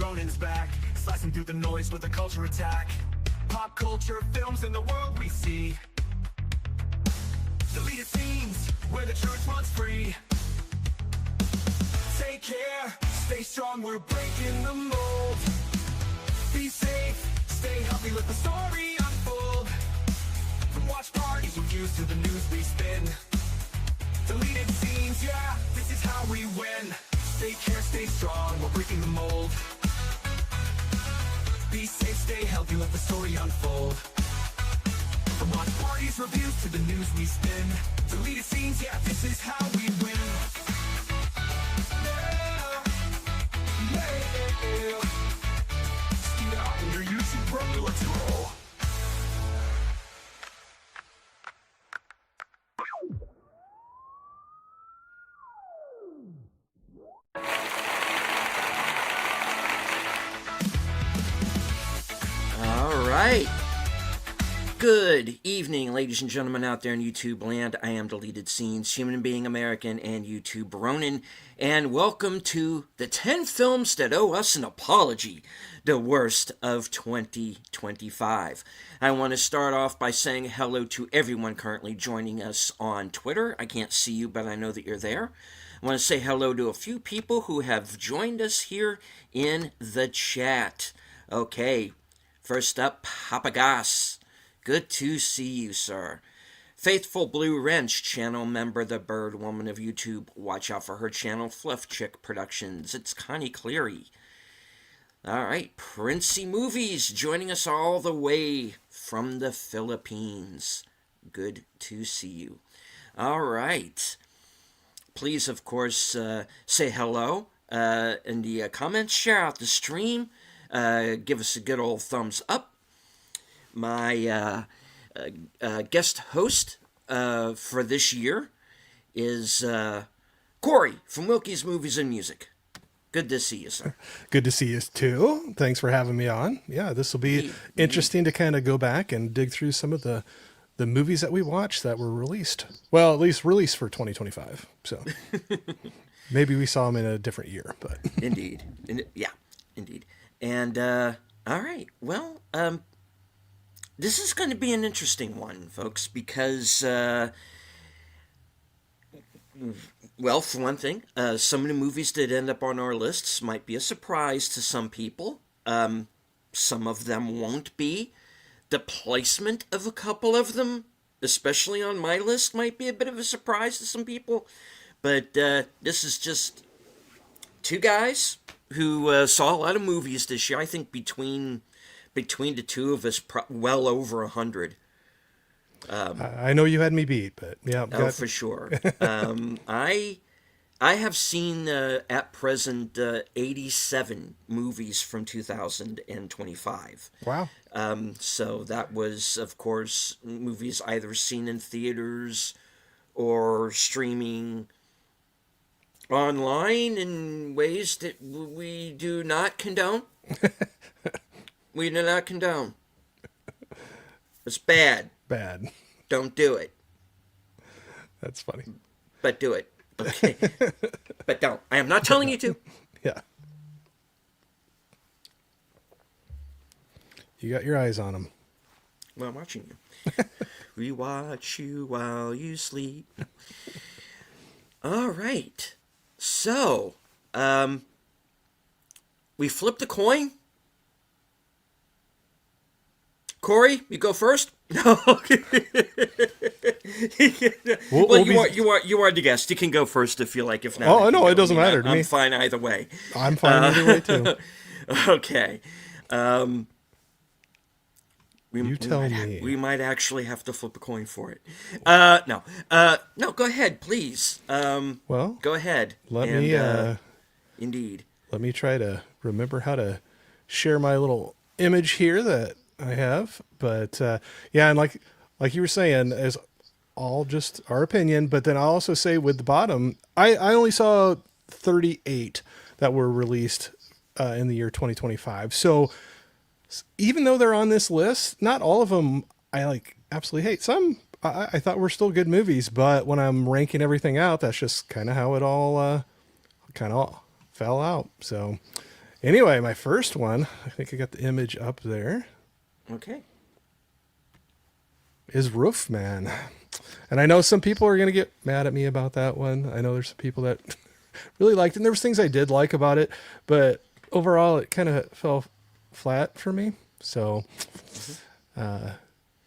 Ronan's back, slicing through the noise with a culture attack. Pop culture films in the world we see. Deleted scenes where the truth runs free. Take care, stay strong, we're breaking the mold. Be safe, stay healthy, let the story unfold. From watch parties, reviews to the news we spin. Deleted scenes, yeah, this is how we win. Take care, stay strong, we're breaking the mold. Be safe, stay healthy, let the story unfold. From watch parties, reviews to the news we spin. Deleted scenes, yeah, this is how we win. Your YouTube, bro, let's go. All right. Good evening, ladies and gentlemen out there in YouTube land. I am Deleted Scenes, Human Being American, and YouTube Ronin, and welcome to the 10 films that owe us an apology, the worst of 2025. I want to start off by saying hello to everyone currently joining us on Twitter. I can't see you, but I know that you're there. I want to say hello to a few people who have joined us here in the chat. Okay, first up, Papagas. Good to see you, sir. Faithful Blue Wrench, channel member, the Bird Woman of YouTube. Watch out for her channel, Fluff Chick Productions. It's Connie Cleary. All right, Princey Movies, joining us all the way from the Philippines. Good to see you. All right. Please, of course, say hello in the comments. Share out the stream. Give us a good old thumbs up. My guest host for this year is Corey from Wilkie's Movies and Music. Good to see you, sir. Good to see you, too. Thanks for having me on. Yeah, this will be interesting to kind of go back and dig through some of the movies that we watched that were released. Well, at least released for 2025. So maybe we saw them in a different year. But Indeed. Yeah, indeed. And, all right. Well, this is going to be an interesting one, folks, because, well, for one thing, some of the movies that end up on our lists might be a surprise to some people. Some of them won't be. The placement of a couple of them, especially on my list, might be a bit of a surprise to some people. But this is just two guys who saw a lot of movies this year. I think between the two of us, well over 100. I know you had me beat, but yeah. Oh, for sure. I have seen, at present, 87 movies from 2025. Wow. So that was, of course, movies either seen in theaters or streaming online in ways that we do not condone. We do not condone. It's bad. Bad. Don't do it. That's funny. But do it. Okay. But don't. I am not telling you to. Yeah. You got your eyes on them. Well, I'm watching you. We watch you while you sleep. All right. So, we flipped a coin. Corey, you go first. No. Well, you are the guest. You can go first if you like. If not, oh no, it doesn't matter to me. I'm fine either way. I'm fine either way too. Okay. You tell me. We might actually have to flip a coin for it. No. No. Go ahead, please. Well, go ahead. Indeed. Let me try to remember how to share my little image here that I have, but yeah, and like you were saying, is all just our opinion. But then I'll also say with the bottom, I only saw 38 that were released in the year 2025. So even though they're on this list, not all of them I absolutely hate. Some I thought were still good movies, but when I'm ranking everything out, that's just kind of how it all kind of fell out. So Anyway, my first one, I think I got the image up there, Okay. is Roof Man. And I know some people are going to get mad at me about that one. I know there's some people that really liked it. And there was things I did like about it, but overall it kind of fell flat for me. So,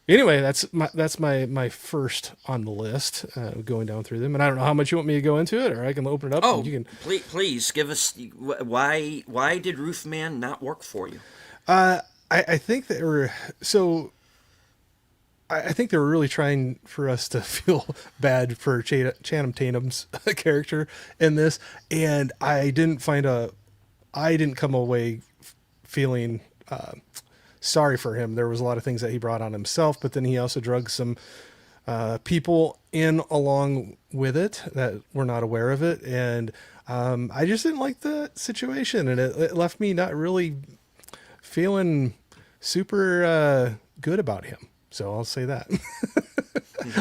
anyway, that's my first on the list, going down through them. And I don't know how much you want me to go into it, or I can open it up. Oh, And you can. please give us why did Roof Man not work for you? I think they were so. I think they were really trying for us to feel bad for Channing Tatum's character in this, and I didn't come away feeling sorry for him. There was a lot of things that he brought on himself, but then he also drugged some people in along with it that were not aware of it, and I just didn't like the situation, and it left me not really feeling super good about him. So I'll say that.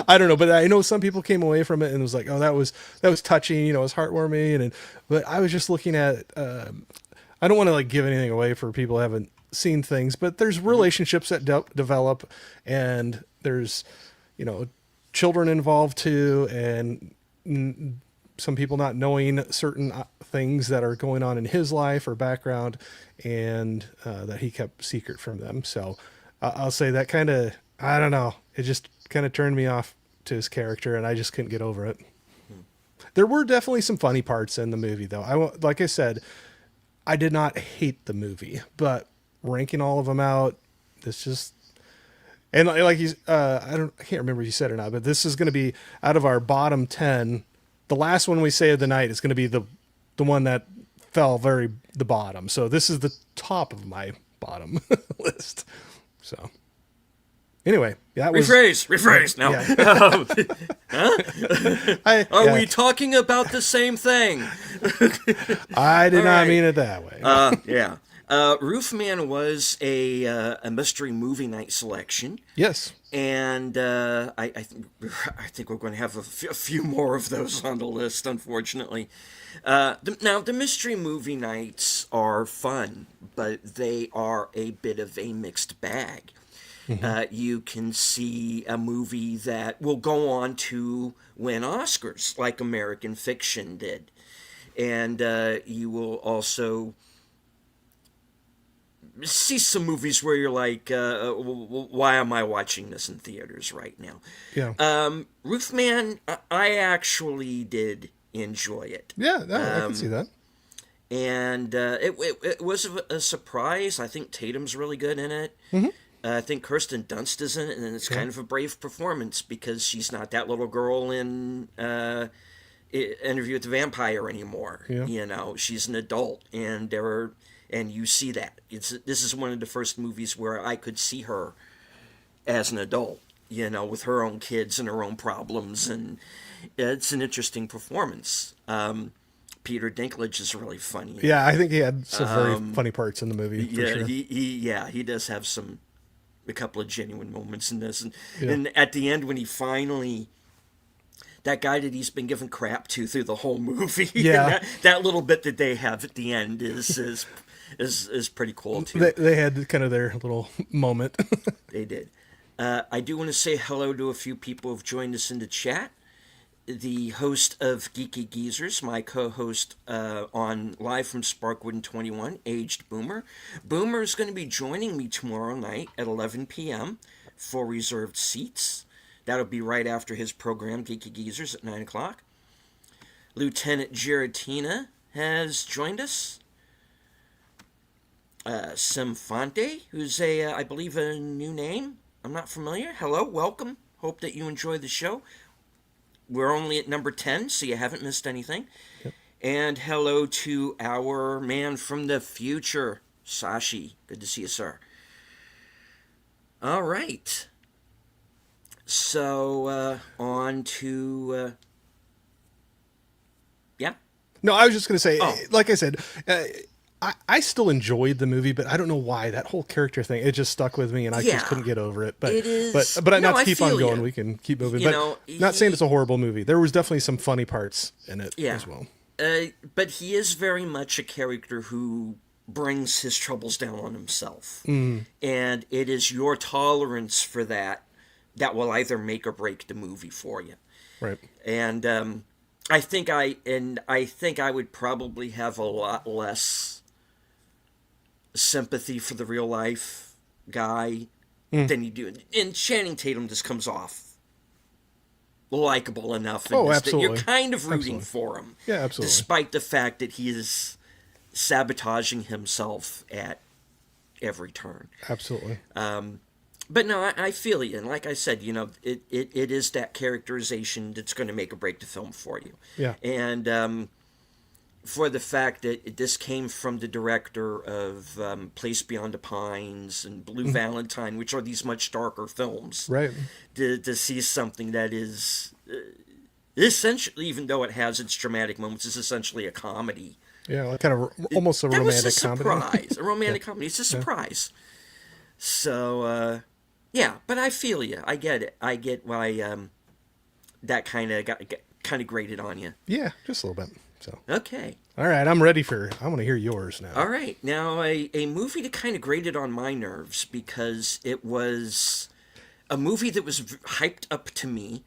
I don't know, but I know some people came away from it and was like, "Oh, that was touching," it was heartwarming, but I was just looking at. I don't want to like give anything away for people who haven't seen things, but there's relationships that develop, and there's children involved too, and some people not knowing certain things that are going on in his life or background, and that he kept secret from them. So I'll say that kind of, I don't know, it just kind of turned me off to his character, and I just couldn't get over it. There were definitely some funny parts in the movie, though. Like I said, I did not hate the movie, but ranking all of them out, this just, and like he's, I can't remember if you said it or not, but this is going to be out of our bottom 10. The last one we say of the night is going to be the one that fell the bottom. So this is the top of my bottom list. So anyway, that was rephrase. No. Yeah. Are we talking about the same thing? I did All not right. mean it that way. Yeah. Roof Man was a mystery movie night selection. Yes. And I think we're going to have a few more of those on the list, unfortunately. Now, the mystery movie nights are fun, but they are a bit of a mixed bag. You can see a movie that will go on to win Oscars, like American Fiction did. And you will also see some movies where you're like, why am I watching this in theaters right now? Yeah. Roof Man, I actually did enjoy it. Yeah, no, I can see that. And it was a surprise. I think Tatum's really good in it. I think Kirsten Dunst is in it, and it's kind of a brave performance because she's not that little girl in Interview with the Vampire anymore. Yeah. She's an adult, and you see that. This is one of the first movies where I could see her as an adult, with her own kids and her own problems, and it's an interesting performance. Peter Dinklage is really funny. Yeah, I think he had some very funny parts in the movie. For sure. He does have a couple of genuine moments in this, and at the end when he finally, that guy that he's been giving crap to through the whole movie, Yeah. that little bit that they have at the end is pretty cool too. They had kind of their little moment. They did. I do want to say hello to a few people who've joined us in the chat. The host of Geeky Geezers, my co-host on Live from Sparkwood 21, Aged Boomer. Boomer is going to be joining me tomorrow night at 11 p.m. for reserved seats. That'll be right after his program, Geeky Geezers, at 9 o'clock. Lieutenant Giratina has joined us. Sim Fonte, who's I believe, a new name. I'm not familiar. Hello, welcome. Hope that you enjoy the show. We're only at number 10, so you haven't missed anything. Yep. And hello to our man from the future, Sashi. Good to see you, sir. All right. So, on to... yeah? No, I was just going to say, like I said, I still enjoyed the movie, but I don't know why that whole character thing, it just stuck with me and I just couldn't get over it. But it is, but no, not to keep on going, you. we can keep moving. Not saying it's a horrible movie. There was definitely some funny parts in it as well. But he is very much a character who brings his troubles down on himself. And it is your tolerance for that will either make or break the movie for you. Right. And I think I would probably have a lot less sympathy for the real life guy than you do. And Channing Tatum just comes off likable enough in this that you're kind of rooting for him. Yeah, absolutely. Despite the fact that he is sabotaging himself at every turn. Absolutely. But no, I feel you. And like I said, it is that characterization that's going to make or break the film for you. Yeah. And for the fact that this came from the director of Place Beyond the Pines and Blue Valentine, which are these much darker films. Right. To see something that is essentially, even though it has its dramatic moments, is essentially a comedy. Yeah, like kind of almost a romantic comedy. A romantic comedy. It's a surprise. So, yeah, but I feel you. I get it. I get why that kind of grated on you. Yeah, just a little bit. So. Okay. All right, I want to hear yours now. All right. Now, a movie that kind of grated on my nerves because it was a movie that was hyped up to me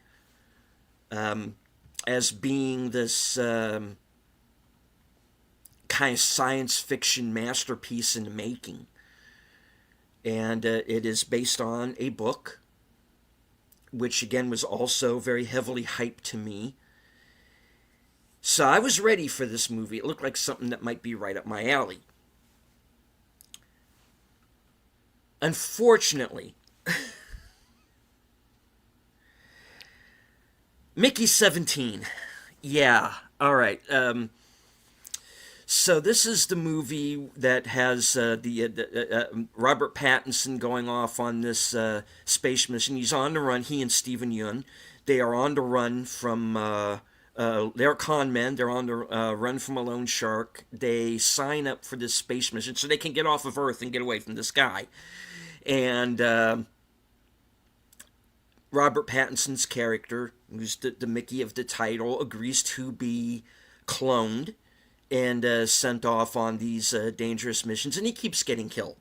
as being this kind of science fiction masterpiece in the making. And it is based on a book, which again was also very heavily hyped to me. So I was ready for this movie. It looked like something that might be right up my alley. Unfortunately, Mickey 17. Yeah, all right. So this is the movie that has Robert Pattinson going off on this space mission. He's on the run. He and Steven Yeun, they are on the run from. They're con men. They're on the run from a loan shark. They sign up for this space mission so they can get off of Earth and get away from this guy. And Robert Pattinson's character, who's the Mickey of the title, agrees to be cloned and sent off on these dangerous missions, and he keeps getting killed.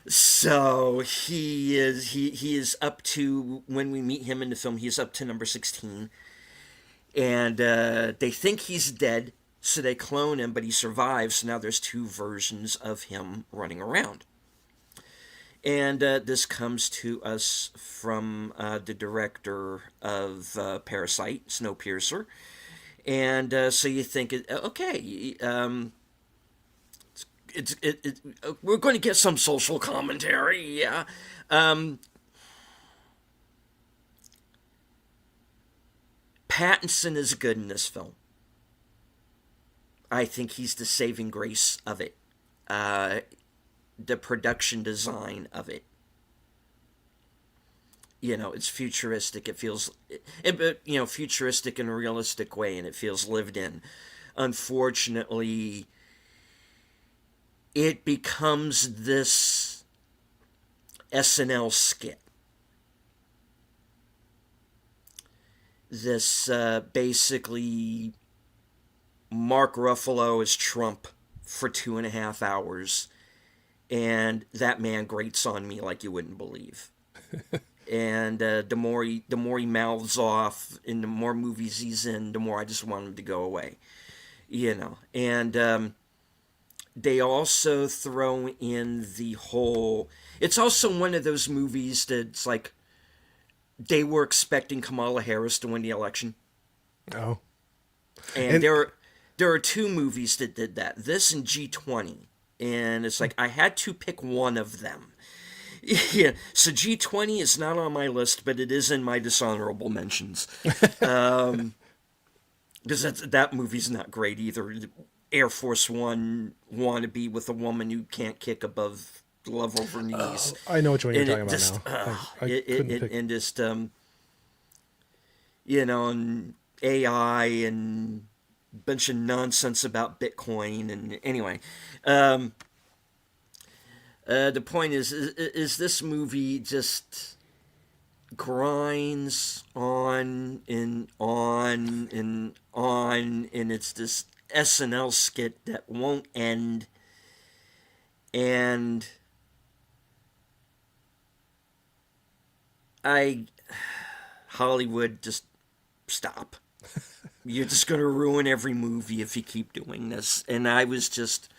So he is up to, when we meet him in the film, he is up to number 16. And they think he's dead, so they clone him, but he survives. So now there's two versions of him running around. And this comes to us from the director of Parasite, Snowpiercer. And so you think, okay, we're going to get some social commentary, yeah. Pattinson is good in this film. I think he's the saving grace of it. The production design of it. It's futuristic. It feels, futuristic in a realistic way, and it feels lived in. Unfortunately, it becomes this SNL skit. This basically Mark Ruffalo as Trump for 2.5 hours, and that man grates on me like you wouldn't believe. And the more he mouths off, and the more movies he's in, the more I just want him to go away. And they also throw in the whole. It's also one of those movies that's like they were expecting Kamala Harris to win the election. Oh. And there are two movies that did that. This and G20. And it's like I had to pick one of them. Yeah, so G20 is not on my list, but it is in my dishonorable mentions. Because that movie's not great either. Air Force One wannabe with a woman who can't kick above the level of her knees. I know which one you're talking about now. And just, and AI and a bunch of nonsense about Bitcoin. And anyway, the point is this movie just grinds on and on and on, and it's just SNL skit that won't end, and Hollywood, just stop. You're just going to ruin every movie if you keep doing this. And I was just,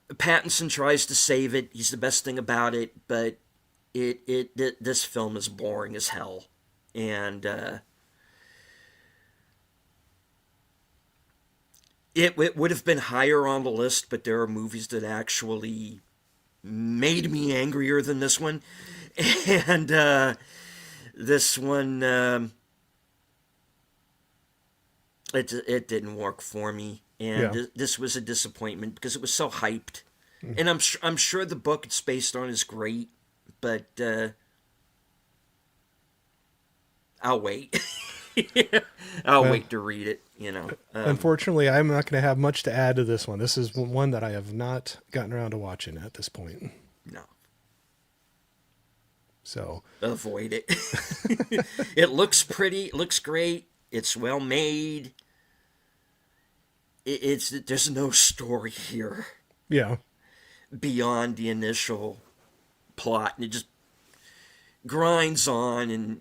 Pattinson tries to save it. He's the best thing about it, but this film is boring as hell. And it would have been higher on the list, but there are movies that actually made me angrier than this one. And this one, it didn't work for me. And this was a disappointment because it was so hyped. And I'm sure the book it's based on is great, but I'll wait. I'll wait to read it, you know. Unfortunately, I'm not going to have much to add to this one. This is one that I have not gotten around to watching at this point. No. So avoid it. It looks pretty. It looks great. It's well made. There's no story here. Yeah. Beyond the initial plot, and it just grinds on, and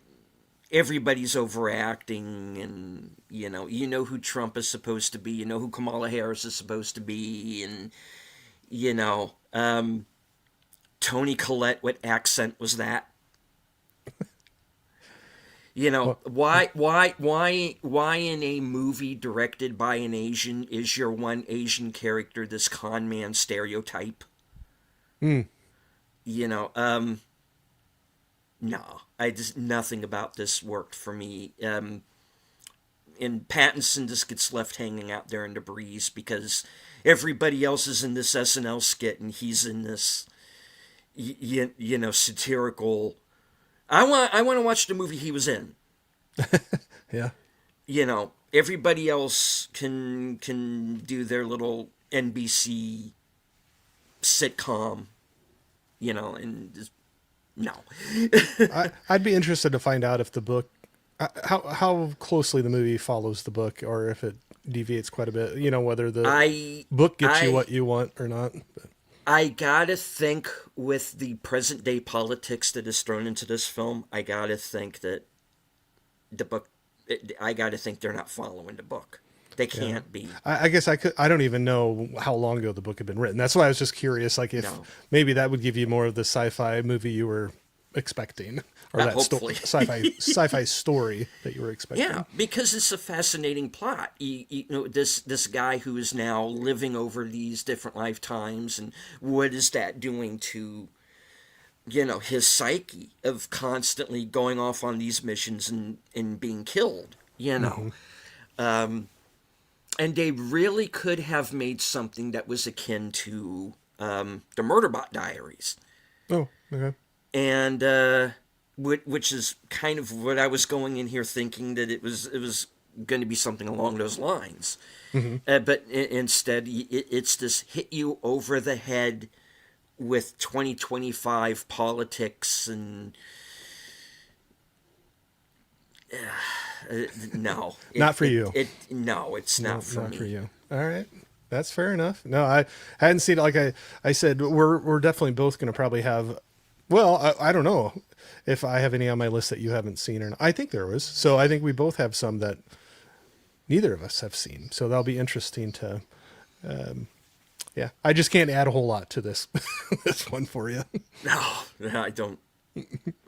everybody's overacting, and you know who Trump is supposed to be, you know who Kamala Harris is supposed to be, and Toni Collette, what accent was that? Why in a movie directed by an Asian is your one Asian character this con man stereotype? No, nothing about this worked for me. And Pattinson just gets left hanging out there in the breeze because everybody else is in this SNL skit and he's in this, satirical. I want to watch the movie he was in. Yeah. Everybody else can do their little NBC sitcom, and just, no. I'd be interested to find out if the book, how closely the movie follows the book, or if it deviates quite a bit. Whether the book gets you what you want or not. But. I gotta think with the present day politics that is thrown into this film, I gotta think that the book, I gotta think they're not following the book. They can't be. I guess I don't even know how long ago the book had been written. That's why I was just curious, like if maybe that would give you more of the sci-fi movie you were expecting, or that sci-fi story that you were expecting. Yeah, because it's a fascinating plot. This guy who is now living over these different lifetimes, and what is that doing to, his psyche of constantly going off on these missions and being killed. And they really could have made something that was akin to the Murderbot Diaries. Oh, okay. And which is kind of what I was going in here thinking, that it was going to be something along those lines. Mm-hmm. But instead, it's this hit you over the head with 2025 politics and... no. Not for you. No, it's not for me. Not for you. All right. That's fair enough. No, I hadn't seen it. Like I said, we're definitely both going to probably have... Well, I don't know if I have any on my list that you haven't seen or not. I think there was. So I think we both have some that neither of us have seen. So that'll be interesting to... yeah. I just can't add a whole lot to this this one for you. No, I don't.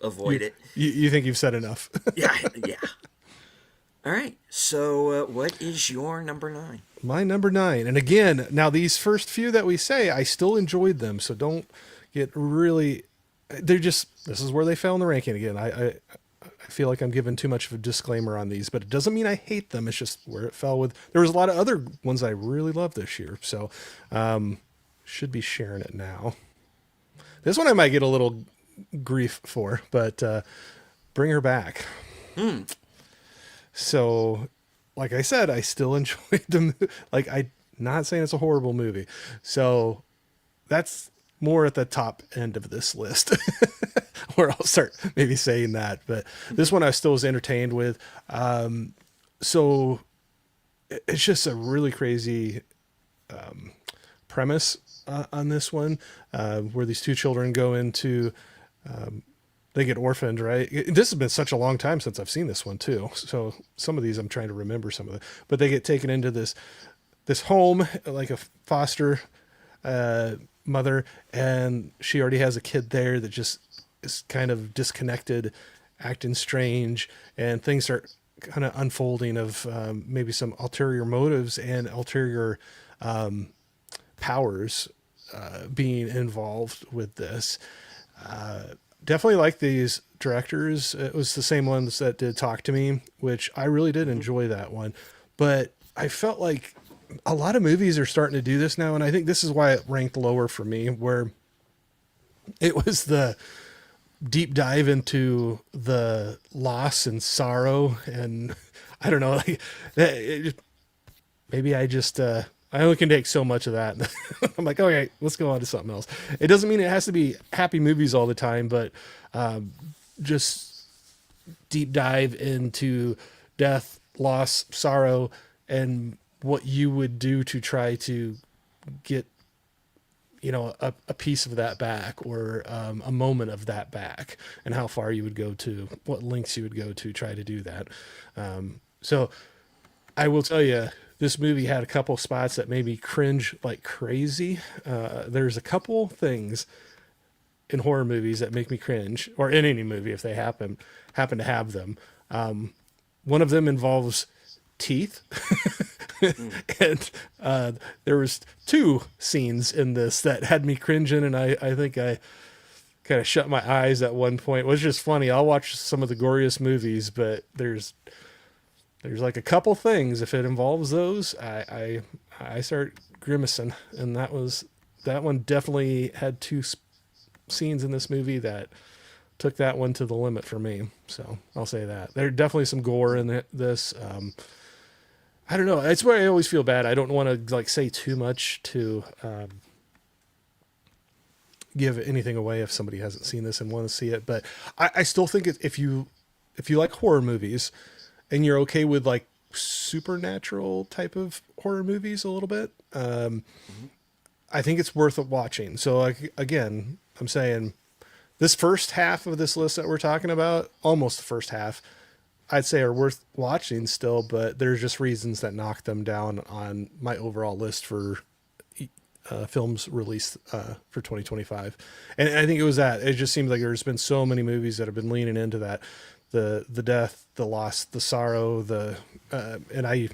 Avoid it. You think you've said enough. Yeah. All right. So what is your number 9? My number 9. And again, now these first few that we say, I still enjoyed them. So don't get really... They're just... This is where they fell in the ranking again. I feel like I'm giving too much of a disclaimer on these, but it doesn't mean I hate them. It's just where it fell with... There was a lot of other ones I really loved this year. So should be sharing it now. This one I might get a little grief for, but Bring Her Back. So, like I said, I still enjoyed the movie. Like, I'm not saying it's a horrible movie. So that's more at the top end of this list, where I'll start maybe saying that. But this one I still was entertained with. So it's just a really crazy premise on this one, where these two children go into, they get orphaned, right? This has been such a long time since I've seen this one too. So some of these I'm trying to remember some of the, but they get taken into this home, like a foster mother, and she already has a kid there that just is kind of disconnected, acting strange, and things are kind of unfolding of maybe some ulterior motives and ulterior powers being involved with this. Definitely like these directors. It was the same ones that did Talk to Me, which I really did enjoy that one. But I felt like a lot of movies are starting to do this now, and I think this is why it ranked lower for me, where it was the deep dive into the loss and sorrow, and I don't know, like maybe I only can take so much of that. I'm like, okay, let's go on to something else. It doesn't mean it has to be happy movies all the time, but just deep dive into death, loss, sorrow, and what you would do to try to get, a piece of that back, or a moment of that back, and how far you would go to, what lengths you would go to try to do that. So I will tell you, this movie had a couple spots that made me cringe like crazy. There's a couple things in horror movies that make me cringe, or in any movie if they happen to have them. One of them involves teeth. And there was two scenes in this that had me cringing, and I think I kind of shut my eyes at one point. It was just funny. I'll watch some of the goriest movies, but there's like a couple things, if it involves those, I start grimacing, and that one definitely had two scenes in this movie that took that one to the limit for me. So I'll say that there's definitely some gore in this. I don't know. That's where I always feel bad. I don't want to say too much to give anything away if somebody hasn't seen this and want to see it. But I still think if you like horror movies and you're okay with supernatural type of horror movies a little bit, I think it's worth watching. So again, I'm saying this first half of this list that we're talking about, almost the first half, I'd say are worth watching still, but there's just reasons that knock them down on my overall list for films released for 2025. And I think it just seems like there's been so many movies that have been leaning into that, the death, the loss, the sorrow, and I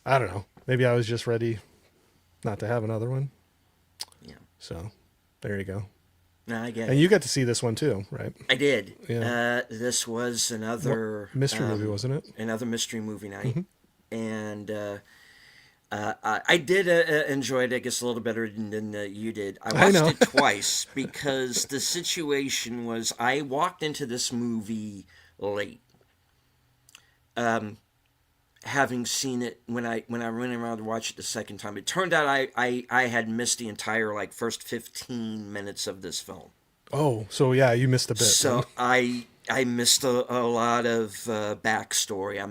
don't know, maybe I was just ready not to have another one. Yeah. So there you go. No, I get it. And you got to see this one too, right? I did. Yeah. This was another mystery movie, wasn't it? Another mystery movie night, and I did enjoy it, I guess, a little better than you did. I watched it twice because the situation was I walked into this movie late. Having seen it when I went around to watch it the second time, it turned out I had missed the entire first 15 minutes of this film. Oh, so yeah, you missed a bit. So I missed a lot of backstory. I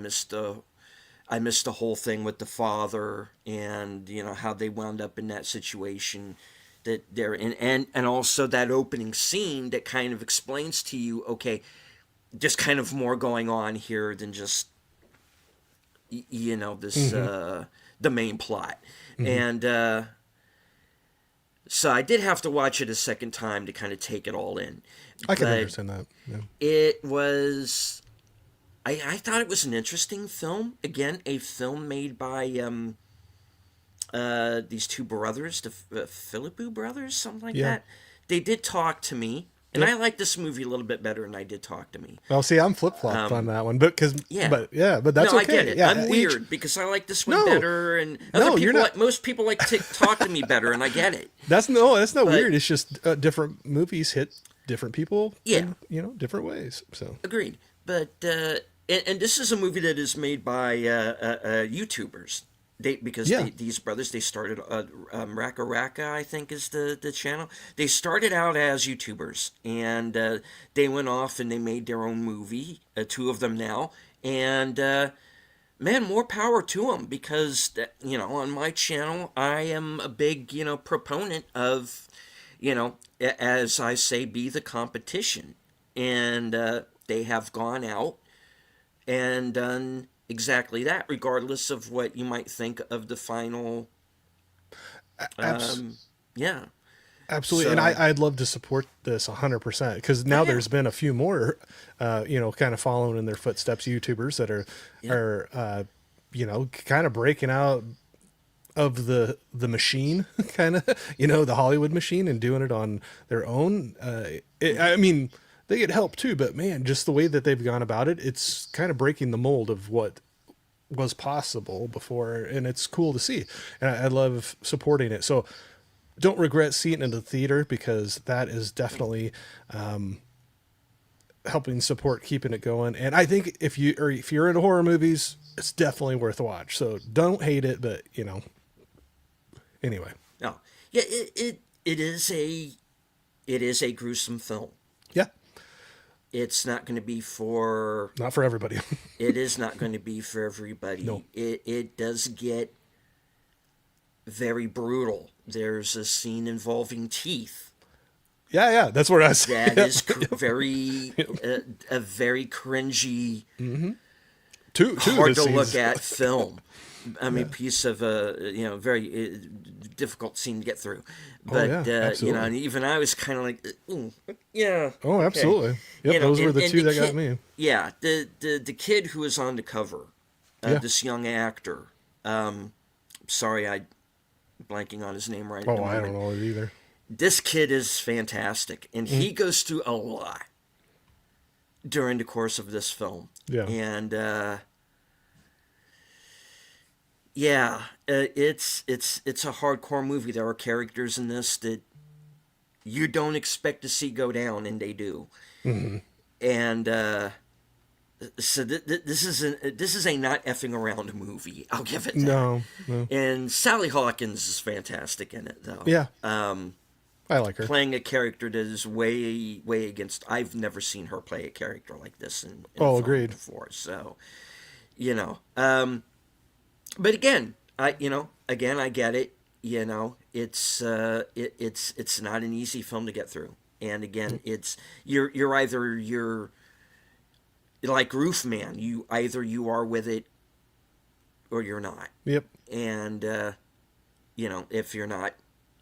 missed the whole thing with the father, and how they wound up in that situation that they're in, and also that opening scene that kind of explains to you, okay, just kind of more going on here than just this the main plot. And so I did have to watch it a second time to kind of take it all in. I can understand that. Yeah. It was I thought it was an interesting film. Again, a film made by these two brothers, the Philippou brothers, something like that. They did Talk to Me. And I like this movie a little bit better than I did Talk to Me. Well, see, I'm flip-flopped on that one, but that's no, okay. I get it. Yeah, I'm weird because I like this one better, and most people like to Talk to Me better, and I get it. That's not weird. It's just different movies hit different people, in, different ways. So agreed. But and this is a movie that is made by YouTubers. These brothers, they started Raka Raka, I think is the channel. They started out as YouTubers, and they went off and they made their own movie, two of them now, and man, more power to them, because on my channel I am a big proponent of, as I say, be the competition, and they have gone out and done exactly that, regardless of what you might think of the final. Yeah. Absolutely. So, And I'd love to support this 100% because now there's been a few more, kind of following in their footsteps, YouTubers that are kind of breaking out of the machine, kind of, the Hollywood machine, and doing it on their own. I mean, they get help too, but man, just the way that they've gone about it, it's kind of breaking the mold of what was possible before, and it's cool to see. And I love supporting it. So don't regret seeing it in the theater, because that is definitely helping support keeping it going. And I think if you're into horror movies, it's definitely worth a watch. So don't hate it, but anyway. no, yeah, it is a gruesome film. Yeah. It's not going to be for... Not for everybody. It is not going to be for everybody. No. It does get very brutal. There's a scene involving teeth. Yeah. That's what I was. That is very a very cringy, the hard to look scenes. at film. I mean, piece of a very difficult scene to get through. But absolutely. and even I was kind of like, yeah. Oh, absolutely. Okay. Yep, those were the two that got me. Yeah, the kid who was on the cover, this young actor. Sorry, I'm blanking on his name right now. Oh, I don't know it either. This kid is fantastic, and he goes through a lot during the course of this film. Yeah. And it's a hardcore movie. There are characters in this that you don't expect to see go down, and they do. Mm-hmm. And so this is a not effing around movie. I'll give it that. No. And Sally Hawkins is fantastic in it, though. Yeah. I like her. Playing a character that is way against. I've never seen her play a character like this in Oh, film agreed. before. So, but again, I get it. It's it's not an easy film to get through. And again, it's you're like Roofman. You are with it or you're not. Yep. And if you're not,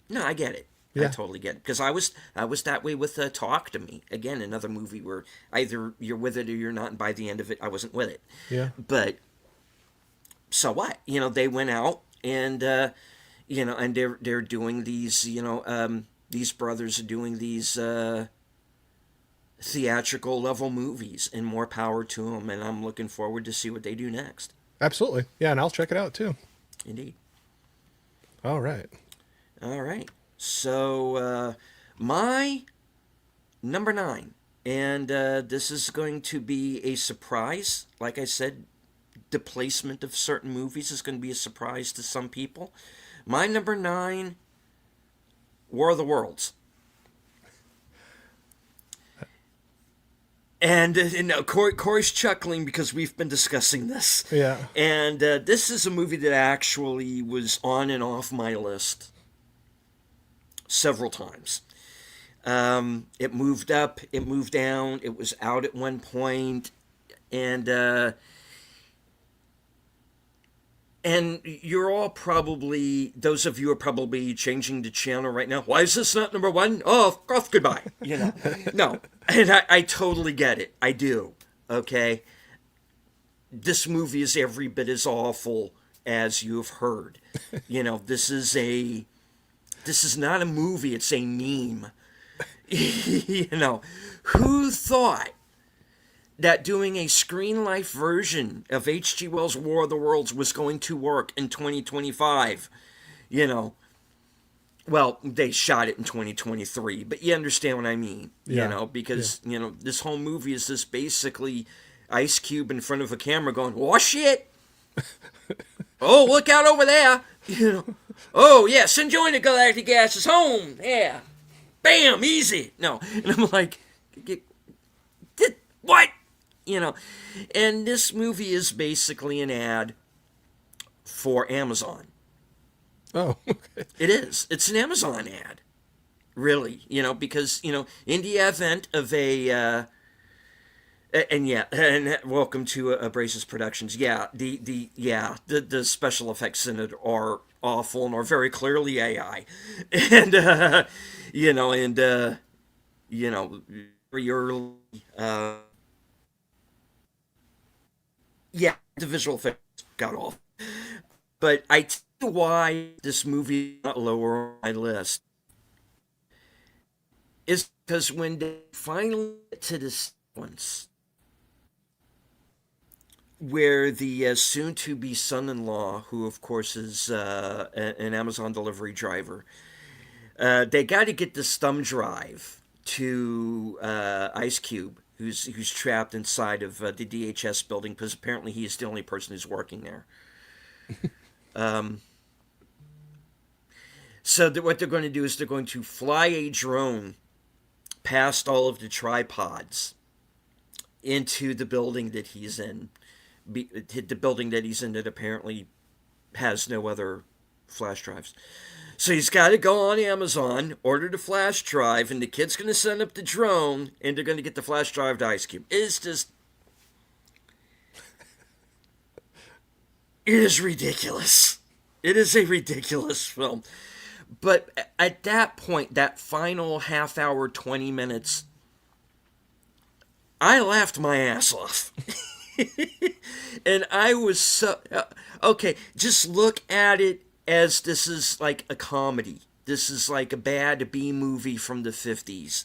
no, I get it. Yeah. I totally get it, because I was that way with Talk to Me. Again, another movie where either you're with it or you're not, and by the end of it, I wasn't with it. Yeah. But so what? They went out and and they're doing these. These brothers are doing these theatrical level movies, and more power to them. And I'm looking forward to see what they do next. Absolutely. Yeah, and I'll check it out too. Indeed. All right. So, my number 9, and this is going to be a surprise. Like I said, the placement of certain movies is going to be a surprise to some people. My number 9, War of the Worlds. And Corey's chuckling because we've been discussing this. Yeah. And this is a movie that actually was on and off my list several times. It moved up, it moved down, it was out at one point, and you're all probably, those of you are probably changing the channel right now. Why is this not number 1? Oh, off, goodbye. No, and I totally get it. I do. Okay, this movie is every bit as awful as you've heard. This is not a movie, it's a meme. Who thought that doing a screen life version of H.G. Wells' War of the Worlds was going to work in 2025? Well, they shot it in 2023, but you understand what I mean. Because this whole movie is just basically Ice Cube in front of a camera going, "Oh shit! Oh, look out over there!" "Oh yes, enjoying the galactic gases home. Yeah, bam, easy." No, and I'm like, what? you know, and this movie is basically an ad for Amazon. Oh, okay. It is. It's an Amazon ad, really. Because in the advent of and welcome to Abrasive Productions. Yeah, the special effects in it are awful and are very clearly AI, and very early. Yeah, the visual effects got off. But I tell you why this movie is not lower on my list is because when they finally get to this sequence where the soon-to-be son-in-law, who of course is an Amazon delivery driver, they got to get this thumb drive to Ice Cube, who's trapped inside of the DHS building because apparently he is the only person who's working there. So what they're going to do is they're going to fly a drone past all of the tripods into the building that he's in. The building that he's in that apparently has no other flash drives. So he's got to go on Amazon, order the flash drive, and the kid's going to send up the drone, and they're going to get the flash drive to Ice Cube. It's just... It is ridiculous. It is a ridiculous film. But at that point, that final half hour, 20 minutes, I laughed my ass off. And I was so... Okay, just look at it as this is like a comedy. This is like a bad B movie from the 50s.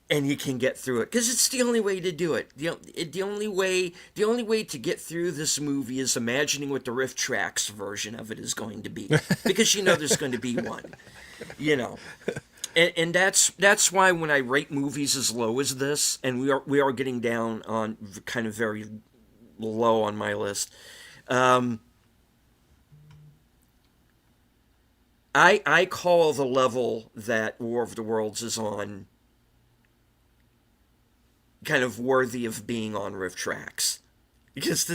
And you can get through it because it's the only way to do it. The only way to get through this movie is imagining what the Riff Tracks version of it is going to be, because there's going to be one, and that's why when I rate movies as low as this, and we are getting down on kind of very low on my list. I call the level that War of the Worlds is on kind of worthy of being on Riff Tracks, because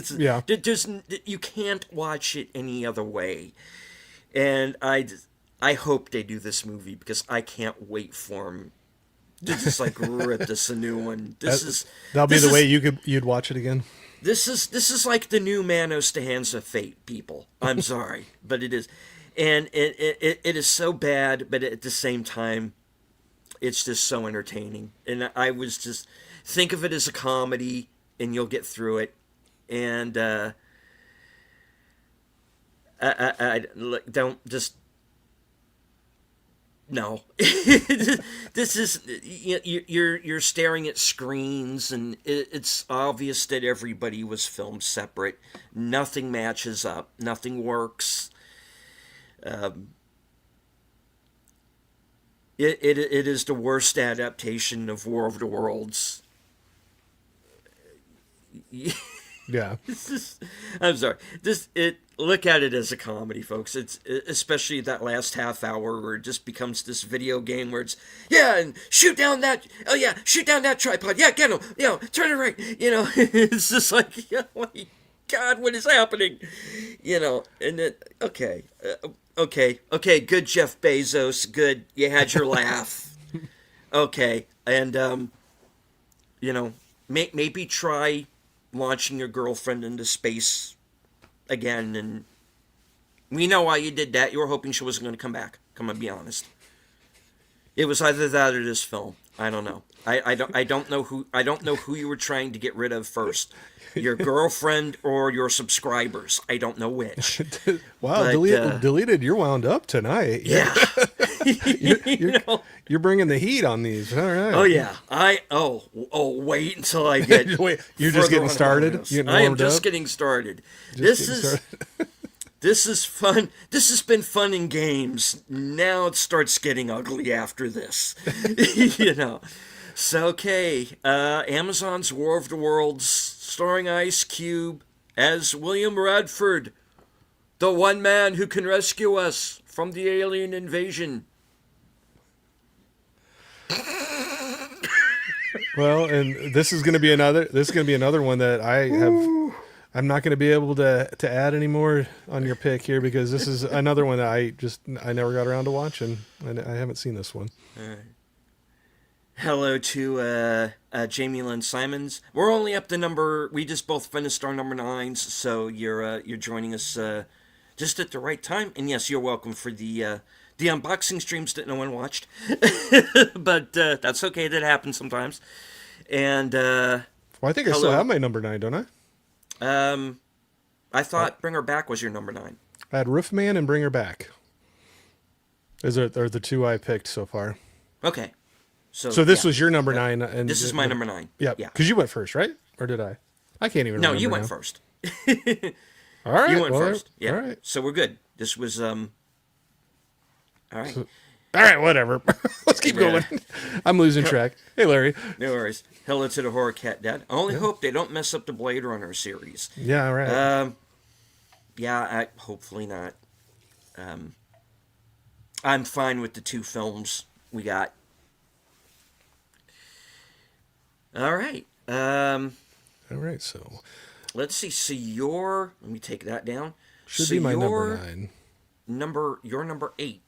you can't watch it any other way. And I hope they do this movie because I can't wait for them to just like rip this a new one. That'll be the way you'd watch it again. This is like the new Manos to Hands of Fate, people. I'm sorry, but it is, and it is so bad, but at the same time, it's just so entertaining. And I was just... Think of it as a comedy, and you'll get through it. And I don't just... No. This is... You're staring at screens, and it's obvious that everybody was filmed separate. Nothing matches up. Nothing works. It is the worst adaptation of War of the Worlds. Yeah. I'm sorry. Look at it as a comedy, folks. It's especially that last half hour where it just becomes this video game where it's and shoot down that tripod. Yeah, get him. Turn it right. It's just like, oh my God, what is happening? And it okay. Okay, good, Jeff Bezos. Good, you had your laugh. Okay, and maybe try launching your girlfriend into space again. And we know why you did that. You were hoping she wasn't going to come back. Come on, be honest. It was either that or this film. I don't know. I don't know who you were trying to get rid of first. Your girlfriend or your subscribers. I don't know which. Wow, but, deleted. You're wound up tonight. Yeah. You're bringing the heat on these. All right. Oh yeah. Wait until I get. Wait, you're just getting started. I am just getting started. This is fun. This has been fun in games. Now it starts getting ugly after this. So okay, Amazon's War of the Worlds, starring Ice Cube as William Radford, the one man who can rescue us from the alien invasion. Well, and this is going to be another. This is going to be another one that I have. I'm not going to be able to add any more on your pick here because this is another one that I never got around to watching, and I haven't seen this one. Hello to Jamie Lynn Simons. We're only up to number. We just both finished our number 9s, so you're joining us just at the right time. And yes, you're welcome for the unboxing streams that no one watched, but that's okay. That happens sometimes. And Well, I think I still have my number 9, don't I? I thought Bring Her Back was your number 9. I had Roofman and Bring Her Back. Those are the two I picked so far. Okay. So this was your number 9, and this is my number 9. Yeah, because you went first, right? Or did I? I can't even remember. No, you went now. first. All right, you went first. Yeah. All right. So we're good. This was all right. All right, whatever. Let's keep going. I'm losing track. Hey, Larry. No worries. Hello to the Horror Cat Dad. I only hope they don't mess up the Blade Runner series. Yeah, right. Hopefully not. I'm fine with the 2 films we got. All right. All right, so Let's see. So let me take that down. Should be my number 9. Your number 8.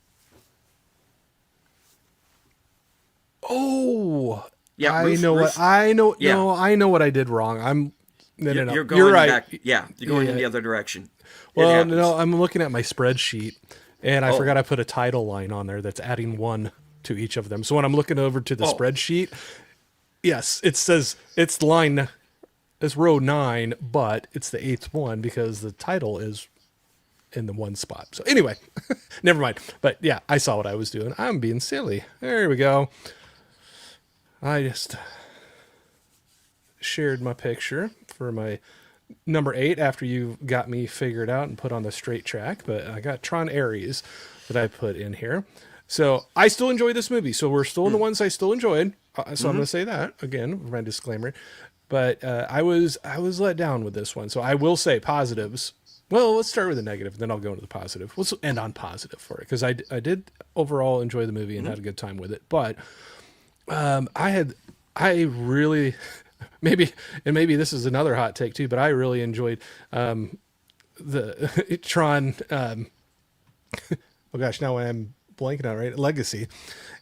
Oh, yeah. I know what I know. Yeah. No, I know what I did wrong. No. You're going You're right. back. Yeah, you're going in the other direction. Well, no, I'm looking at my spreadsheet, and I forgot I put a title line on there that's adding 1 to each of them. So when I'm looking over to the spreadsheet, yes, it says it's row 9, but it's the 8th one because the title is in the one spot. So anyway, never mind. But yeah, I saw what I was doing. I'm being silly. There we go. I just shared my picture for my number 8 after you got me figured out and put on the straight track. But I got Tron Ares that I put in here. So I still enjoy this movie. So we're still in the ones I still enjoyed. So I'm going to say that again, my disclaimer. But I was let down with this one. So I will say positives. Well, let's start with the negative, then I'll go into the positive. Let's end on positive for it because I did overall enjoy the movie and had a good time with it. But I really maybe this is another hot take too, but I really enjoyed the Tron. Oh gosh, now I'm blanking out, right? Legacy.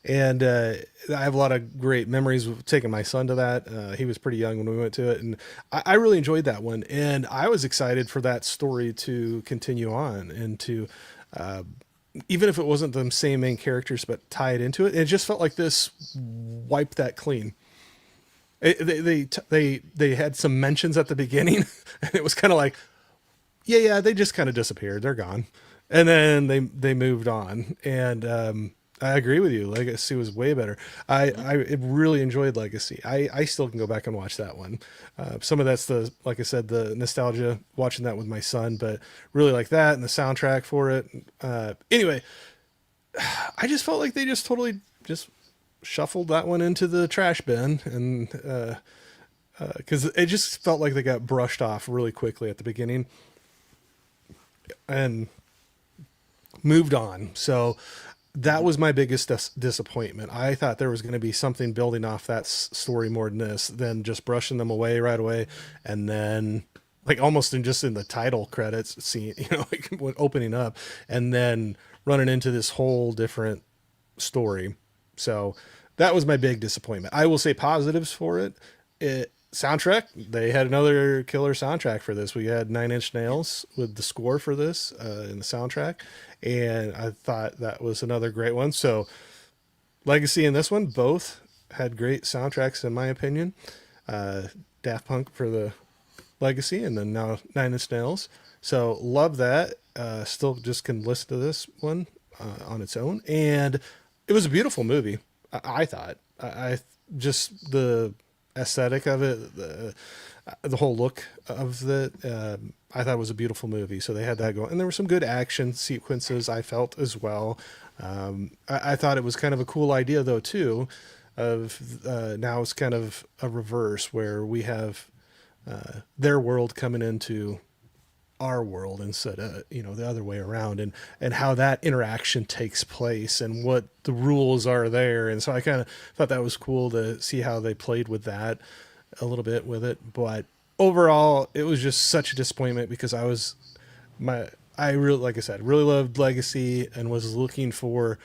And I have a lot of great memories of taking my son to that. He was pretty young when we went to it, and I really enjoyed that one. And I was excited for that story to continue on and to, even if it wasn't the same main characters, but tie it into it. It just felt like this wiped that clean. They had some mentions at the beginning, and it was kind of like, yeah, they just kind of disappeared. They're gone. And then they moved on. And, I agree with you. Legacy was way better. I really enjoyed Legacy. I still can go back and watch that one. Some of that's like I said, the nostalgia watching that with my son, but really like that and the soundtrack for it. Anyway, I just felt like they just totally just shuffled that one into the trash bin and, cause it just felt like they got brushed off really quickly at the beginning and moved on. So, that was my biggest disappointment. I thought there was going to be something building off that story more than just brushing them away right away. And then like almost in the title credits scene, like when opening up and then running into this whole different story. So that was my big disappointment. I will say positives for it. Soundtrack, they had another killer soundtrack for this. We had 9 Inch Nails with the score for this in the soundtrack, and I thought that was another great one. So Legacy and this one both had great soundtracks in my opinion. Daft Punk for the Legacy, and then now 9 Inch Nails. So love that. Still just can listen to this one on its own, and it was a beautiful movie. I thought. I just the aesthetic of it, the whole look of it, I thought it was a beautiful movie. So they had that going, and there were some good action sequences I felt as well. I thought it was kind of a cool idea though too, of now it's kind of a reverse where we have their world coming into our world instead of, the other way around, and how that interaction takes place and what the rules are there. And so I kind of thought that was cool to see how they played with that a little bit with it. But overall, it was just such a disappointment because I really, like I said, really loved Legacy and was looking for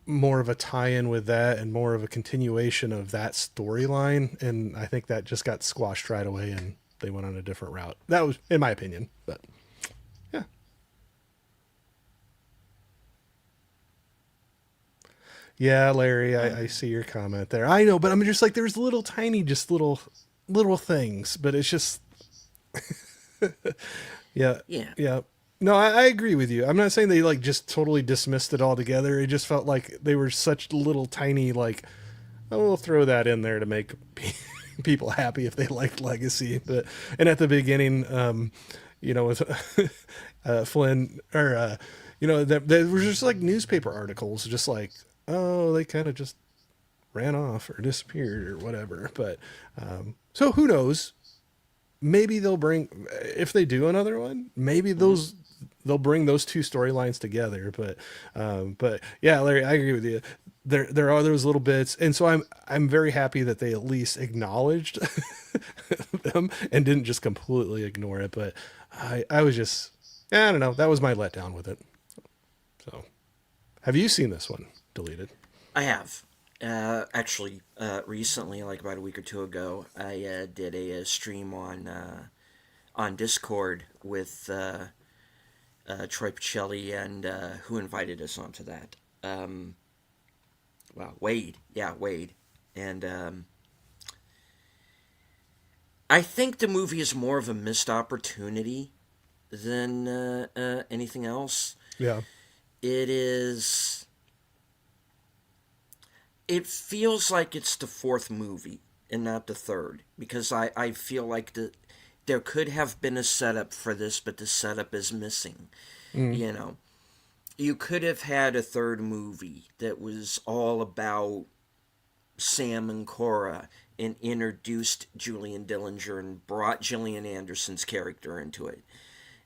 more of a tie-in with that and more of a continuation of that storyline. And I think that just got squashed right away and they went on a different route. That was, in my opinion, but yeah. Yeah, Larry, I see your comment there. I know, but I'm just like, there's little tiny, just little things, but it's just, yeah. Yeah. Yeah. No, I agree with you. I'm not saying they like just totally dismissed it altogether. It just felt like they were such little tiny, like, oh, we'll throw that in there to make people happy if they liked Legacy. But, and at the beginning, with Flynn, or, there were just like newspaper articles, just like, oh, they kind of just ran off or disappeared or whatever. But, so who knows? Maybe they'll bring, if they do another one, maybe they'll bring those two storylines together. But yeah, Larry, I agree with you. There are those little bits, and so I'm very happy that they at least acknowledged them and didn't just completely ignore it. But I was just, I don't know, that was my letdown with it. So, have you seen this one, Deleted? I have. Actually, recently, like about a week or two ago, I did a stream on Discord with Troy Pacelli and who invited us onto that. Wade. Yeah, Wade. And I think the movie is more of a missed opportunity than anything else. Yeah. It is. It feels like it's the fourth movie and not the third, because I feel like there could have been a setup for this, but the setup is missing. You could have had a third movie that was all about Sam and Cora and introduced Julian Dillinger and brought Gillian Anderson's character into it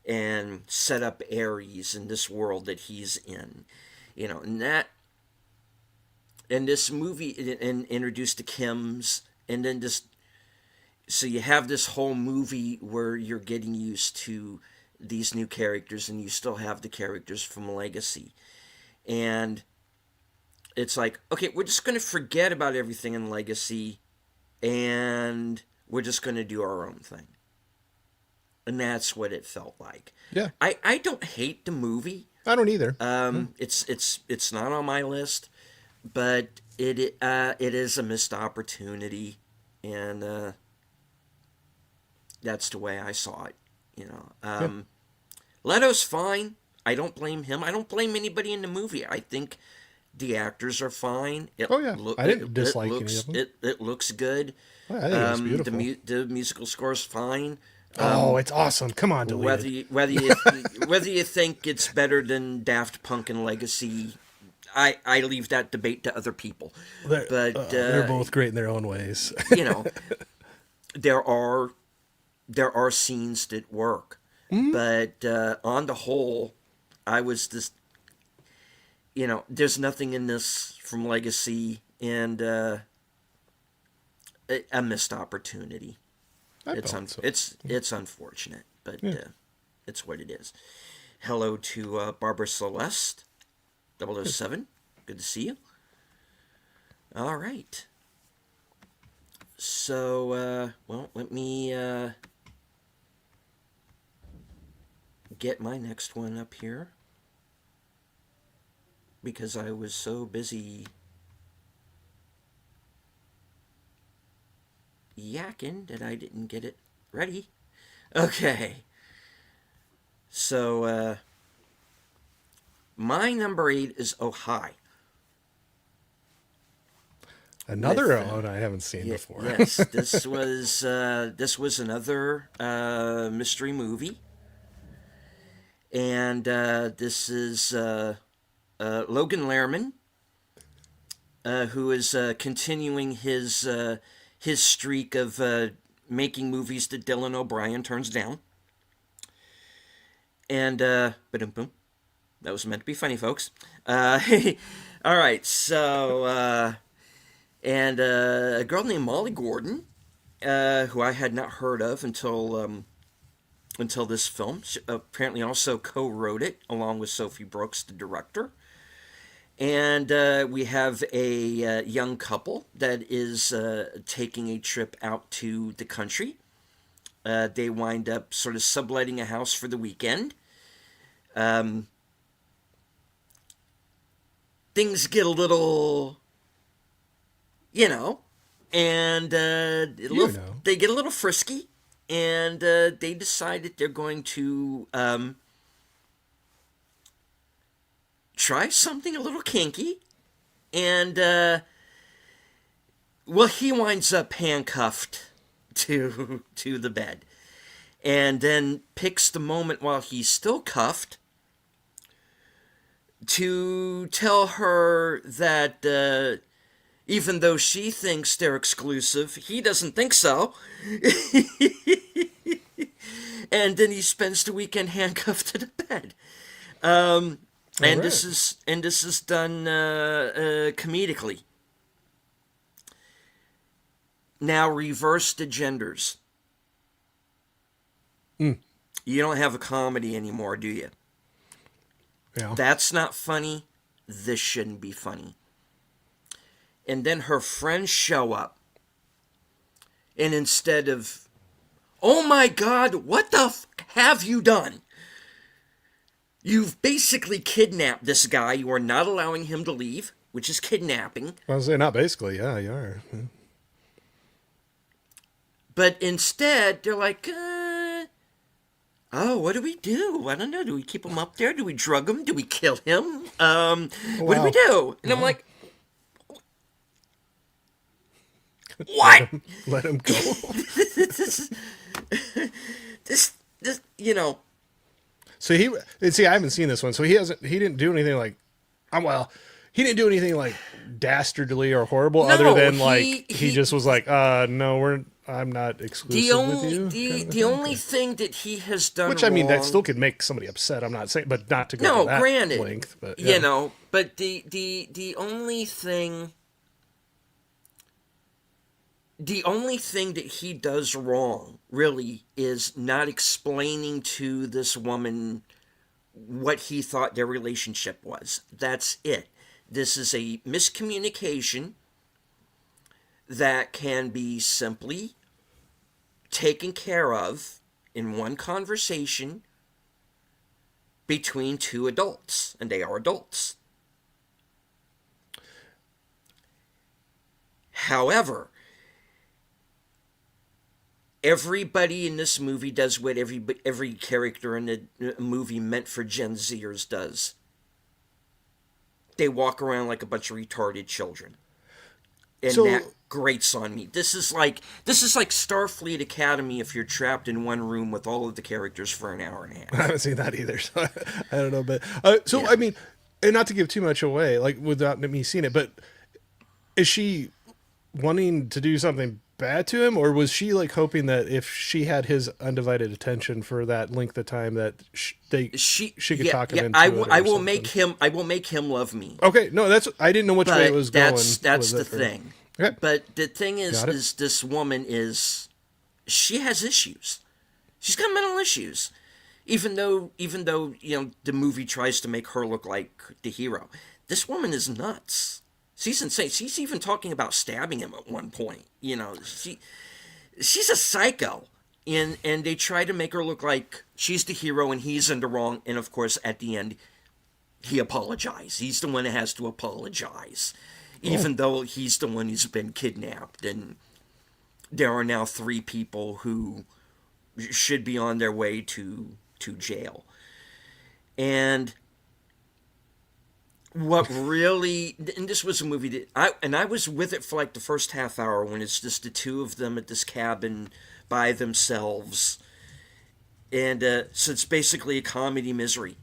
and set up Ares in this world that he's in. And this movie, and introduced the Kims, and then so you have this whole movie where you're getting used to these new characters, and you still have the characters from Legacy. And it's like, okay, we're just going to forget about everything in Legacy, and we're just going to do our own thing. And that's what it felt like. Yeah. I don't hate the movie. I don't either. It's not on my list. But it is a missed opportunity, and that's the way I saw it. Leto's fine. I don't blame him. I don't blame anybody in the movie. I think the actors are fine. I didn't dislike any of them. It looks good. I think it was beautiful. The musical score is fine. It's awesome. Come on, Deleted. Whether you think it's better than Daft Punk and Legacy, I leave that debate to other people. They're both great in their own ways. There are scenes that work, but on the whole, I was just, there's nothing in this from Legacy, and a missed opportunity. It's unfortunate, but it's what it is. Hello to Barbara Celeste. 007, good to see you. All right. So, let me get my next one up here, because I was so busy yakking that I didn't get it ready. Okay. So, my number 8 is Oh Hi. Another one I haven't seen before. Yes, this was another mystery movie, and this is Logan Lerman, who is continuing his streak of making movies that Dylan O'Brien turns down. And boom, that was meant to be funny, folks. All right, so and a girl named Molly Gordon, who I had not heard of until this film. She apparently also co-wrote it along with Sophie Brooks, the director. And we have a young couple that is taking a trip out to the country. They wind up sort of subletting a house for the weekend. Things get a little, and they get a little frisky, and they decide that they're going to try something a little kinky, and he winds up handcuffed to the bed, and then picks the moment while he's still cuffed to tell her that even though she thinks they're exclusive, he doesn't think so. And then he spends the weekend handcuffed to the bed. And right. this is done comedically. Now reverse the genders. You don't have a comedy anymore, do you? Yeah. That's not funny. This shouldn't be funny. And then her friends show up. And instead of, oh my God, what the have you done? You've basically kidnapped this guy. You are not allowing him to leave, which is kidnapping. I was saying, not basically. Yeah, you are. Yeah. But instead, they're like, oh, what do we do? I don't know. Do we keep him up there? Do we drug him? Do we kill him? What do we do? And I'm like, what? Let him go. this, So I haven't seen this one. So he didn't do anything like, he didn't do anything like dastardly or horrible, No, other than he just was like, no, I'm not exclusive with you. The only thing that he has done, Which I mean, wrong, that still could make somebody upset. I'm not saying, but not to go no, to that granted, length. But yeah. but the only thing. The only thing that he does wrong, really, is not explaining to this woman what he thought their relationship was. That's it. This is a miscommunication that can be simply taken care of in one conversation between two adults, and they are adults. However, everybody in this movie does what every character in the movie meant for Gen Zers does. They walk around like a bunch of retarded children. And that grates on me. This is like Starfleet Academy if you're trapped in one room with all of the characters for an hour and a half. I haven't seen that either, so I don't know. But Yeah. I mean, and not to give too much away, like without me seeing it, but is she wanting to do something bad to him, or was she like hoping that if she had his undivided attention for that length of time that she could talk him into it? I will make him love me. Okay, no, I didn't know which way it was going. That's the thing. Okay. But the thing is this woman she has issues. She's got mental issues. Even though the movie tries to make her look like the hero, this woman is nuts. She's insane. She's even talking about stabbing him at one point. She's a psycho. And they try to make her look like she's the hero and he's in the wrong. And of course, at the end, he apologizes. He's the one that has to apologize. Even though he's the one who's been kidnapped. And there are now 3 people who should be on their way to jail. And what really, and this was a movie that I was with it for like the first half hour when it's just the 2 of them at this cabin by themselves, and so it's basically a comedy misery.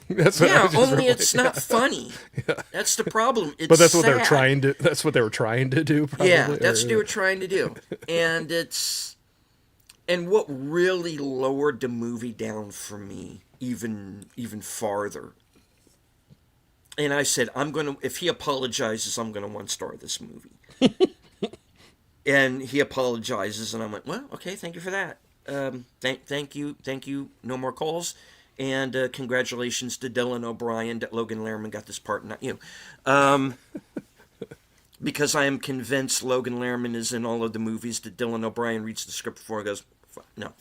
Only it's not funny. Yeah. That's the problem. It's but that's what sad. they're trying to. That's what they were trying to do. Probably, yeah, that's what they were trying to do, and what really lowered the movie down for me even farther. And I said, if he apologizes, I'm gonna 1-star this movie. And he apologizes, and I'm like, well, okay, thank you for that. Thank you. No more calls. And congratulations to Dylan O'Brien that Logan Lerman got this part, not you. Because I am convinced Logan Lerman is in all of the movies that Dylan O'Brien reads the script before and goes, no.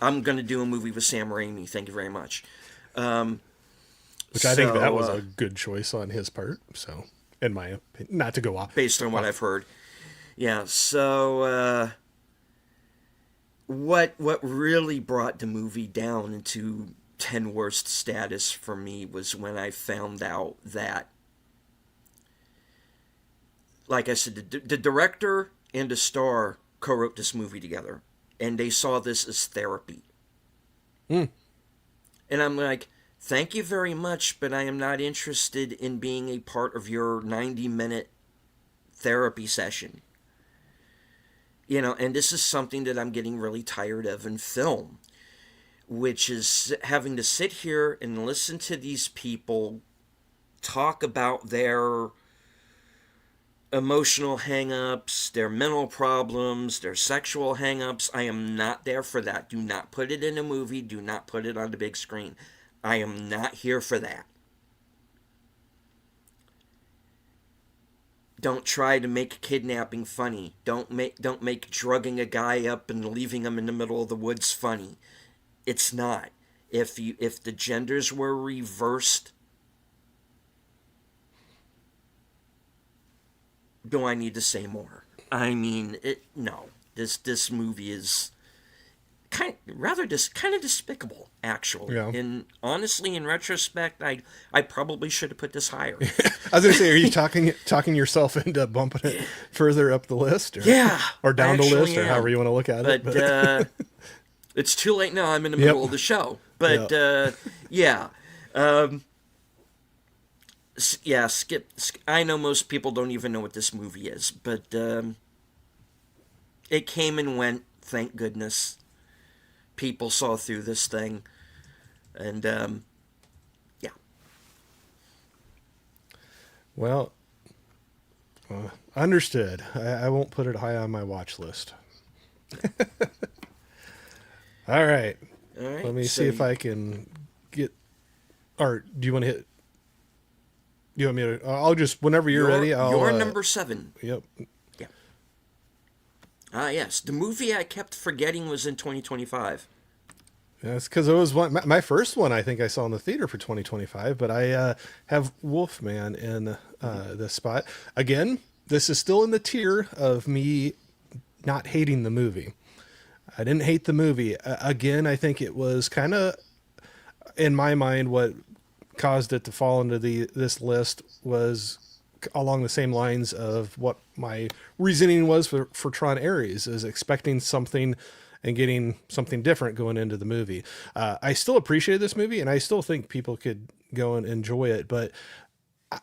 I'm going to do a movie with Sam Raimi. Thank you very much. Which I think that was a good choice on his part. So, in my opinion, not to go off. Based on what I've heard. Yeah, so what really brought the movie down into 10 worst status for me was when I found out that, like I said, the director and the star co-wrote this movie together, and they saw this as therapy. And I'm like, thank you very much, but I am not interested in being a part of your 90-minute therapy session. You know, and this is something that I'm getting really tired of in film, which is having to sit here and listen to these people talk about their emotional hang-ups, their mental problems, their sexual hang-ups. I am not there for that. Do not put it in a movie. Do not put it on the big screen. I am not here for that. Don't try to make kidnapping funny. Don't make drugging a guy up and leaving him in the middle of the woods funny. It's not. If the genders were reversed, do I need to say more? I mean, no. This movie is kind of despicable, actually. Yeah. And honestly, in retrospect, I probably should have put this higher. I was going to say, are you talking yourself into bumping it further up the list? Or, Yeah. Or down the list, or am. however you want to look at it. But it's too late now. I'm in the middle of the show. But, yeah. Skip. I know most people don't even know what this movie is, but it came and went, thank goodness. People saw through this thing. And, yeah. Well, understood. I won't put it high on my watch list. All right. Let me see if I can get. Or do you want to hit? You want me to? I'll just whenever you're ready. You're number 7. Yep. Yeah. Yes. The movie I kept forgetting was in 2025. That's because it was my first one. I think I saw in the theater for 2025, but I have Wolfman in this spot again. This is still in the tier of me not hating the movie. I didn't hate the movie. Again, I think it was kind of, in my mind, what caused it to fall into this list was along the same lines of what my reasoning was for Tron Ares, is expecting something and getting something different going into the movie. I still appreciate this movie, and I still think people could go and enjoy it. But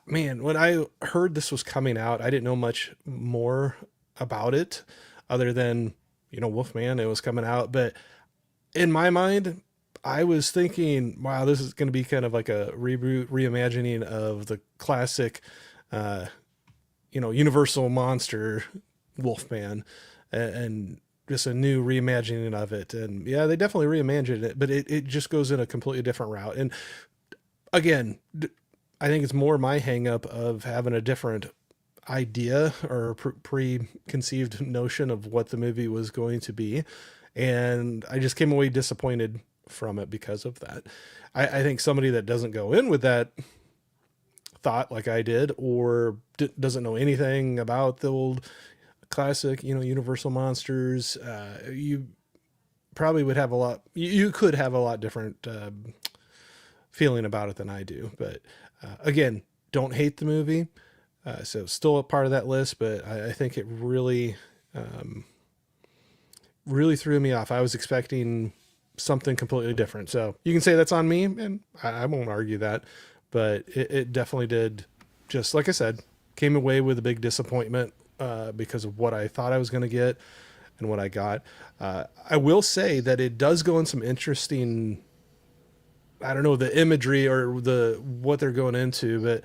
man, when I heard this was coming out, I didn't know much more about it other than, Wolfman, it was coming out. But in my mind, I was thinking, wow, this is going to be kind of like a reboot, reimagining of the classic, Universal monster Wolfman, and just a new reimagining of it. And yeah, they definitely reimagined it, but it just goes in a completely different route. And again, I think it's more my hang up of having a different idea or preconceived notion of what the movie was going to be. And I just came away disappointed from it because of that. I think somebody that doesn't go in with that thought like I did, or doesn't know anything about the old classic, Universal monsters, you probably would have you could have a lot different feeling about it than I do. But again, don't hate the movie. So still a part of that list, but I think it really, really threw me off. I was expecting something completely different. So you can say that's on me, and I won't argue that, but it definitely did. Just like I said, came away with a big disappointment because of what I thought I was going to get and what I got. I will say that it does go in some interesting I don't know the imagery or the what they're going into, but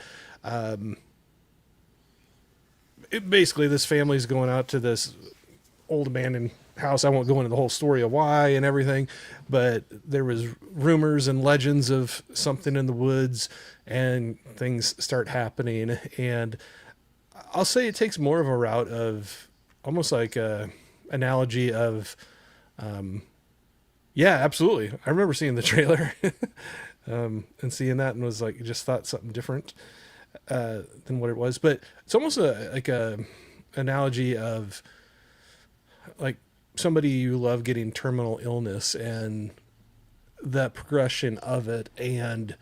basically this family's going out to this old abandoned house. I won't go into the whole story of why and everything, but there was rumors and legends of something in the woods, and things start happening. And I'll say it takes more of a route of almost like a analogy of, yeah, absolutely. I remember seeing the trailer and seeing that and was like, just thought something different than what it was. But it's almost like a analogy of like somebody you love getting terminal illness and the progression of it, and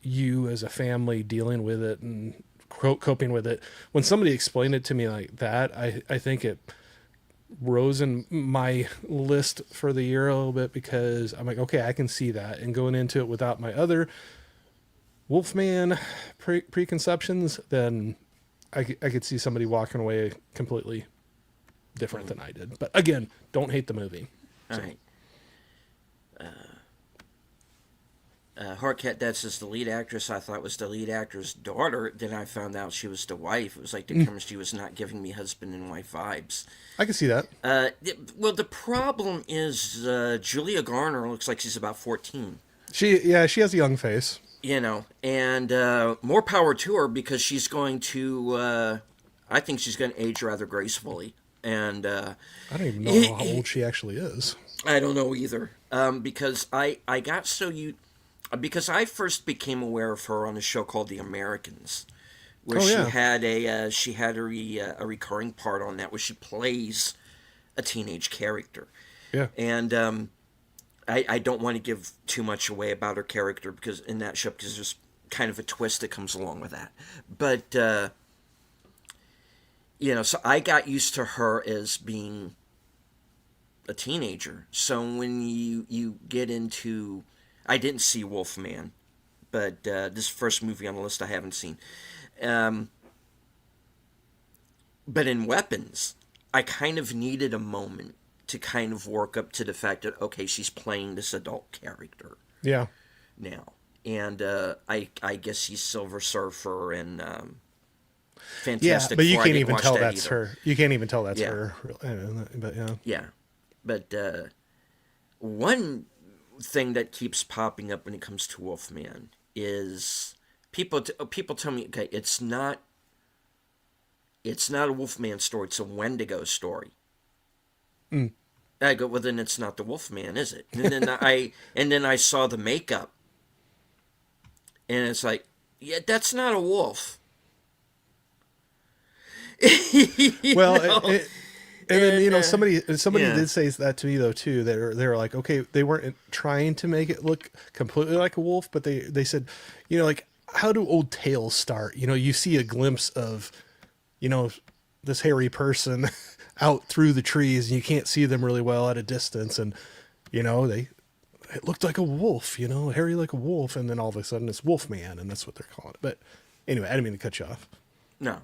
you as a family dealing with it and coping with it. When somebody explained it to me like that, I think it rose in my list for the year a little bit, because I'm like, okay, I can see that. And going into it without my other Wolfman preconceptions, then I could see somebody walking away completely different than I did. But again, don't hate the movie. All right. Harkat, that's just the lead actress. I thought was the lead actor's daughter. Then I found out she was the wife. It was like the chemistry was not giving me husband and wife vibes. I can see that. Well, the problem is Julia Garner looks like she's about 14. She has a young face. You know, and more power to her, because she's going to, I think she's going to age rather gracefully. And I don't even know how old she actually is. I don't know either, because I got because I first became aware of her on a show called The Americans, where she had a recurring part on that, where she plays a teenage character. Yeah, and I don't want to give too much away about her character because in that show, because there's kind of a twist that comes along with that. But so I got used to her as being a teenager. So when you get into, I didn't see Wolfman, but this first movie on the list I haven't seen. But in Weapons, I kind of needed a moment to kind of work up to the fact that, okay, she's playing this adult character. Yeah. Now. And I guess she's Silver Surfer and Fantastic Yeah, but you Four. can't even tell that's either. her. You can't even tell that's her. But yeah. Yeah. But one thing that keeps popping up when it comes to Wolfman is people tell me, okay, it's not a Wolfman story, it's a Wendigo story. I go, well, then it's not the Wolfman, is it? And then I saw the makeup, and it's like, yeah, that's not a wolf. Well, and then somebody did say that to me though too. They're like, okay, they weren't trying to make it look completely like a wolf, but they said, like, how do old tales start? You see a glimpse of, this hairy person out through the trees, and you can't see them really well at a distance, and it looked like a wolf, hairy like a wolf, and then all of a sudden it's Wolfman, and that's what they're calling it. But anyway, I didn't mean to cut you off. No,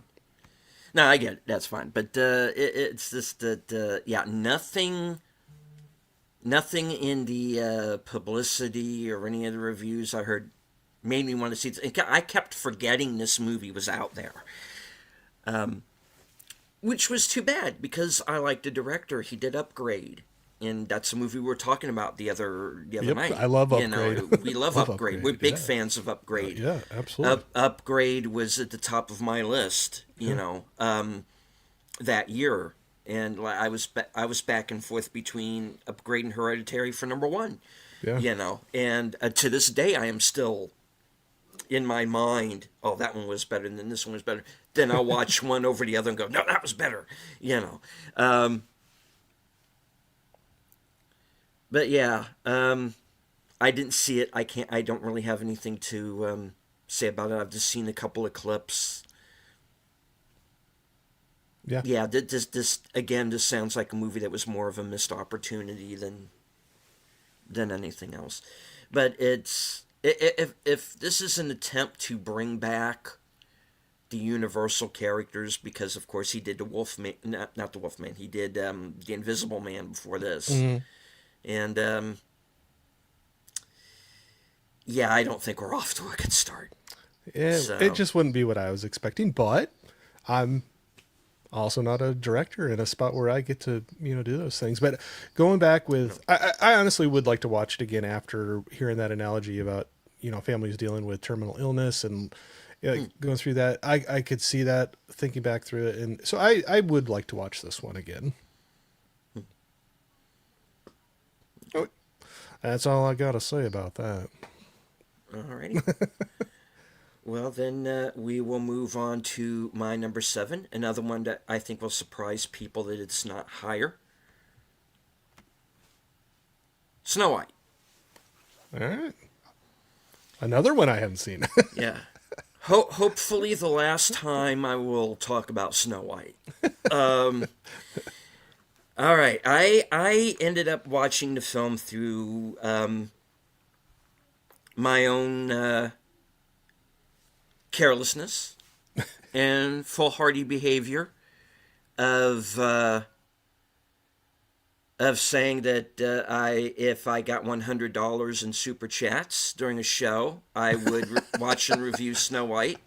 I get it. That's fine. But it's just that, nothing in the publicity or any of the reviews I heard made me want to see it. I kept forgetting this movie was out there. Which was too bad, because I like the director. He did Upgrade, and that's a movie we were talking about the other night. I love Upgrade. We love Upgrade. We're big fans of Upgrade. Yeah, absolutely. Upgrade was at the top of my list, that year, and I was back and forth between Upgrade and Hereditary for number one. Yeah. And to this day, I am still in my mind, oh, that one was better than this one was better. Then I'll watch one over the other and go, no, that was better. But yeah, I didn't see it. I don't really have anything to say about it. I've just seen a couple of clips. Yeah. Yeah, this sounds like a movie that was more of a missed opportunity than anything else. But if this is an attempt to bring back the Universal characters, because of course he did the Wolfman, not the Wolfman, he did the Invisible Man before this, and yeah, I don't think we're off to a good start. So, It just wouldn't be what I was expecting, but I'm also not a director in a spot where I get to, do those things. But going back with, I honestly would like to watch it again after hearing that analogy about, families dealing with terminal illness and going through that. I could see that thinking back through it. And so I would like to watch this one again. Oh, that's all I got to say about that. alrighty. Well, then we will move on to my number 7. Another one that I think will surprise people that it's not higher. Snow White. All right. Another one I haven't seen. Yeah. Hopefully the last time I will talk about Snow White. All right. I ended up watching the film through my own carelessness and foolhardy behavior of saying that if I got $100 in super chats during a show, I would watch and review Snow White.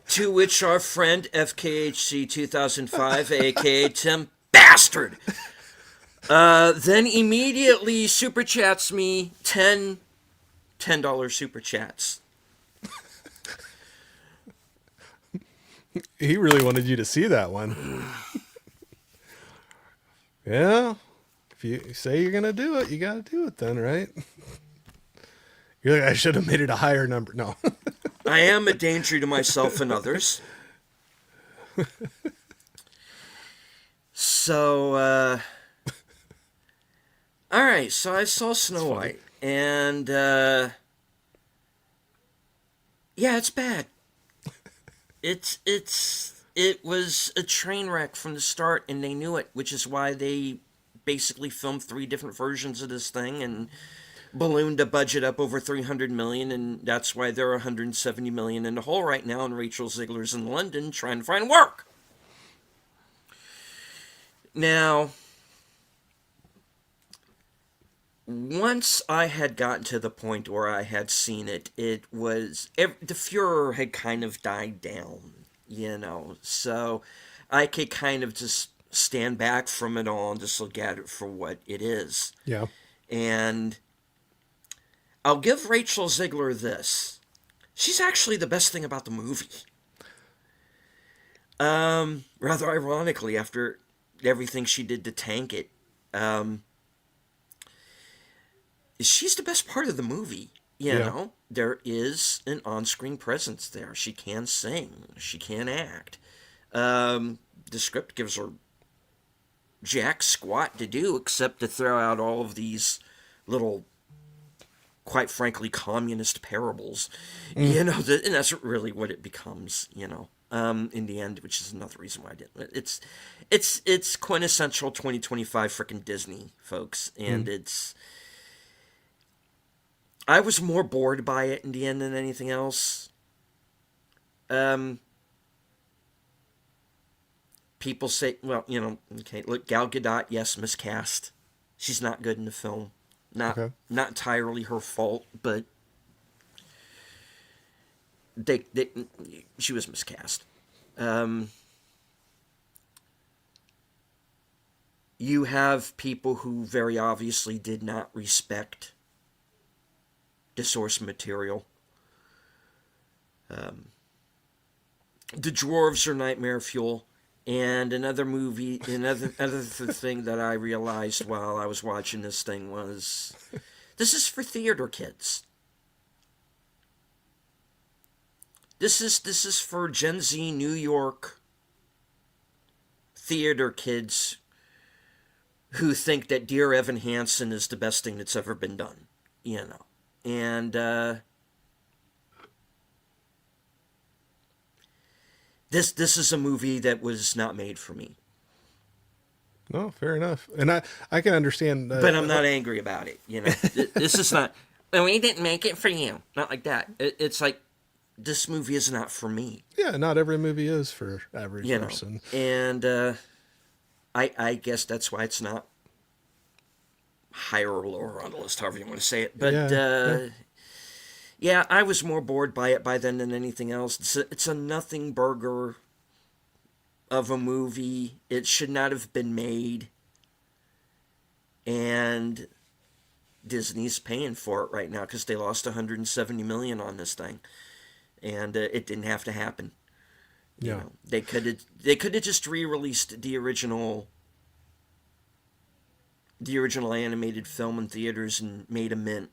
To which our friend FKHC 2005, aka Tim Bastard, then immediately super chats me $10 super chats. He really wanted you to see that one. Yeah. If you say you're going to do it, you got to do it then, right? You're like, I should have made it a higher number. No. I am a danger to myself and others. So, all right, so I saw Snow White, and, yeah, it's bad. It was a train wreck from the start, and they knew it, which is why they basically filmed 3 different versions of this thing and ballooned a budget up over $300 million, and that's why they're $170 million in the hole right now, and Rachel Ziegler's in London trying to find work. Now, once I had gotten to the point where I had seen it, the furor had kind of died down, so I could kind of just stand back from it all and just look at it for what it is. Yeah. And I'll give Rachel Ziegler this. She's actually the best thing about the movie. Rather ironically, after everything she did to tank it, she's the best part of the movie. You know, there is an on-screen presence there. She can sing. She can act. The script gives her jack squat to do except to throw out all of these little, quite frankly, communist parables. And that's really what it becomes, in the end, which is another reason why I didn't. It's quintessential 2025 frickin' Disney, folks, and I was more bored by it in the end than anything else. People say, well, okay, look, Gal Gadot, yes, miscast. She's not good in the film. Not entirely her fault, but she was miscast. You have people who very obviously did not respect the source material. The dwarves are nightmare fuel. And another thing that I realized while I was watching this thing was, this is for theater kids. This is for Gen Z New York theater kids who think that Dear Evan Hansen is the best thing that's ever been done, And This is a movie that was not made for me. No, fair enough. And I can understand. But I'm not angry about it. This is not, well, we didn't make it for you. Not like that. It's like, this movie is not for me. Yeah, not every movie is for average person. And I guess that's why it's not higher or lower on the list, however you want to say it. But Yeah. yeah, I was more bored by it by then than anything else. It's a nothing burger of a movie. It should not have been made. And Disney's paying for it right now because they lost 170 million on this thing. And it didn't have to happen. You know, they could have just re-released the original animated film in theaters and made a mint.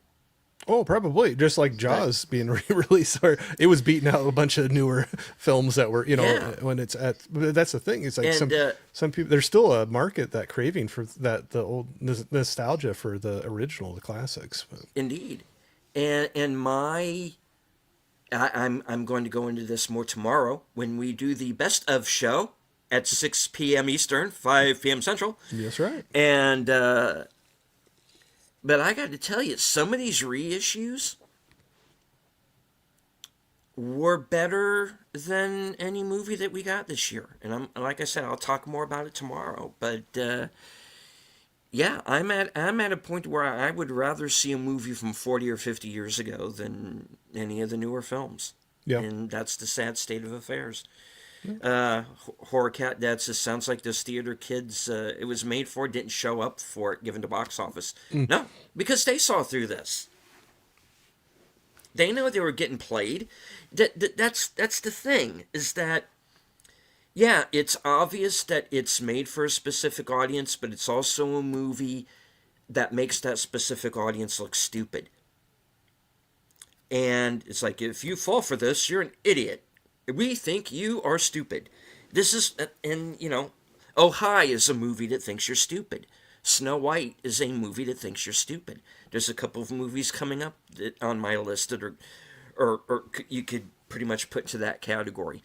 Oh, probably just like Jaws being re-released, or it was beating out a bunch of newer films that were, when it's at. But that's the thing. It's like some people. There's still a market that craving for the old nostalgia for the original, the classics. But. Indeed, and I'm going to go into this more tomorrow when we do the best of show at 6 p.m. Eastern, 5 p.m. Central. That's right. And but I got to tell you, some of these reissues were better than any movie that we got this year. And like I said, I'll talk more about it tomorrow. But yeah, I'm at a point where I would rather see a movie from 40 or 50 years ago than any of the newer films. Yeah. And that's the sad state of affairs. Horror Cat Dad says, sounds like those theater kids it was made for didn't show up for it given to box office. No, because they saw through this. They know they were getting played. That's the thing, is that, yeah, it's obvious that it's made for a specific audience, but it's also a movie that makes that specific audience look stupid. And it's like, if you fall for this, you're an idiot. We think you are stupid. This is, and Oh Hi is a movie that thinks you're stupid. Snow White is a movie that thinks you're stupid. There's a couple of movies coming up on my list that are, or you could pretty much put into that category.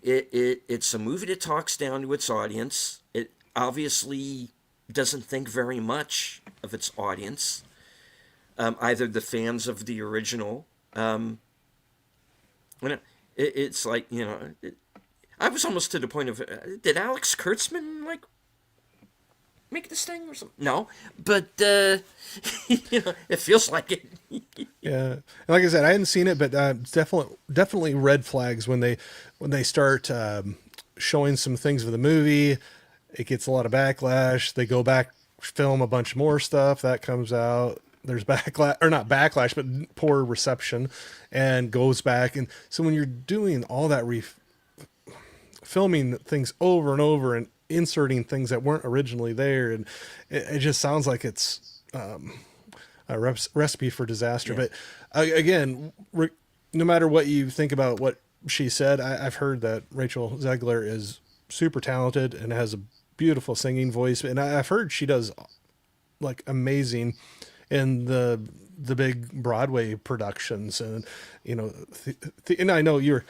It's a movie that talks down to its audience. It obviously doesn't think very much of its audience. Either the fans of the original, it's like, I was almost to the point of, did Alex Kurtzman, make this thing or something? No, but, it feels like it. Yeah. And like I said, I hadn't seen it, but definitely red flags when they start showing some things of the movie. It gets a lot of backlash. They go back, film a bunch more stuff that comes out. There's backlash, or not backlash, but poor reception, and goes back. And so when you're doing all that filming things over and over and inserting things that weren't originally there, and it just sounds like it's a recipe for disaster. Yeah. But again, no matter what you think about what she said, I've heard that Rachel Zegler is super talented and has a beautiful singing voice, and I've heard she does amazing in the big Broadway productions, and and I know you're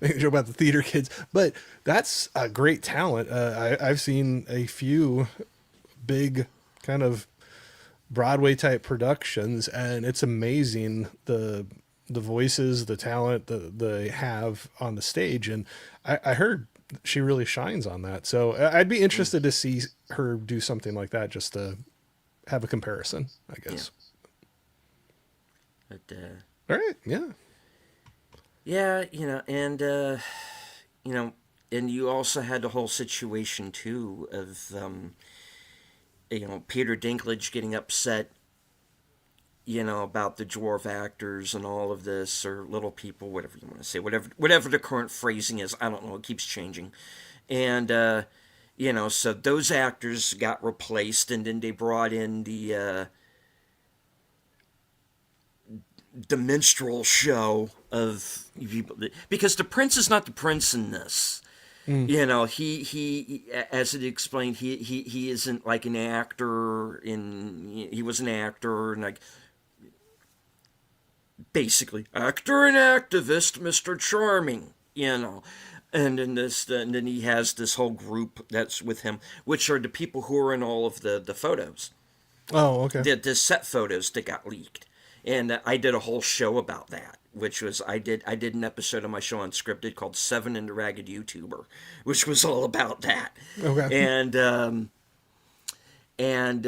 making a joke about the theater kids, but that's a great talent. I've seen a few big kind of Broadway type productions, and it's amazing the voices, the talent that they have on the stage, and I heard she really shines on that. So I'd be interested to see her do something like that, just to have a comparison, I guess. Yeah. But, all right. Yeah. Yeah, and you also had the whole situation too of, Peter Dinklage getting upset, about the dwarf actors and all of this, or little people, whatever you want to say, whatever the current phrasing is. I don't know. It keeps changing. And, so those actors got replaced, and then they brought in the minstrel show of people, because the prince is not the prince in this. He as it explained, he isn't like an actor he was an actor, and basically actor and activist, Mr. Charming, and then he has this whole group that's with him, which are the people who are in all of the photos. Oh, okay. The set photos that got leaked. And I did a whole show about that, which was, I did an episode of my show Unscripted called Seven and the Ragged YouTuber, which was all about that. Okay. and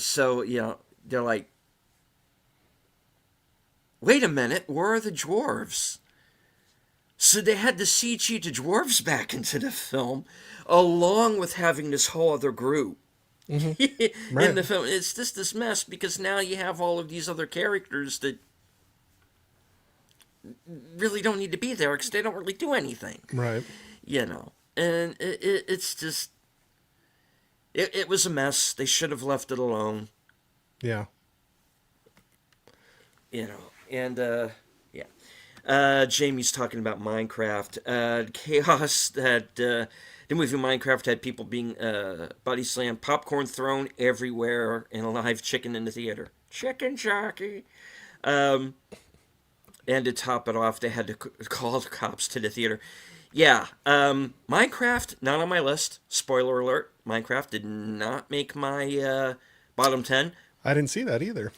so they're like, wait a minute, where are the dwarves? So they had to CG the dwarves back into the film, along with having this whole other group in the film. It's just this mess because now you have all of these other characters that really don't need to be there because they don't really do anything. Right. And it's just, it was a mess. They should have left it alone. Yeah. And Jamie's talking about Minecraft. Chaos that the movie Minecraft had people being body slammed, popcorn thrown everywhere, and a live chicken in the theater. Chicken jockey. And to top it off, they had to call the cops to the theater. Yeah, Minecraft, not on my list. Spoiler alert, Minecraft did not make my bottom 10. I didn't see that either.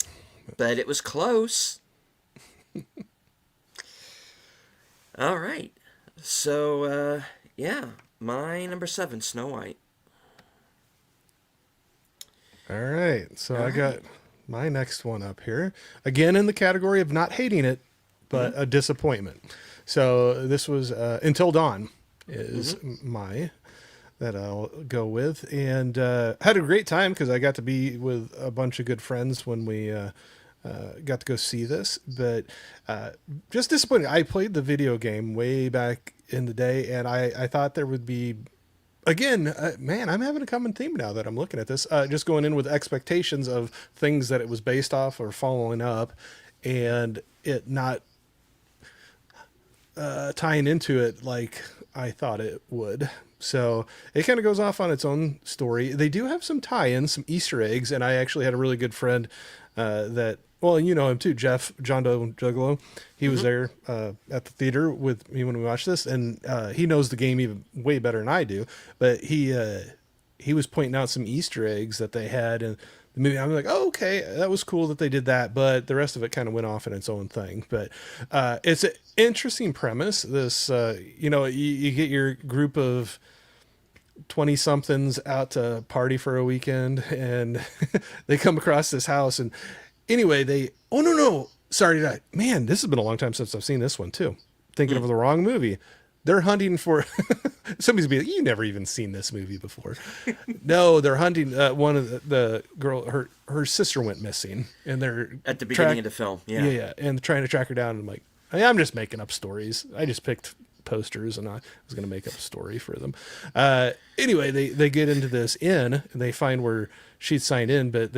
But it was close. All right. So, my number 7, Snow White. All right. So I got my next one up here. Again, in the category of not hating it, but a disappointment. So this was Until Dawn is my that I'll go with. And had a great time because I got to be with a bunch of good friends when we got to go see this. But just disappointed. I played the video game way back in the day, and I thought there would be... Again, man, I'm having a common theme now that I'm looking at this. Just going in with expectations of things that it was based off or following up, and it not tying into it like I thought it would. So it kind of goes off on its own story. They do have some tie-ins, some Easter eggs, and I actually had a really good friend that... Well, you know him too, Jeff, John Doe Juggalo. He was there at the theater with me when we watched this, and he knows the game even way better than I do. But he was pointing out some Easter eggs that they had in the movie. I'm like, oh, okay, that was cool that they did that, but the rest of it kind of went off in its own thing. But it's an interesting premise. This, you get your group of 20-somethings out to party for a weekend, and they come across this house, and anyway, sorry, man, this has been a long time since I've seen this one too. Thinking of the wrong movie. They're hunting for... Somebody's be like, you never even seen this movie before. No, they're hunting one of the girl, her sister went missing, and they're... At the beginning of the film, yeah. Yeah, and trying to track her down, and I'm like, I'm just making up stories. I just picked posters, and I was going to make up a story for them. Anyway, they get into this inn, and they find where she'd signed in, but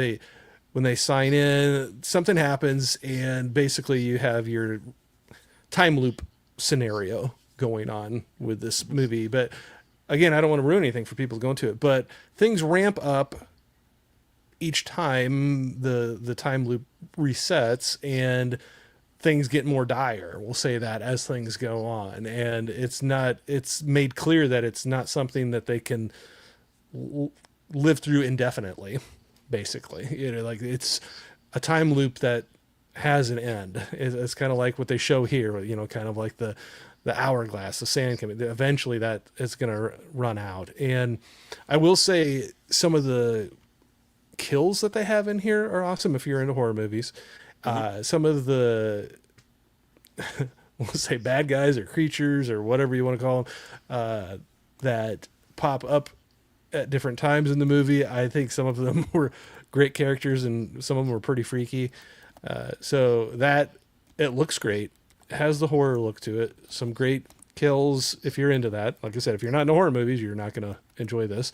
when they sign in, something happens, and basically you have your time loop scenario going on with this movie. But again, I don't want to ruin anything for people going to it, but things ramp up each time the time loop resets, and things get more dire. We'll say that as things go on. And it's made clear that it's not something that they can live through indefinitely. Basically, like it's a time loop that has an end. It's kind of like what they show here, kind of like the hourglass, the sand coming. Eventually, that is going to run out. And I will say some of the kills that they have in here are awesome if you're into horror movies. Some of the, we'll say bad guys or creatures or whatever you want to call them, that pop up at different times in the movie. I think some of them were great characters and some of them were pretty freaky. So that it looks great. It has the horror look to it. Some great kills if you're into that. Like I said, if you're not into horror movies, you're not going to enjoy this.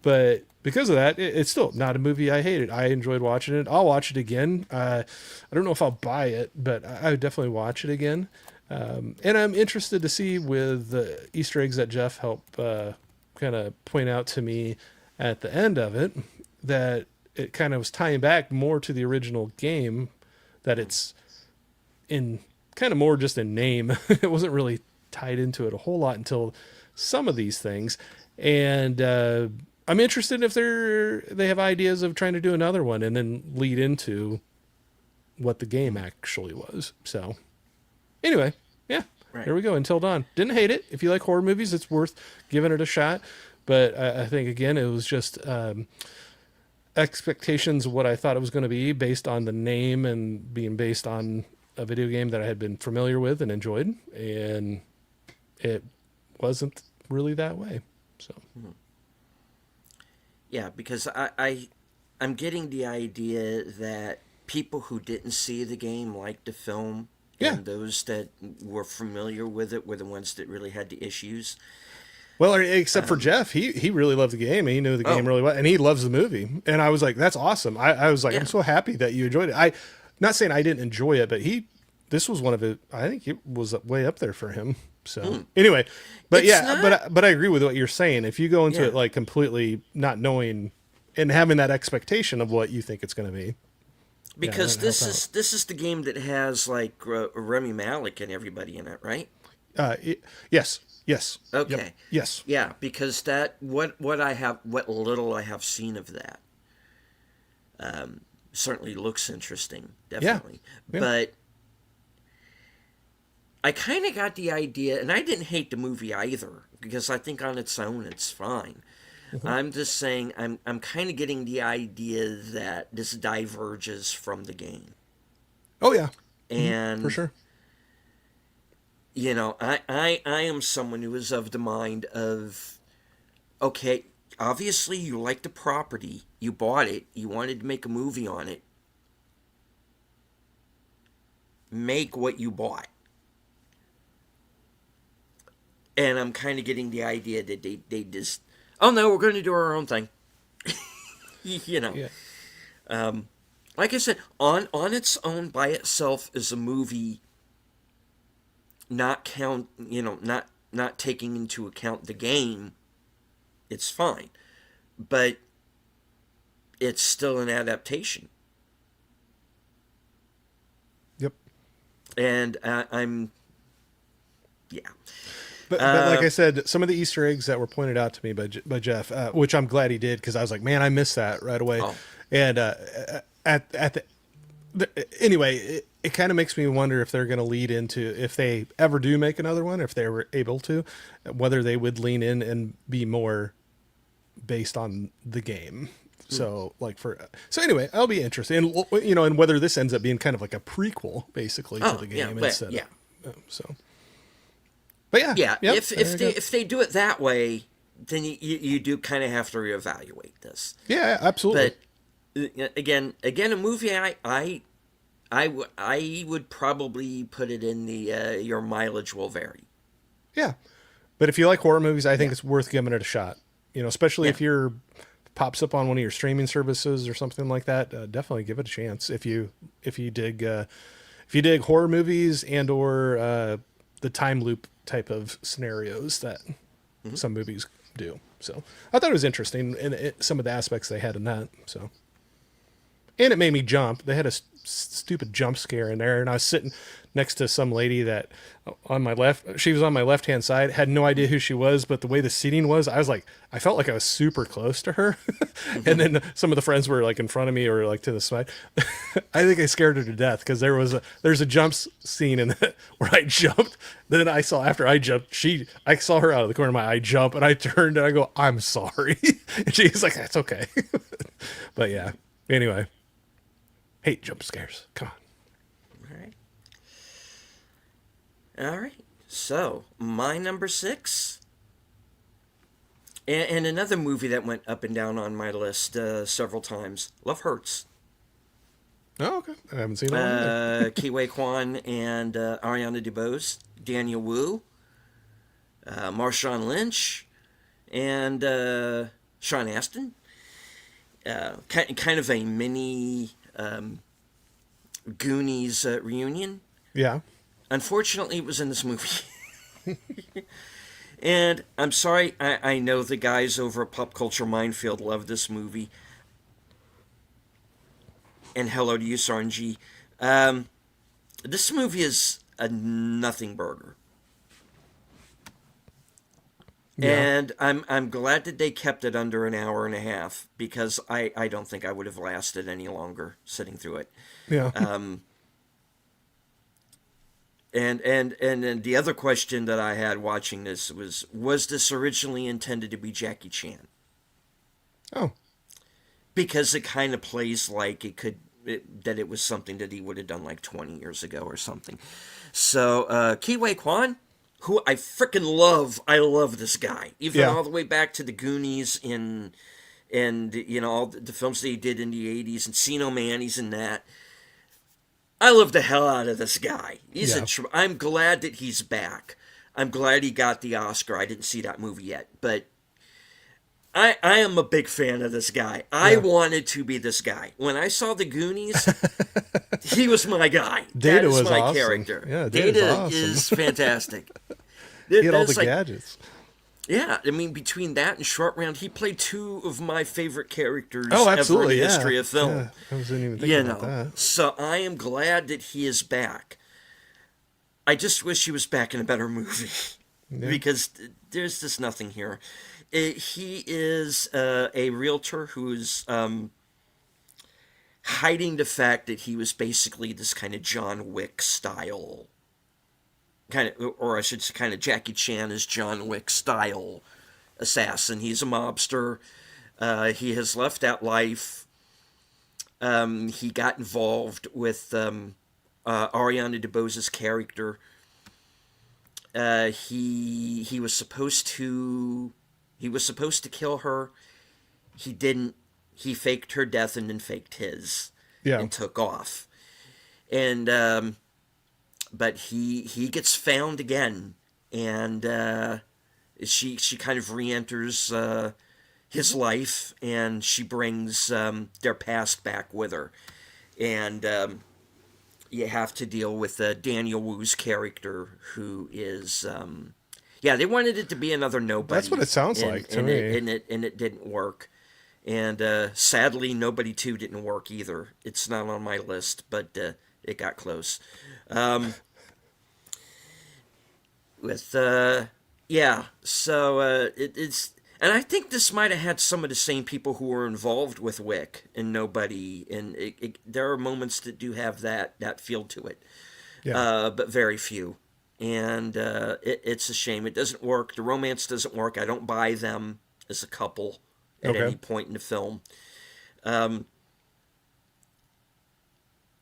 But because of that, it's still not a movie I hated. I enjoyed watching it. I'll watch it again. I don't know if I'll buy it, but I would definitely watch it again. And I'm interested to see with the Easter eggs that Jeff helped kind of point out to me at the end of it, that it kind of was tying back more to the original game, that it's in kind of more just in name. It wasn't really tied into it a whole lot until some of these things. And I'm interested if they have ideas of trying to do another one and then lead into what the game actually was. So anyway, yeah. Right. There we go. Until Dawn. Didn't hate it. If you like horror movies, it's worth giving it a shot. But I think again, it was just expectations of what I thought it was going to be based on the name and being based on a video game that I had been familiar with and enjoyed, and it wasn't really that way. So Yeah, because I'm getting the idea that people who didn't see the game liked the film, Yeah. and those that were familiar with it were the ones that really had the issues. well, except for Jeff, he really loved the game. He knew the game really well, and he loves the movie. And I was like, that's awesome. I was like, Yeah. I'm so happy that you enjoyed it. Not saying I didn't enjoy it, but this was one of it. I think it was way up there for him. So anyway, but It's yeah, not- but I agree with what you're saying. If you go into Yeah. it like completely not knowing and having that expectation of what you think it's going to be, Because that'd help this is the game that has like Remy Malik and everybody in it, right? yes, yes, Okay. yep, yes, Yeah, because that what little I have seen of that certainly looks interesting, definitely. Yeah. But I kind of got the idea, and I didn't hate the movie either because I think on its own it's fine. I'm just saying I'm kind of getting the idea that this diverges from the game, oh yeah, and for sure. you know, I am someone who is of the mind of, okay, obviously you like the property, you bought it, you wanted to make a movie on it. Make what you bought. And I'm kind of getting the idea that they just, oh no, we're going to do our own thing. You know. Yeah. Like I said, on its own, by itself, is a movie not taking into account the game, it's fine. But it's still an adaptation. Yep. And yeah. But like I said, some of the Easter eggs that were pointed out to me by Jeff, which I'm glad he did, because I was like, man, I missed that right away. Oh. And anyway, it kind of makes me wonder if they're going to lead into, if they ever do make another one, if they were able to, whether they would lean in and be more based on the game. So so anyway, I'll be interested, and and whether this ends up being kind of like a prequel, basically, to the game instead. Yeah. So. But yeah, Yeah, yep, if they do it that way, then you do kind of have to reevaluate this. yeah, absolutely. But again, a movie I would probably put it in the your mileage will vary. Yeah, but if you like horror movies, I think it's worth giving it a shot. Especially if you're pops up on one of your streaming services or something like that. Definitely give it a chance if you dig horror movies and or the time loop type of scenarios that some movies do. So I thought it was interesting, and some of the aspects they had in that. So, and it made me jump. They had a stupid jump scare in there, and I was sitting next to some lady that on my left, she was on my left hand side, had no idea who she was, but the way the seating was, I felt like I was super close to her. And then some of the friends were like in front of me or like to the side. I think I scared her to death because there's a jump scene in that where I jumped. Then after I jumped, I saw her out of the corner of my eye jump, and I turned and I go, "I'm sorry." And she's like, "That's okay." But yeah, anyway, hate jump scares. Come on. All right. So my number 6, and another movie that went up and down on my list several times. Love Hurts. Oh, okay. I haven't seen that one. Ke Huy Quan and Ariana DeBose, Daniel Wu, Marshawn Lynch, and Sean Astin. Kind of a mini Goonies reunion. Yeah. Unfortunately, it was in this movie. And I'm sorry, I know the guys over at Pop Culture Minefield love this movie. And hello to you, Sarnji. This movie is a nothing burger. Yeah. And I'm glad that they kept it under an hour and a half, because I don't think I would have lasted any longer sitting through it. Yeah. And then the other question that I had watching this was this originally intended to be Jackie Chan? Oh, Because it kind of plays like that it was something that he would have done like 20 years ago or something. So, Ke Huy Quan, who I freaking love. I love this guy. Even Yeah. all the way back to the Goonies and you know, all the films that he did in the 80s, Encino Man, he's in that. I love the hell out of this guy. Yeah. I'm glad that he's back. I'm glad he got the Oscar. I didn't see that movie yet, but I am a big fan of this guy. I wanted to be this guy. When I saw the Goonies, he was my guy. Data That is was my awesome. character. Yeah, Data's Data awesome. is fantastic. he had all the That's like- gadgets. Yeah, I mean, between that and Short Round, he played two of my favorite characters Oh, ever absolutely. in the Yeah. history of film. Yeah, I wasn't even You thinking know, about that. so I am glad that he is back. I just wish he was back in a better movie because there's just nothing here. He is a realtor who's hiding the fact that he was basically this kind of John Wick style, kind of, or I should say, kind of Jackie Chan is John Wick style assassin. He's a mobster. He has left that life. He got involved with Ariana DeBose's character. He was supposed to kill her. He didn't. He faked her death and then faked his. Yeah. And took off. And but he gets found again, and she kind of re-enters his life, and she brings their past back with her, and you have to deal with Daniel Wu's character, who is they wanted it to be another nobody. That's what it sounds like to me. And it didn't work. And sadly, Nobody 2 didn't work either. It's not on my list, but it got close. It's... And I think this might have had some of the same people who were involved with Wick and Nobody. And there are moments that do have that feel to it. Yeah. But very few. And it's a shame. It doesn't work. The romance doesn't work. I don't buy them as a couple at Okay. any point in the film.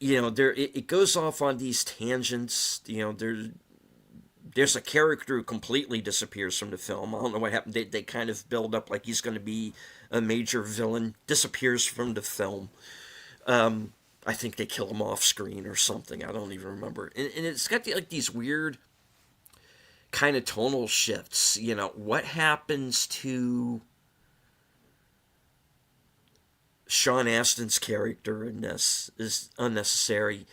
It goes off on these tangents. There's a character who completely disappears from the film. I don't know what happened. They kind of build up like he's going to be a major villain. Disappears from the film. I think they kill him off screen or something. I don't even remember. And it's got like these weird kind of tonal shifts. What happens to Sean Astin's character in this is unnecessary.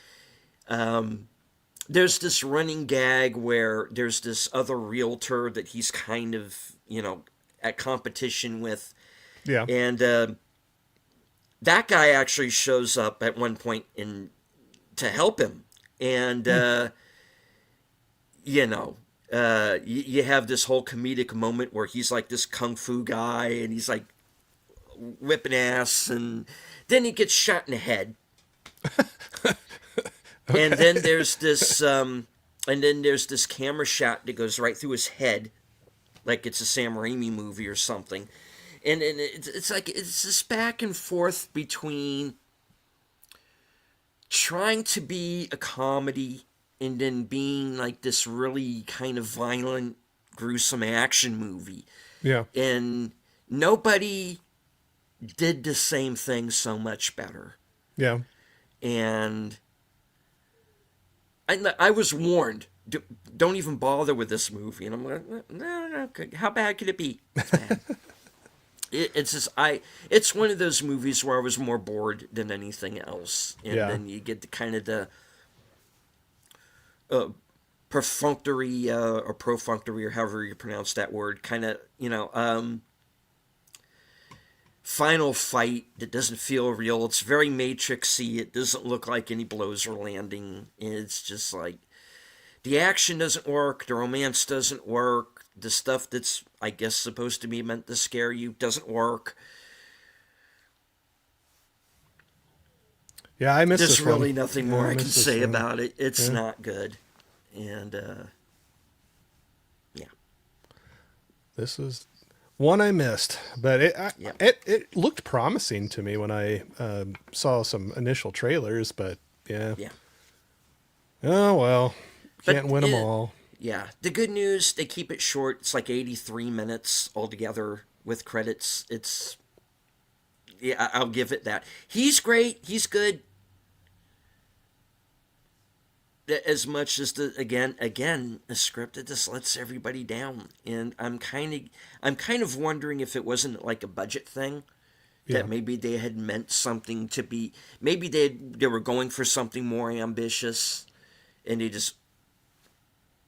There's this running gag where there's this other realtor that he's kind of, at competition with. Yeah. And that guy actually shows up at one point to help him. And, you have this whole comedic moment where he's like this kung fu guy and he's like whipping ass, and then he gets shot in the head. Okay. And then there's this camera shot that goes right through his head, like it's a Sam Raimi movie or something. And it's like it's this back and forth between trying to be a comedy and then being like this really kind of violent, gruesome action movie. Yeah. And Nobody did the same thing so much better. Yeah. And I was warned, don't even bother with this movie. And I'm like, no, how bad could it be? It's bad. It's one of those movies where I was more bored than anything else. And then you get the kind of the perfunctory or profunctory, or however you pronounce that word, kind of, final fight that doesn't feel real. It's very Matrixy. It doesn't look like any blows are landing. It's just like the action doesn't work, the romance doesn't work, the stuff that's, I guess, supposed to be meant to scare you doesn't work. Yeah, I miss There's this really one. nothing more I can miss this say one. about it. It's not good. And yeah, This is one I missed, but Yep. it looked promising to me when I saw some initial trailers. But yeah, yeah. oh well, But can't win them it- all. Yeah, the good news, they keep it short. It's like 83 minutes altogether with credits. It's, yeah, I'll give it that. He's great. He's good. As much as again, a script that just lets everybody down, and I'm kind of wondering if it wasn't like a budget thing, Yeah. that maybe they had meant something to be, maybe they were going for something more ambitious, and they just,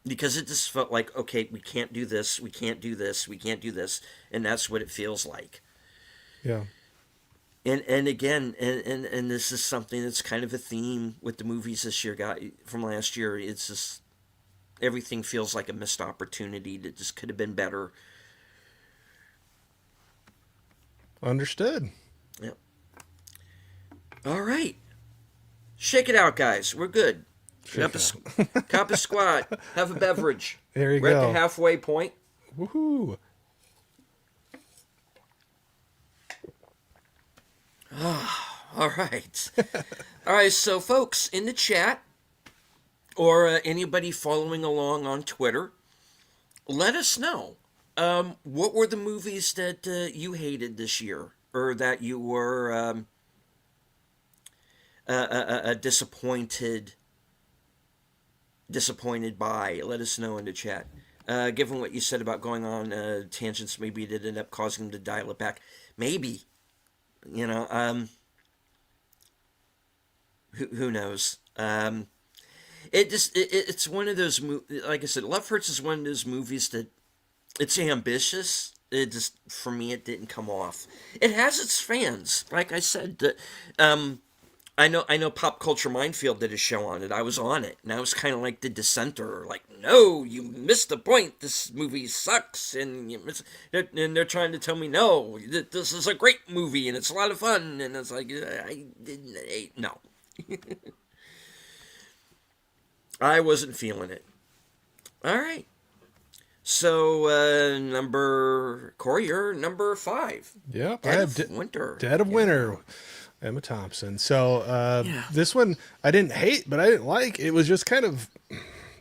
because it just felt like, okay, we can't do this, we can't do this, we can't do this, and that's what it feels like. Yeah, And again, and this is something that's kind of a theme with the movies this year, got from last year. It's just everything feels like a missed opportunity that just could have been better. understood. Yep. All right, shake it out, guys. We're good. Cup of squat. Have a beverage. There you We're go. at the halfway point. Woohoo! All right. All right, so folks in the chat or anybody following along on Twitter, let us know. What were the movies that you hated this year, or that you were disappointed by? Let us know in the chat. Given what you said about going on tangents, maybe it did end up causing them to dial it back. Maybe, you know. Who knows? It's one of those like I said, Love Hurts is one of those movies that it's ambitious. It just, for me, it didn't come off. It has its fans, like I said. I know Pop Culture Minefield did a show on it. I was on it, and I was kind of like the dissenter, like, no, you missed the point. This movie sucks, and and they're trying to tell me no, this is a great movie and it's a lot of fun, and it's like I didn't, no. I wasn't feeling it. All right. So, Corey, you're number 5. Yep, Dead I have of Winter. Dead of Yeah. Winter, Emma Thompson. So Yeah. this one I didn't hate, but I didn't like. It was just kind of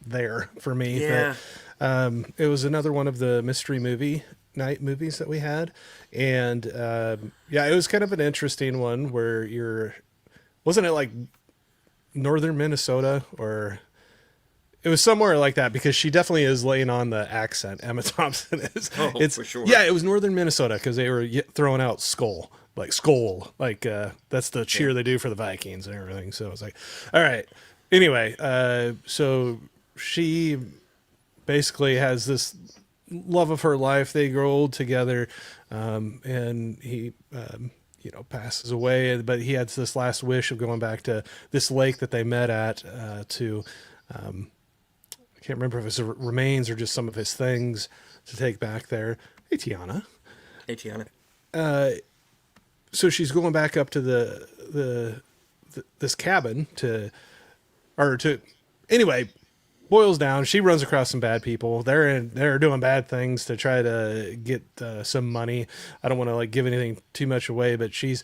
there for me. Yeah. But, it was another one of the mystery movie night movies that we had, and yeah, it was kind of an interesting one where wasn't it like northern Minnesota, or it was somewhere like that, because she definitely is laying on the accent. Emma Thompson is. Oh, It's for sure. Yeah, it was northern Minnesota because they were throwing out skull, that's the cheer they do for the Vikings and everything. So I was like, all right. Anyway, so she basically has this love of her life. They grow old together, and he passes away, but he had this last wish of going back to this lake that they met at, to I can't remember if it was remains or just some of his things to take back there. Hey, Tiana. Hey, Tiana. So she's going back up to this cabin anyway, boils down. She runs across some bad people. They're doing bad things to try to get some money. I don't want to give anything too much away, but she's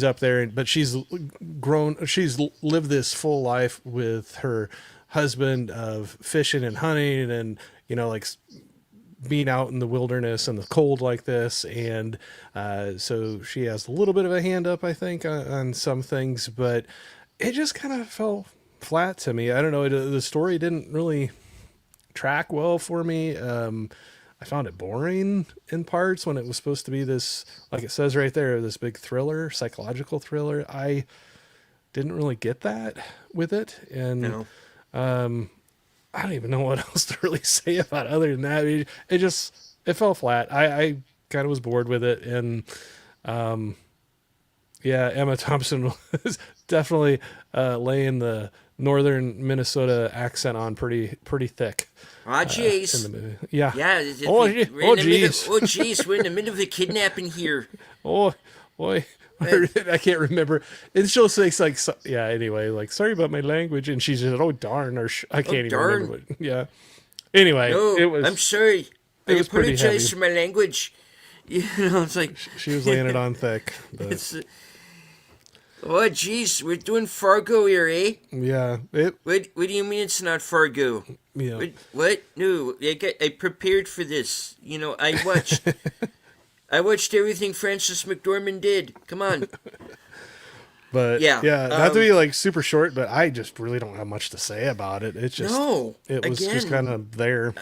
up there, but she's lived this full life with her husband of fishing and hunting, and being out in the wilderness and the cold like this. And so she has a little bit of a hand up, I think, on some things, but it just kind of fell flat to me. I don't know. The story didn't really track well for me. I found it boring in parts when it was supposed to be this, like it says right there, this big thriller, psychological thriller. I didn't really get that with it. And No. I don't even know what else to really say about it other than that. It fell flat. I kind of was bored with it. And, yeah, Emma Thompson was definitely laying the northern Minnesota accent on pretty thick. Ah, In jeez. the movie. Yeah. Yeah. Oh, we're in the middle- jeez. Oh, jeez. We're in the middle of a kidnapping here. Oh, boy. I can't remember. And she'll say like, yeah. Anyway, like, sorry about my language, and she said, "Oh darn," or I can't even darn. remember. But yeah. Anyway, No, it was. I'm sorry. I It was pretty apologize heavy. for my language. You know, it's like She was laying it on thick. But it's. Oh, jeez, we're doing Fargo here, eh? yeah, it. What do you mean it's not Fargo? Yeah. What? No, I prepared for this. You know, I watched everything Frances McDormand did. Come on. But Yeah, not to be like super short, but I just really don't have much to say about it. It's just No, it was just again, kind of there.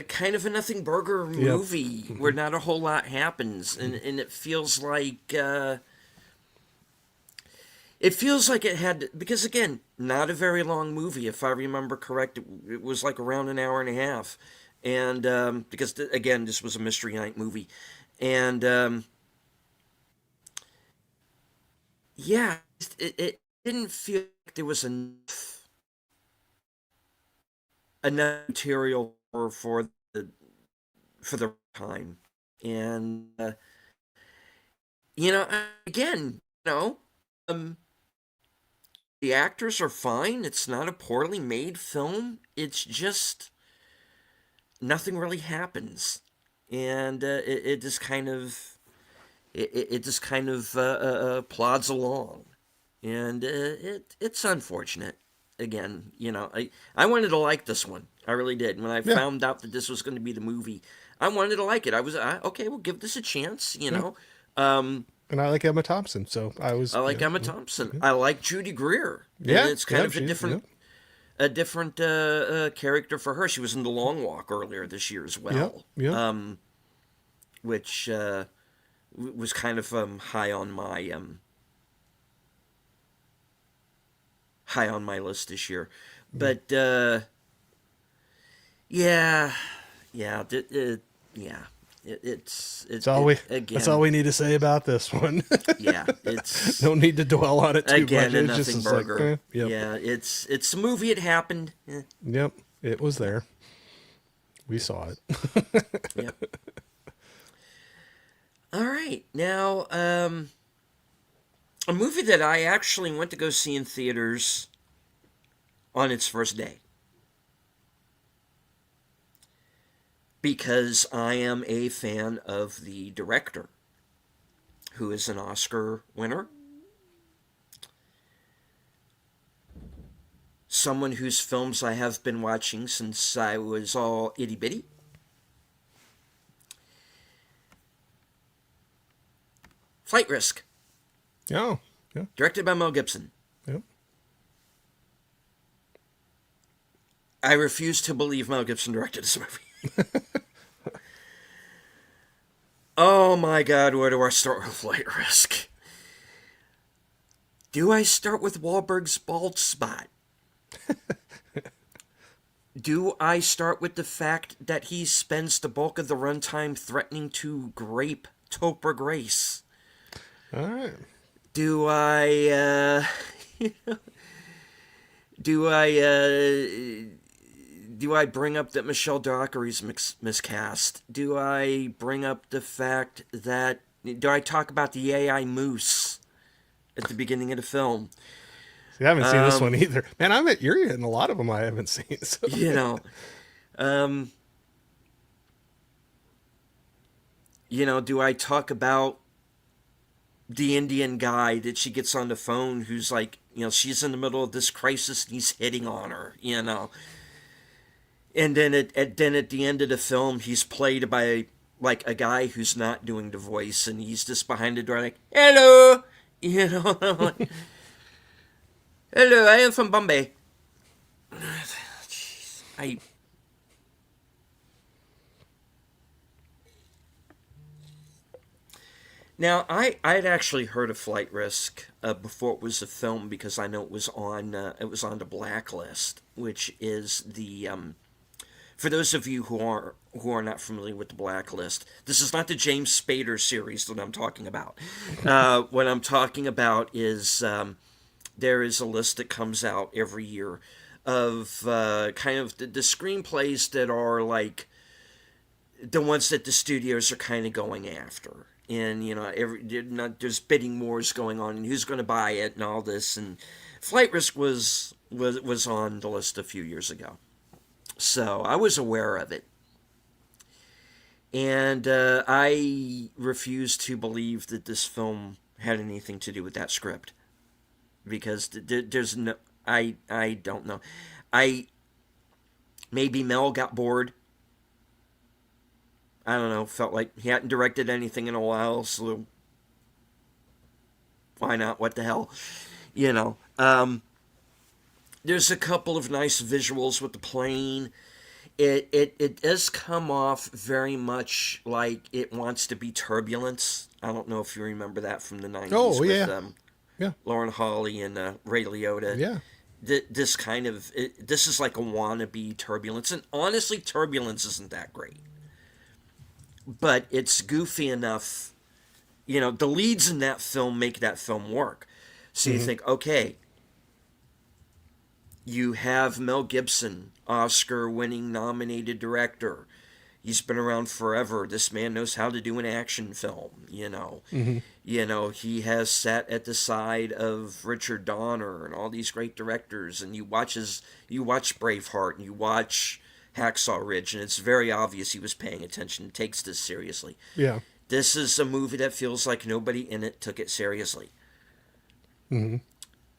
kind of a nothing burger movie where not a whole lot happens, and it feels like it had, because again, not a very long movie if I remember correct. It was like around an hour and a half, and because again this was a Mystery Night movie, and yeah, it didn't feel like there was enough material for the time, and you know, again, you know, the actors are fine. It's not a poorly made film. It's just nothing really happens, and it just kind of it just kind of plods along, and it's unfortunate. Again, you know, I wanted to like this one. I really did. When I found out that this was going to be the movie, I wanted to like it. Okay. We'll give this a chance. You know, And I like Emma Thompson, so I like Emma Thompson. I like Judy Greer. Yeah, And it's kind of she's- a different character for her. She was in The Long Walk earlier this year as well. Which was kind of high on my list this year. But yeah, That's all we need to say about this one. yeah, it's Don't need to dwell on it too again much. a It's just nothing it's like, burger. yep. Yeah, it's a movie. It happened. Yep, it was there. We saw it. Yep. All right, now a movie that I actually went to go see in theaters on its first day, because I am a fan of the director, who is an Oscar winner, someone whose films I have been watching since I was all itty bitty. Flight Risk, Oh, yeah. directed by Mel Gibson. Yep. I refuse to believe Mel Gibson directed this movie. Oh my God, where do I start with Flight Risk? Do I start with Wahlberg's bald spot? Do I start with the fact that he spends the bulk of the runtime threatening to grape Topher Grace? All right. Do I bring up that Michelle Dockery's miscast? Do I bring up the fact that... Do I talk about the AI moose at the beginning of the film? See, I haven't seen this one either. Man, you're getting a lot of them I haven't seen. So. You know, do I talk about the Indian guy that she gets on the phone who's like, she's in the middle of this crisis and he's hitting on her, And then at the end of the film, he's played by like a guy who's not doing the voice, and he's just behind the door like, hello, like, hello, I am from Bombay. Jeez, Now, I'd actually heard of Flight Risk before it was a film, because I know it was on the Blacklist, which is the for those of you who are not familiar with the Blacklist, this is not the James Spader series that I'm talking about. What I'm talking about is there is a list that comes out every year of kind of the screenplays that are like the ones that the studios are kind of going after. and there's bidding wars going on, and who's going to buy it, and all this. And Flight Risk was on the list a few years ago, so I was aware of it, and I refuse to believe that this film had anything to do with that script, because there's no, I don't know, maybe Mel got bored. I don't know, felt like he hadn't directed anything in a while, so why not? What the hell? There's a couple of nice visuals with the plane. It does come off very much like it wants to be Turbulence. I don't know if you remember that from the 90s yeah. Lauren Holly and Ray Liotta. Yeah. This is like a wannabe Turbulence, and honestly, Turbulence isn't that great. But it's goofy enough. The leads in that film make that film work. So you think, okay, you have Mel Gibson, Oscar-winning nominated director. He's been around forever. This man knows how to do an action film, he has sat at the side of Richard Donner and all these great directors, and you watch Braveheart and you watch Hacksaw Ridge, and it's very obvious he was paying attention, takes this seriously. Yeah. This is a movie that feels like nobody in it took it seriously. Mm-hmm.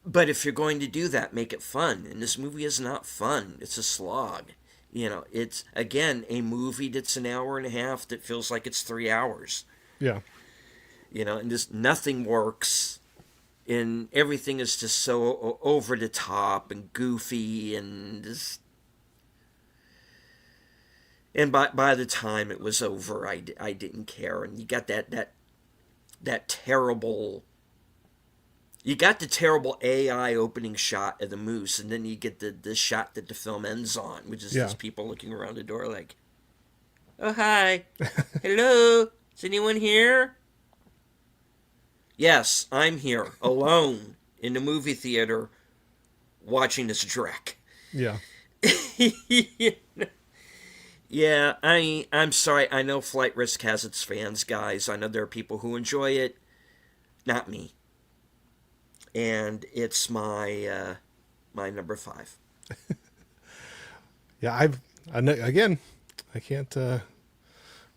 But if you're going to do that, make it fun. And this movie is not fun. It's a slog. It's, again, a movie that's an hour and a half that feels like it's 3 hours. Yeah. And just nothing works. And everything is just so over the top and goofy and just... And by the time it was over, I didn't care. And you got that terrible... You got the terrible AI opening shot of the moose, and then you get the shot that the film ends on, which is just people looking around the door like, "Oh, hi. Hello. Is anyone here?" Yes, I'm here, alone, in the movie theater, watching this dreck. Yeah. Yeah, I'm sorry. I know Flight Risk has its fans, guys. I know there are people who enjoy it. Not me. And it's my number 5. Yeah, again, I can't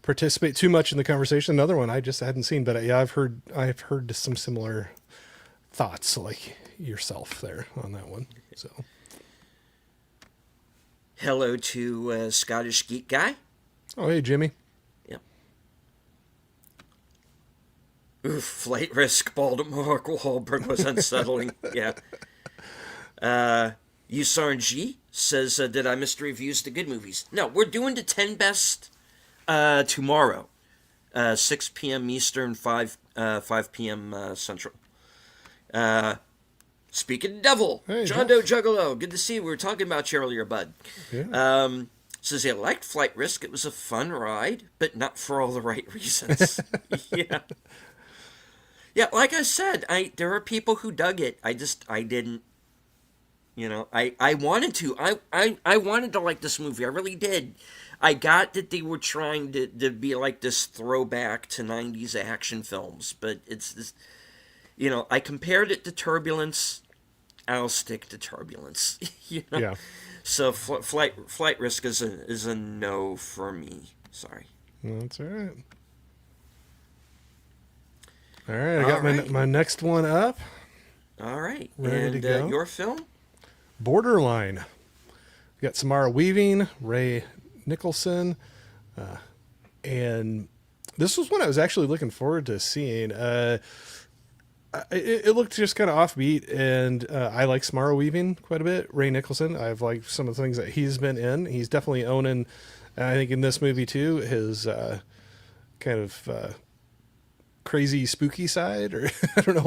participate too much in the conversation. Another one I just hadn't seen, but I've heard some similar thoughts like yourself there on that one. So, hello to Scottish Geek Guy. Oh, hey, Jimmy. Yep. Oof, Flight Risk, Baltimore, Wahlberg was unsettling. Yeah. Usarn says, did I miss the reviews to good movies? No, we're doing the 10 best tomorrow. 6 p.m. Eastern, 5 p.m. Central. Speak of the devil, hey, John Doe Juggalo. Good to see you. We were talking about you earlier, bud. Yeah. Says he liked Flight Risk. It was a fun ride, but not for all the right reasons. Yeah. Yeah, like I said, there are people who dug it. I didn't. I wanted to. I wanted to like this movie. I really did. I got that they were trying to be like this throwback to 90s action films, but it's this. I compared it to Turbulence. I'll stick to Turbulence. Yeah. So Flight Risk is a no for me. Sorry. That's all right. All right, I got my next one up. All right. Ready to go. Your film? Borderline. We got Samara Weaving, Ray Nicholson, and this was one I was actually looking forward to seeing. It looked just kind of offbeat, and I like Samara Weaving quite a bit. Ray Nicholson, I've liked some of the things that he's been in. He's definitely owning, I think in this movie too, his kind of crazy spooky side, or I don't know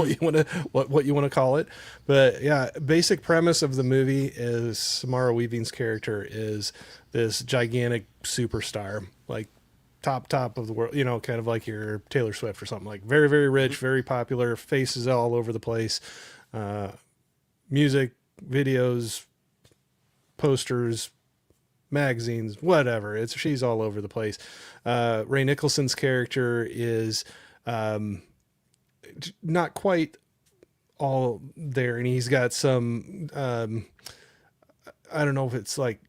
what you want to call it, but yeah, basic premise of the movie is Samara Weaving's character is this gigantic superstar, like top of the world, kind of like your Taylor Swift or something, like very, very rich, very popular, faces all over the place, music, videos, posters, magazines, whatever. She's all over the place. Ray Nicholson's character is Not quite all there, and he's got some I don't know if it's like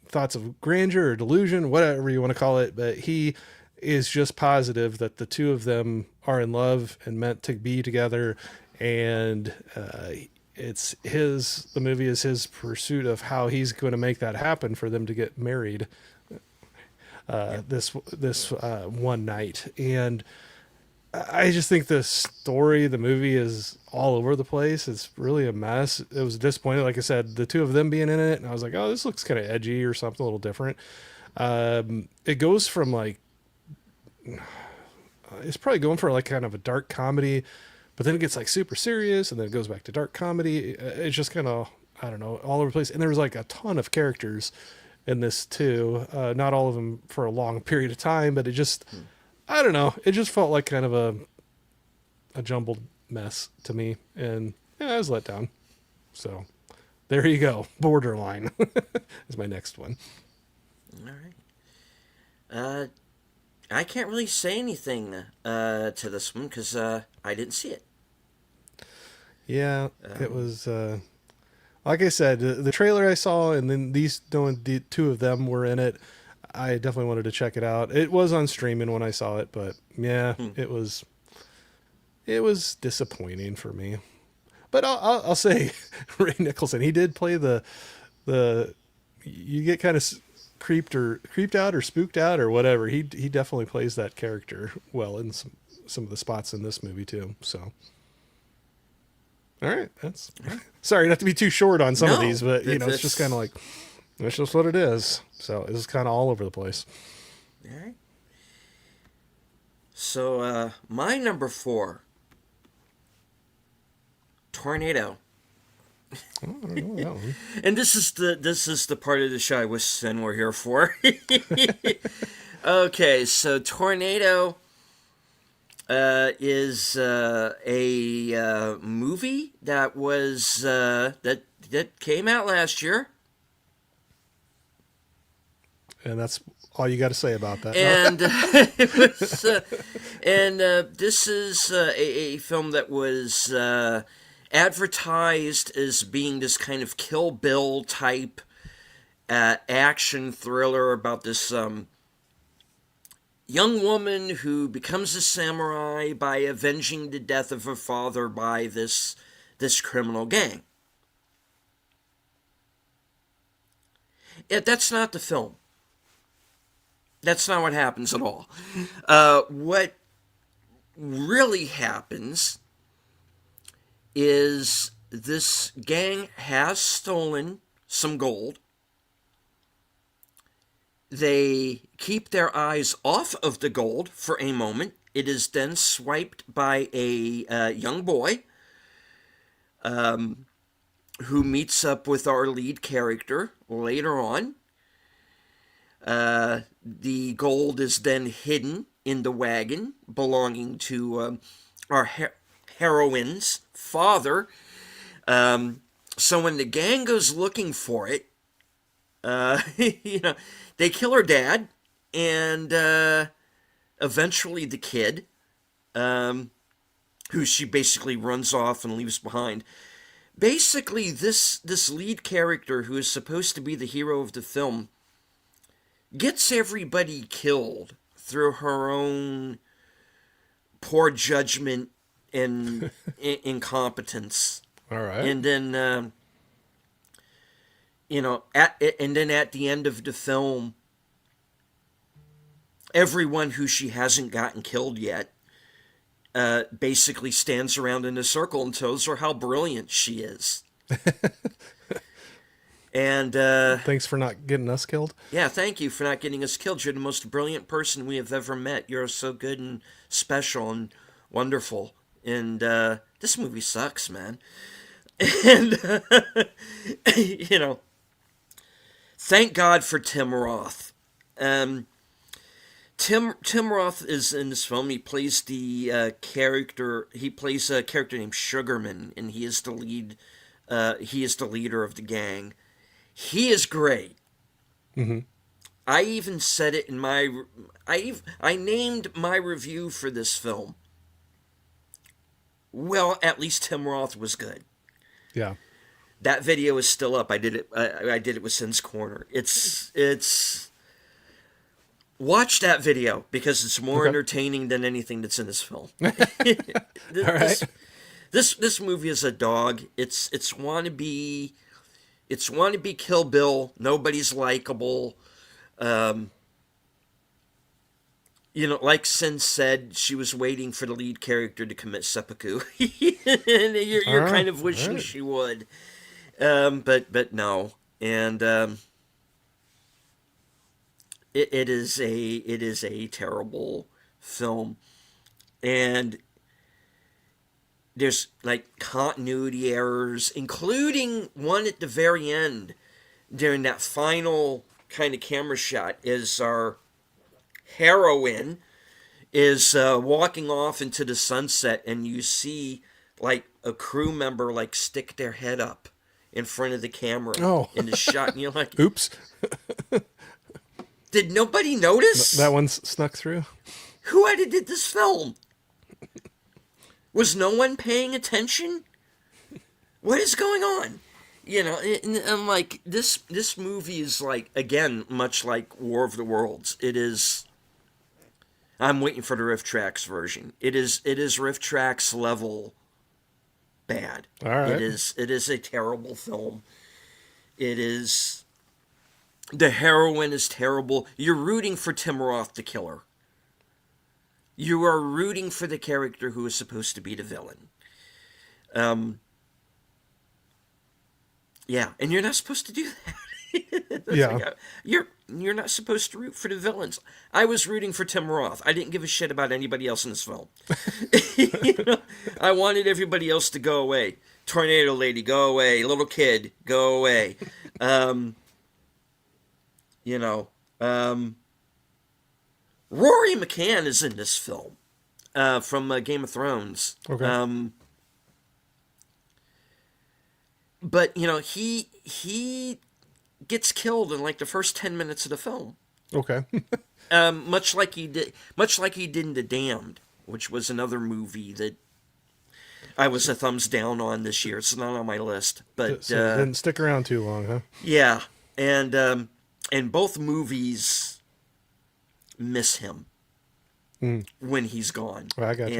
thoughts of grandeur or delusion, whatever you want to call it, but he is just positive that the two of them are in love and meant to be together, and the movie is his pursuit of how he's going to make that happen for them to get married this one night. And I just think the story, the movie is all over the place. It's really a mess. It was disappointing. Like I said, the two of them being in it, and I was like, oh, this looks kind of edgy or something a little different. It goes from like, it's probably going for like kind of a dark comedy, but then it gets like super serious, and then it goes back to dark comedy. It's just kind of, I don't know, all over the place. And there was like a ton of characters in this too. Not all of them for a long period of time, but it just, I don't know. It just felt like kind of a jumbled mess to me, and yeah, I was let down. So there you go. Borderline is my next one. All right. I can't really say anything to this one because I didn't see it. Yeah, it was like I said, the trailer I saw, and then the two of them were in it. I definitely wanted to check it out. It was on streaming when I saw it, but yeah, it was disappointing for me. But I'll say, Ray Nicholson, he did play the you get kind of creeped out or spooked out or whatever. He definitely plays that character well in some of the spots in this movie too. So. All right, that's sorry not to be too short on some of these, but it's just kind of like that's just what it is. So it's kind of all over the place. All right. So my number 4, Tornado. Oh, I don't know that one. And this is the part of the show I wish Sen were here for. Okay, so Tornado is a movie that was that came out last year, And that's all you got to say about that. and it was, this is a film that was advertised as being this kind of Kill Bill type action thriller about this young woman who becomes a samurai by avenging the death of her father by this criminal gang. That's not the film. That's not what happens at all. What really happens is this gang has stolen some gold. They keep their eyes off of the gold for a moment. It is then swiped by a young boy who meets up with our lead character later on. The gold is then hidden in the wagon belonging to our heroine's father. So when the gang goes looking for it, they kill her dad and eventually the kid, who she basically runs off and leaves behind. Basically, this lead character, who is supposed to be the hero of the film, gets everybody killed through her own poor judgment and incompetence. All right. And then, at the end of the film, everyone who she hasn't gotten killed yet basically stands around in a circle and tells her how brilliant she is. And thanks for not getting us killed. Yeah, thank you for not getting us killed. You're the most brilliant person we have ever met. You're so good and special and wonderful. And this movie sucks, man. And thank God for Tim Roth. Tim Roth is in this film. He plays the character. He plays a character named Sugarman, and he is the lead. He is the leader of the gang. He is great. Mm-hmm. I even said it in my, I named my review for this film. Well, at least Tim Roth was good. Yeah. That video is still up. I did it. I did it with Sin's Corner. It's. Watch that video because it's more entertaining than anything that's in this film. This movie is a dog. It's wannabe. It's wannabe Kill Bill. Nobody's likable. Like Sin said, she was waiting for the lead character to commit seppuku. And you're kind of wishing she would. But no. And it is a terrible film. And there's like continuity errors, including one at the very end during that final kind of camera shot is our heroine is walking off into the sunset, and you see like a crew member like stick their head up in front of the camera in the shot, and you're like, oops. Did nobody notice? That one's snuck through. Who edited this film? Was no one paying attention? What is going on? And I'm like, this movie is like, again, much like War of the Worlds. It is. I'm waiting for the Riff Tracks version. It is Riff Tracks level bad. All right. It is a terrible film. It is. The heroine is terrible. You're rooting for Tim Roth, the killer. You are rooting for the character who is supposed to be the villain. Yeah, and you're not supposed to do that. Yeah. You're not supposed to root for the villains. I was rooting for Tim Roth. I didn't give a shit about anybody else in this film. I wanted everybody else to go away. Tornado lady, go away. Little kid, go away. Rory McCann is in this film from Game of Thrones. Okay. But he gets killed in like the first 10 minutes of the film. Okay. Much like he did in The Damned, which was another movie that I was a thumbs down on this year. It's not on my list, but So it didn't stick around too long, huh? Yeah, and both movies miss him when he's gone. Well, I got you.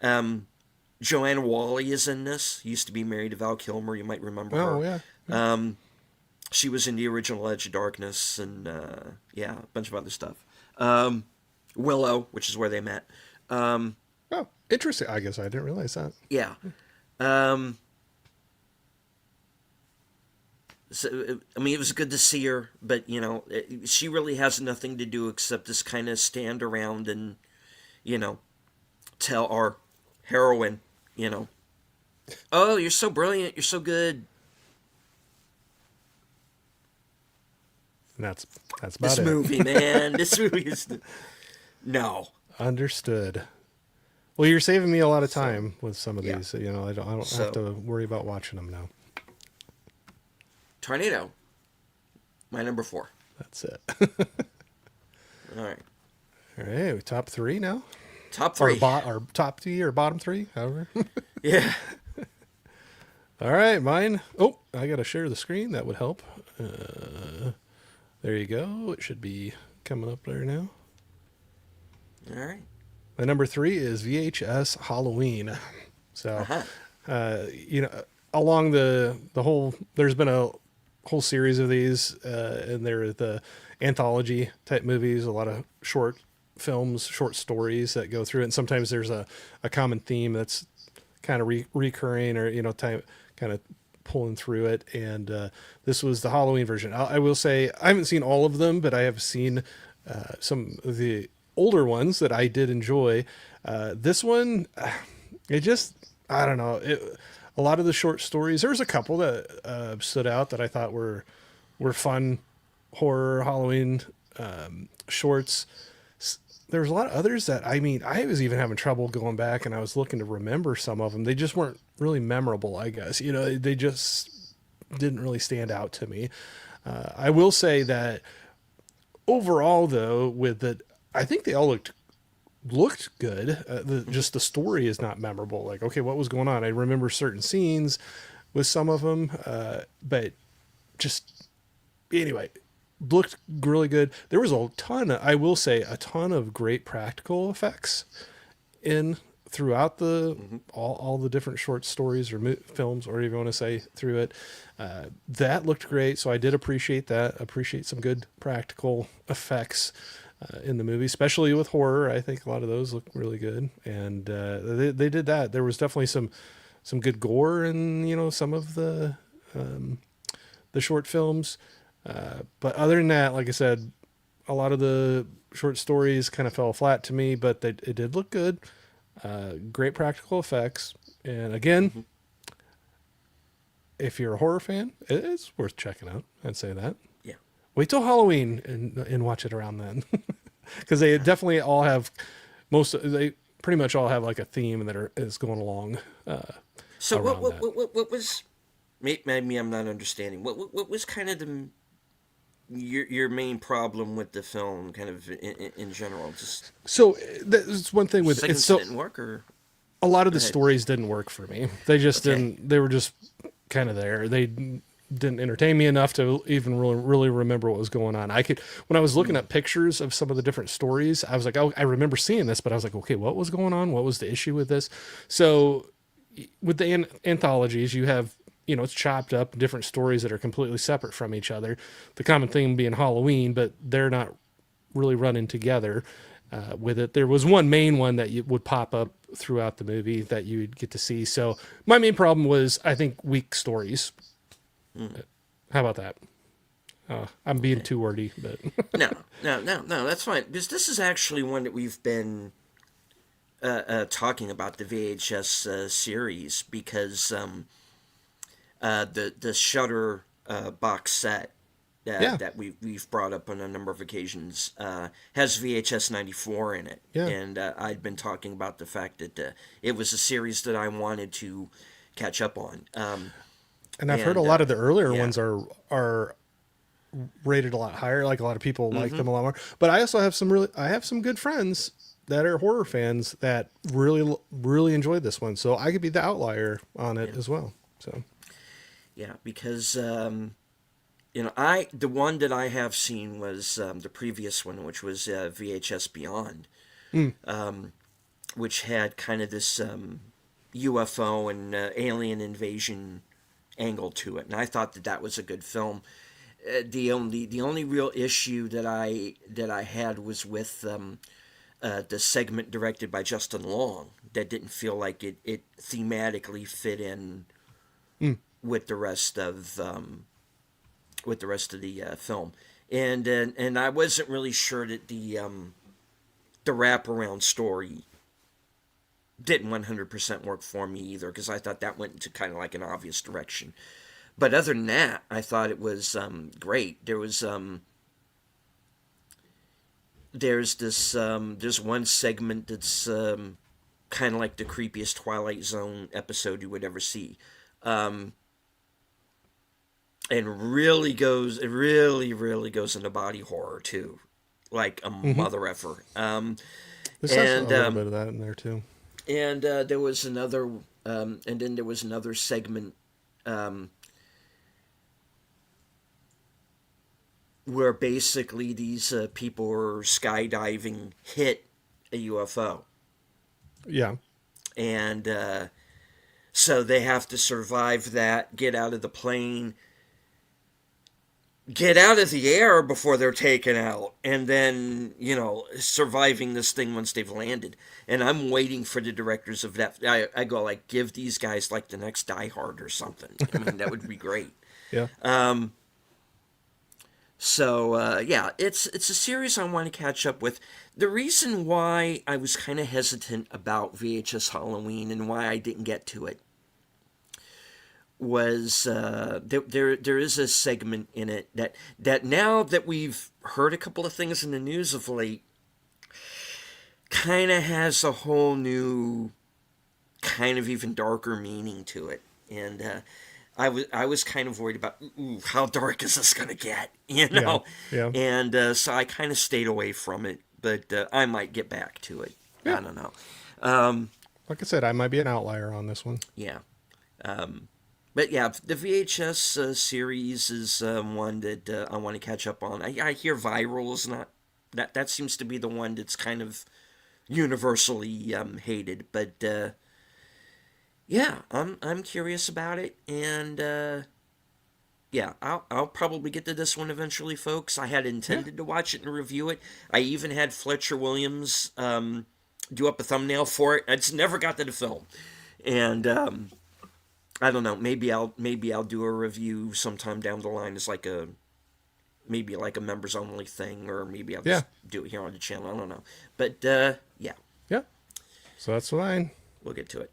And Joanna Wally is in this. Used to be married to Val Kilmer. You might remember her. Oh, yeah. She was in the original Edge of Darkness and, a bunch of other stuff. Willow, which is where they met. Oh, interesting. I guess I didn't realize that. Yeah. So, I mean, it was good to see her, but, she really has nothing to do except just kind of stand around and, tell our heroine, oh, you're so brilliant, you're so good. And that's about This it. movie, man, this movie is... No. Understood. Well, you're saving me a lot of time with some of these. I don't So- have to worry about watching them now. Tornado. My number 4. That's it. All right. All right, top 3 now. Top 3. Or top 3 or bottom 3, however. Yeah. All right, mine. Oh, I got to share the screen. That would help. There you go. It should be coming up there now. All right. My number 3 is VHS Halloween. So, along the whole, there's been a whole series of these, and they're the anthology type movies, a lot of short films, short stories that go through it. And sometimes there's a common theme that's kind of recurring or, kind of pulling through it. And this was the Halloween version. I will say I haven't seen all of them, but I have seen some of the older ones that I did enjoy. This one, it just, I don't know. A lot of the short stories, there was a couple that stood out that I thought were fun horror Halloween shorts. There was a lot of others that, I was even having trouble going back, and I was looking to remember some of them. They just weren't really memorable, I guess. They just didn't really stand out to me. I will say that overall, though, with it, I think they all looked good. Just the story is not memorable. Like, okay, what was going on? I remember certain scenes with some of them, but just anyway, looked really good. There was a ton. I will say, a ton of great practical effects in throughout the all the different short stories or films, or even want to say through it. That looked great, so I did appreciate that. Appreciate some good practical effects in the movie, especially with horror. I think a lot of those look really good, and they did that. There was definitely some good gore in some of the short films, but other than that, like I said, a lot of the short stories kind of fell flat to me, but it did look good. Great practical effects, and again, if you're a horror fan, it's worth checking out. I'd say that. Yeah. Wait till Halloween and watch it around then, because they definitely all have they pretty much all have like a theme that is going along. So around what was? Maybe I'm not understanding. What was kind of your main problem with the film, kind of in general? Just so that's one thing with segments so didn't work, or a lot of the ahead. stories didn't work for me. They just Okay. didn't. They were just kind of there. They didn't entertain me enough to even really remember what was going on. When I was looking at pictures of some of the different stories, I was like, oh, I remember seeing this, but I was like, okay, what was going on? What was the issue with this? So with the anthologies, you have, it's chopped up different stories that are completely separate from each other. The common theme being Halloween, but they're not really running together with it. There was one main one that would pop up throughout the movie that you'd get to see. So my main problem was, I think, weak stories. How about that? I'm being too wordy, but No, that's fine. Because this is actually one that we've been talking about, the VHS series, because the Shudder box set Yeah. that we've brought up on a number of occasions has VHS 94 in it. Yeah. And I'd been talking about the fact that it was a series that I wanted to catch up on. and I've heard a lot of the earlier yeah. ones are rated a lot higher. Like, a lot of people like them a lot more. But I also have I have some good friends that are horror fans that really enjoyed this one. So I could be the outlier on it as well. So Yeah, because the one that I have seen was the previous one, which was VHS Beyond, which had kind of this UFO and alien invasion angle to it, and I thought that was a good film. The only real issue that I had was with the segment directed by Justin Long that didn't feel like it thematically fit in with the rest of the film, and I wasn't really sure that the wraparound story didn't 100% work for me either, because I thought that went into kind of like an obvious direction. But other than that, I thought it was great. There's one segment that's kind of like the creepiest Twilight Zone episode you would ever see. And it really goes into body horror too, like a mother effer. there's also a little bit of that in there too. And there was another, and then there was another segment where basically these people were skydiving, hit a UFO, Yeah. and so they have to survive that, get out of the plane, get out of the air before they're taken out, and then, surviving this thing once they've landed. And I'm waiting for the directors of that. I go, like, give these guys, like, the next Die Hard or something. I mean, that would be great. Yeah. So, yeah, it's a series I want to catch up with. The reason why I was kind of hesitant about VHS Halloween and why I didn't get to it was there is a segment in it that now that we've heard a couple of things in the news of late, kind of has a whole new, kind of even darker meaning to it. And I was kind of worried about, ooh, how dark is this gonna get, you know? Yeah. And so I kind of stayed away from it, but I might get back to it. Yeah. I don't know. Like I said, I might be an outlier on this one. Yeah. But yeah, the VHS series is one that I want to catch up on. I hear Viral is not that seems to be the one that's kind of universally hated, but yeah, I'm curious about it, and yeah, I'll probably get to this one eventually, folks. I had intended to watch it and review it. I even had Fletcher Williams do up a thumbnail for it. I just never got to the film, and I don't know. Maybe I'll do a review sometime down the line as like a members only thing, or maybe I'll just do it here on the channel. I don't know, but yeah, So that's fine. we'll get to it.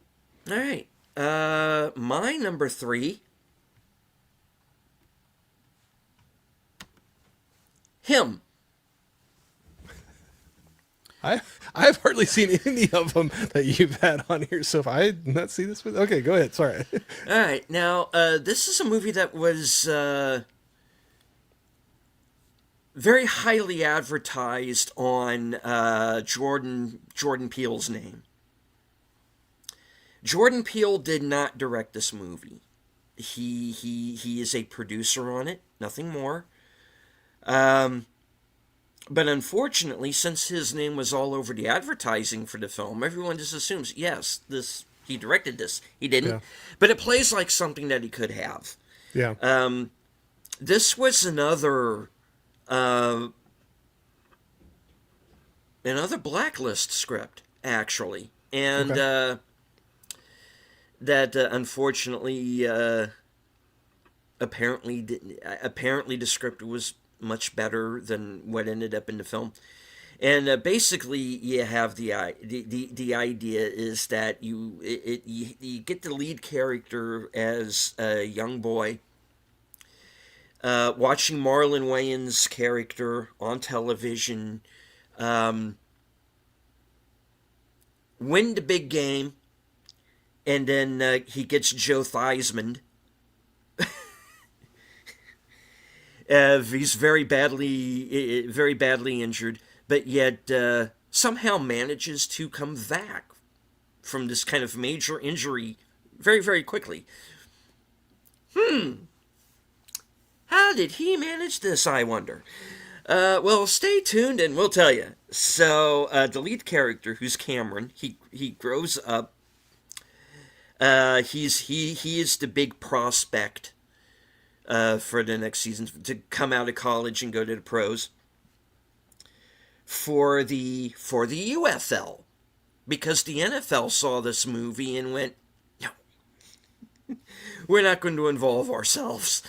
All right, my number 3. Him. I've hardly seen any of them that you've had on here, so if I did not see this with, okay, go ahead. Sorry. All right, now this is a movie that was very highly advertised on Jordan Peele's name. Jordan Peele did not direct this movie. He is a producer on it, nothing more. But unfortunately, since his name was all over the advertising for the film, everyone just assumes, yes, he directed this. He didn't. Yeah. But it plays like something that he could have. Yeah. This was another Blacklist script, actually. And that unfortunately apparently the script was much better than what ended up in the film. And basically, you have the idea is that you get the lead character as a young boy watching Marlon Wayans' character on television win the big game, and then he gets Joe Theismann. He's very badly injured, but yet somehow manages to come back from this kind of major injury very, very quickly. How did he manage this, I wonder? Well, stay tuned and we'll tell you. So, the lead character, who's Cameron, he grows up. He is the big prospect for the next season, to come out of college and go to the pros for the UFL, because the NFL saw this movie and went, no, we're not going to involve ourselves,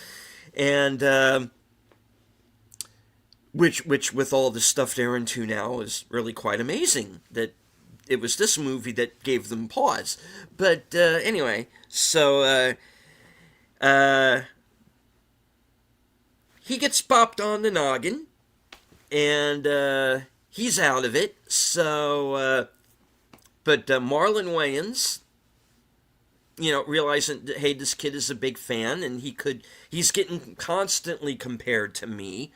and which with all the stuff they're into now is really quite amazing that it was this movie that gave them pause. But anyway, so he gets popped on the noggin, and he's out of it. So, but Marlon Wayans, realizing that, hey, this kid is a big fan, and he's getting constantly compared to me.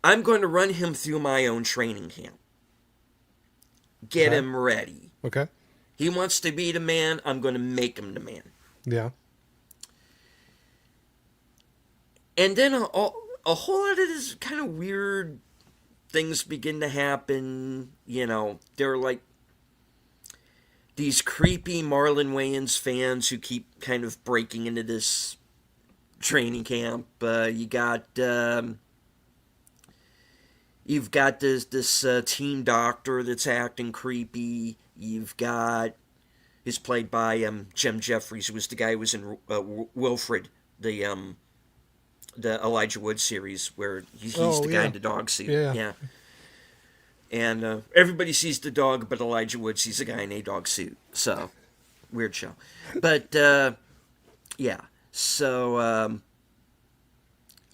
I'm going to run him through my own training camp. Get him ready. Okay. He wants to be the man. I'm going to make him the man. Yeah. And then a whole lot of this kind of weird things begin to happen. They're like these creepy Marlon Wayans fans who keep kind of breaking into this training camp. You've got this team doctor that's acting creepy. He's played by Jim Jeffries, who was the guy who was in Wilfred, the Elijah Wood series, where he's the guy in the dog suit. Yeah. And everybody sees the dog, but Elijah Wood sees a guy in a dog suit. So, weird show. But, yeah. So,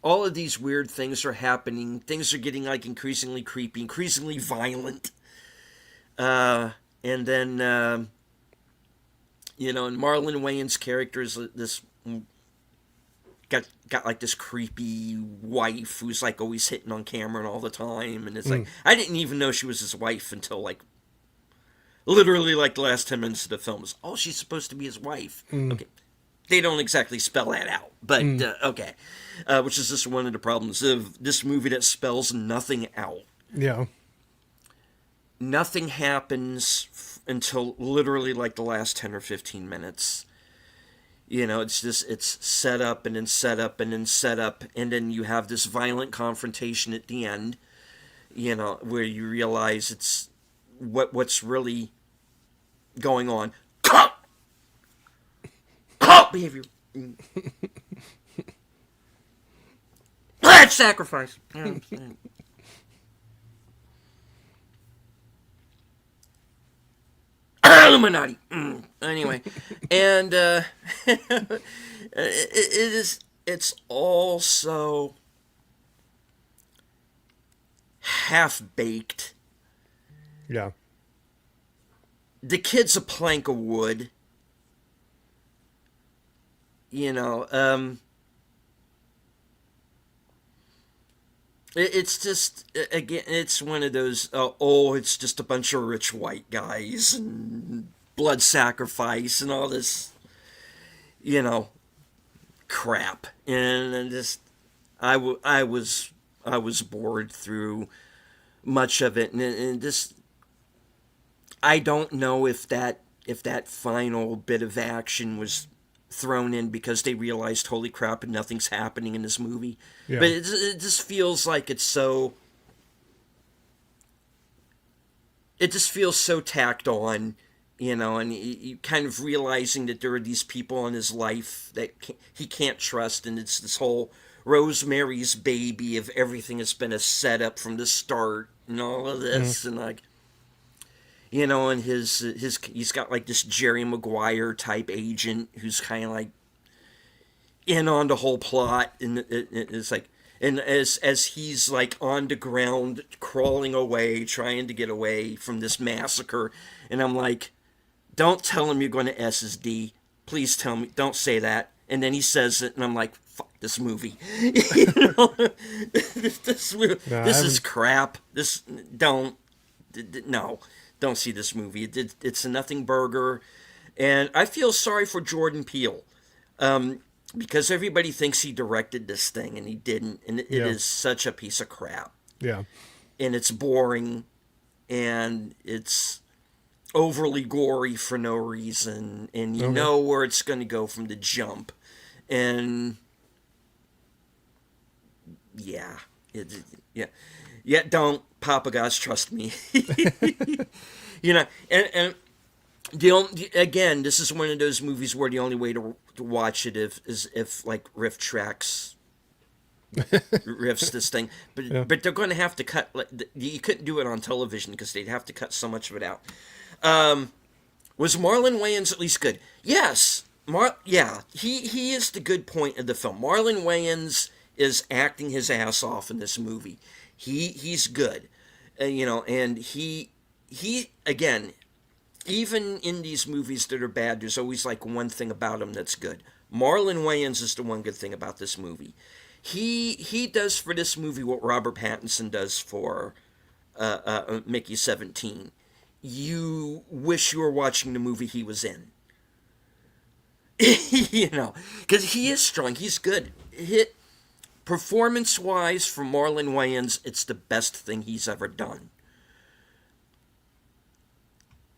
all of these weird things are happening. Things are getting, increasingly creepy, increasingly violent. And then, and Marlon Wayans' character is this got like this creepy wife who's like always hitting on Cameron all the time, and it's like I didn't even know she was his wife until like literally like the last 10 minutes of the film. Was, oh, she's supposed to be his wife. Okay, they don't exactly spell that out, but okay, which is just one of the problems of this movie that spells nothing out. Yeah. Nothing happens until literally like the last 10 or 15 minutes. You know, it's just, it's set up and then set up and then set up, and then you have this violent confrontation at the end, you know, where you realize it's what's really going on. Cop behavior. Blood sacrifice. You know what I'm saying? Illuminati. Anyway, and it's also half baked. Yeah. The kid's a plank of wood. You know, it's just, again, it's one of those, it's just a bunch of rich white guys and blood sacrifice and all this, you know, crap. And just, I was bored through much of it. And just, I don't know if that final bit of action was thrown in because they realized, holy crap, nothing's happening in this movie. Yeah. But it just feels like it's so... It just feels so tacked on, you know, and you kind of realizing that there are these people in his life that he can't trust, and it's this whole Rosemary's Baby of everything has been a setup from the start and all of this, and like... You know, and he's got like this Jerry Maguire type agent who's kind of like in on the whole plot, and it's like, and as he's like on the ground crawling away, trying to get away from this massacre, and I'm like, don't tell him you're going to S his D, please tell me, don't say that, and then he says it, and I'm like, fuck this movie, you know, this is crap, no. Don't see this movie. It's a nothing burger. And I feel sorry for Jordan Peele. Because everybody thinks he directed this thing, and he didn't. And it is such a piece of crap. Yeah. And it's boring. And it's overly gory for no reason. And you know where it's going to go from the jump. And... yeah. Yeah, don't, Papa Gods, trust me. You know, and again, this is one of those movies where the only way to watch it is if like riff tracks riffs this thing, but they're going to have to cut. Like, you couldn't do it on television because they'd have to cut so much of it out. Was Marlon Wayans at least good? Yes, he is the good point of the film. Marlon Wayans is acting his ass off in this movie. He's good, you know, and he again, even in these movies that are bad, there's always like one thing about him that's good. Marlon Wayans is the one good thing about this movie. He does for this movie what Robert Pattinson does for Mickey 17. You wish you were watching the movie he was in. You know, because he is strong. He's good. Performance-wise, for Marlon Wayans, it's the best thing he's ever done.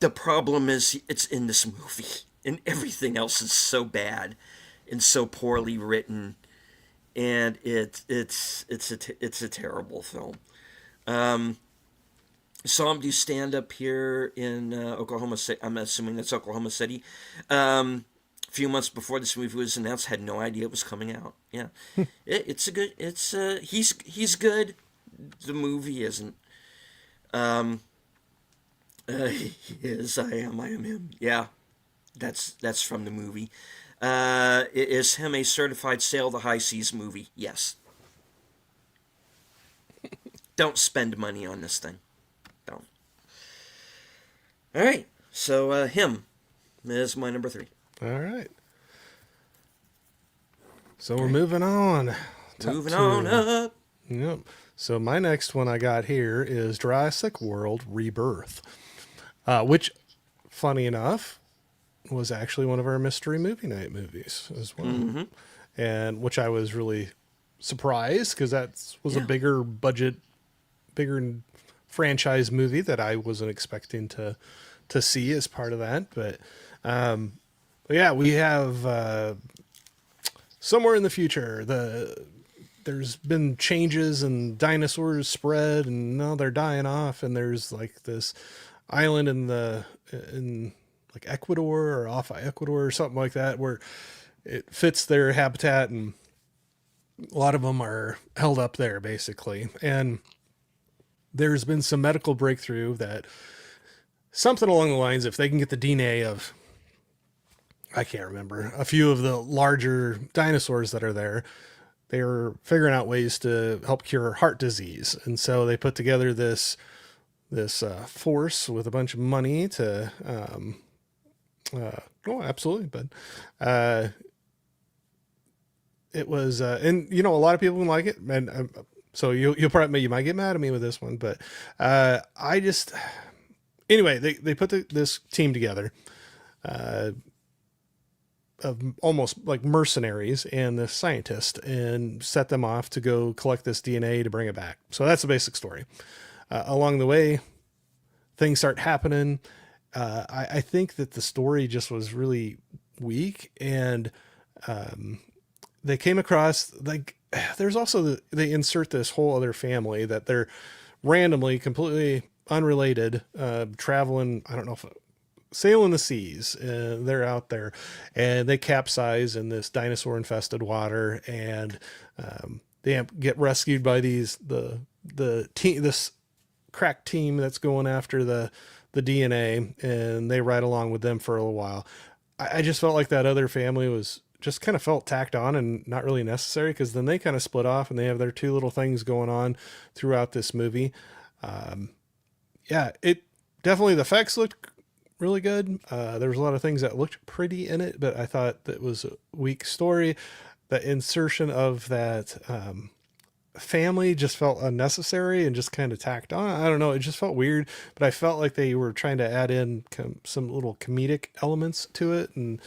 The problem is, it's in this movie, and everything else is so bad and so poorly written, and it's a terrible film. Saw him do stand-up here in Oklahoma City. I'm assuming that's Oklahoma City. A few months before this movie was announced, had no idea it was coming out. Yeah, he's good. The movie isn't. He is. I am him. Yeah, that's from the movie. Is him a certified sail the high seas movie? Yes. Don't spend money on this thing. Don't. All right. So him is my number 3. All right. So we're moving on. Moving on up. Yep. So my next one I got here is Jurassic World Rebirth, which, funny enough, was actually one of our mystery movie night movies as well, and which I was really surprised because that was a bigger budget, bigger franchise movie that I wasn't expecting to see as part of that. But yeah, we have somewhere in the future there's been changes and dinosaurs spread and now they're dying off, and there's like this island in like Ecuador or off Ecuador or something like that where it fits their habitat, and a lot of them are held up there basically. And there's been some medical breakthrough that something along the lines, if they can get the DNA of, I can't remember, a few of the larger dinosaurs that are there, they are figuring out ways to help cure heart disease. And so they put together this force with a bunch of money to, oh, absolutely. But, it was, and you know, a lot of people like it, and so you might get mad at me with this one, but, anyway, they put this team together, of almost like mercenaries and the scientist, and set them off to go collect this DNA to bring it back. So that's the basic story. Along the way, things start happening. I think that the story just was really weak, and they came across, like, there's also they insert this whole other family that they're randomly, completely unrelated, traveling, I don't know if sailing the seas, and they're out there and they capsize in this dinosaur infested water, and they get rescued by the team, this crack team that's going after the DNA, and they ride along with them for a little while. I just felt like that other family was just kind of felt tacked on and not really necessary, because then they kind of split off and they have their two little things going on throughout this movie. Yeah, it definitely, the effects looked really good. There was a lot of things that looked pretty in it, but I thought that was a weak story. The insertion of that family just felt unnecessary and just kind of tacked on. I don't know. It just felt weird, but I felt like they were trying to add in some little comedic elements to it. And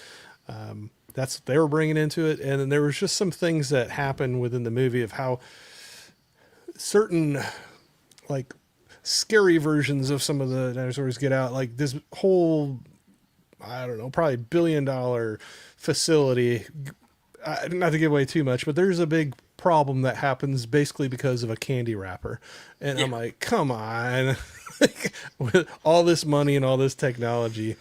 that's what they were bringing into it. And then there was just some things that happened within the movie of how certain, like, scary versions of some of the dinosaurs get out. Like this whole, I don't know, probably $1 billion facility, not to give away too much, but there's a big problem that happens basically because of a candy wrapper. And I'm like, come on, with all this money and all this technology,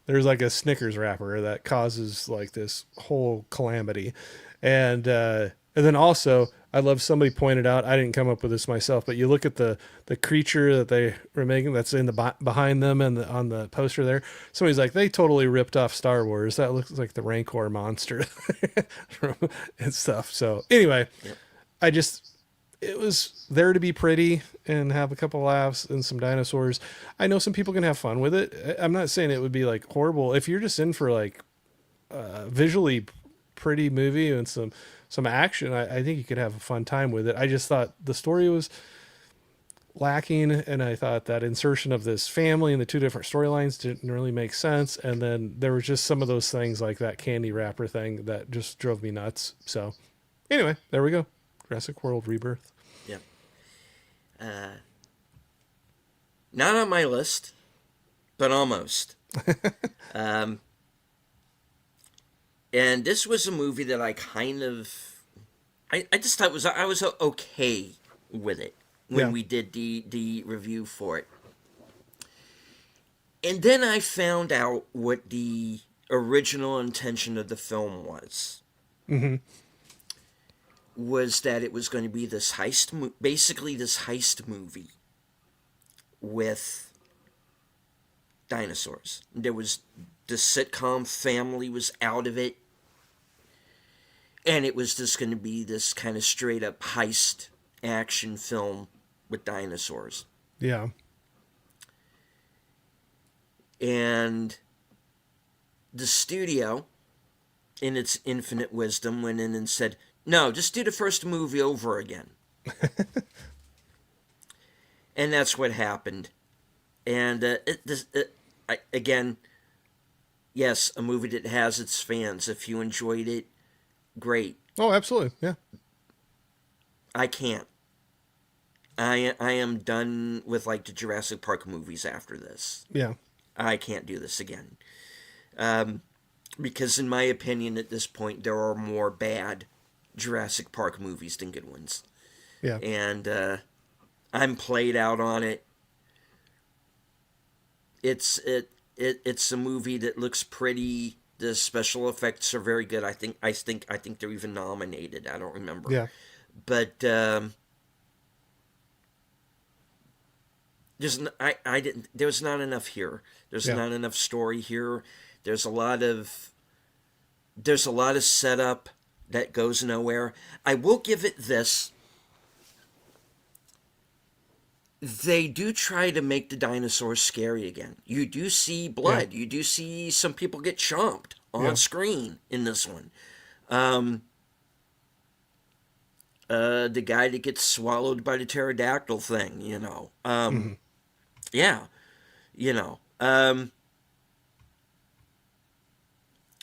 there's like a Snickers wrapper that causes like this whole calamity. And then also, I love, somebody pointed out, I didn't come up with this myself, but you look at the creature that they were making that's in the behind them and on the poster there. Somebody's like, they totally ripped off Star Wars. That looks like the Rancor monster and stuff. So anyway, it was there to be pretty and have a couple laughs and some dinosaurs. I know some people can have fun with it. I'm not saying it would be like horrible. If you're just in for like visually pretty movie and some action, I think you could have a fun time with it. I just thought the story was lacking, and I thought that insertion of this family and the two different storylines didn't really make sense. And then there was just some of those things like that candy wrapper thing that just drove me nuts. So anyway, there we go. Jurassic World Rebirth. Yep. Not on my list, but almost. And this was a movie that I kind of, I just thought I was okay with it when we did the review for it. And then I found out what the original intention of the film was. Mm-hmm. Was that it was going to be this basically this heist movie with dinosaurs. There was, the sitcom family was out of it. And it was just going to be this kind of straight up heist action film with dinosaurs. Yeah. And the studio in its infinite wisdom, went in and said, no, just do the first movie over again. And that's what happened. And again, yes, a movie that has its fans. If you enjoyed it, great. Oh, absolutely. Yeah. I can't. I am done with like the Jurassic Park movies after this. Yeah. I can't do this again. Because in my opinion, at this point, there are more bad Jurassic Park movies than good ones. Yeah. And I'm played out on it. It's a movie that looks pretty. The special effects are very good. I think they're even nominated. I don't remember. Yeah. But there's not enough here. There's not enough story here. There's a lot of setup that goes nowhere. I will give it this. They do try to make the dinosaurs scary again. You do see blood. Yeah. You do see some people get chomped on screen in this one. The guy that gets swallowed by the pterodactyl thing, you know. Yeah, you know.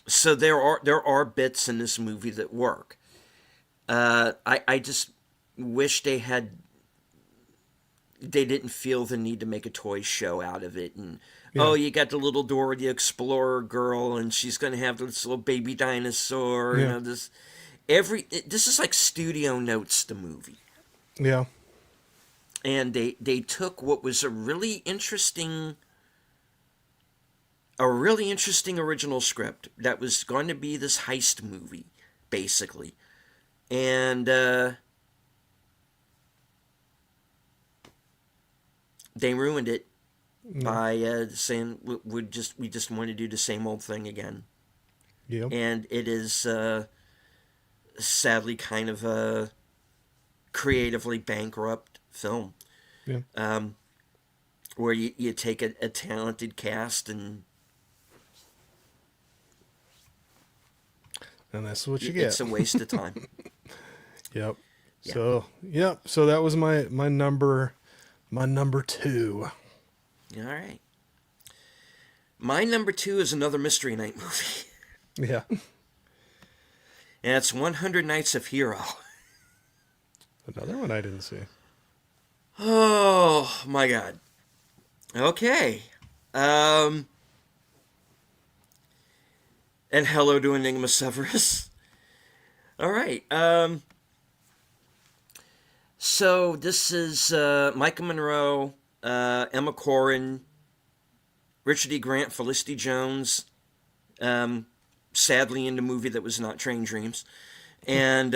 So there are bits in this movie that work. I just wish they didn't feel the need to make a toy show out of it. And you got the little Dora the Explorer girl, and she's gonna have this little baby dinosaur. You know, this is like Studio Notes, the movie. Yeah. And they took what was a really interesting original script that was going to be this heist movie, basically, and they ruined it by saying we just want to do the same old thing again. Yeah. And it is sadly kind of a creatively bankrupt film. Yeah. Where you take a talented cast and that's what you get. It's a waste of time. Yep. Yeah. So that was my number 2. All right. My number 2 is another Mystery Night movie. Yeah. And it's 100 Nights of Hero. Another one I didn't see. Oh, my God. Okay. And hello to Enigma Severus. All right. So this is Micah Monroe, Emma Corrin, Richard E. Grant, Felicity Jones, sadly in the movie that was not Train Dreams. And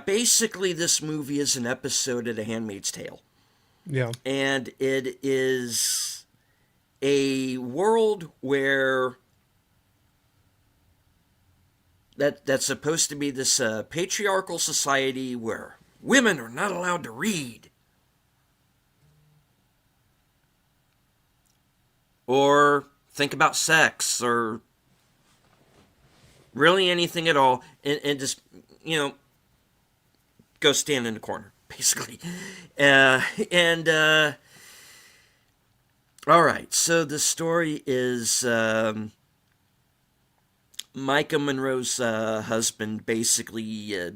basically this movie is an episode of The Handmaid's Tale. Yeah. And it is a world where that's supposed to be this patriarchal society where women are not allowed to read or think about sex or really anything at all, and just, go stand in the corner, basically. All right, so the story is Micah Monroe's husband basically,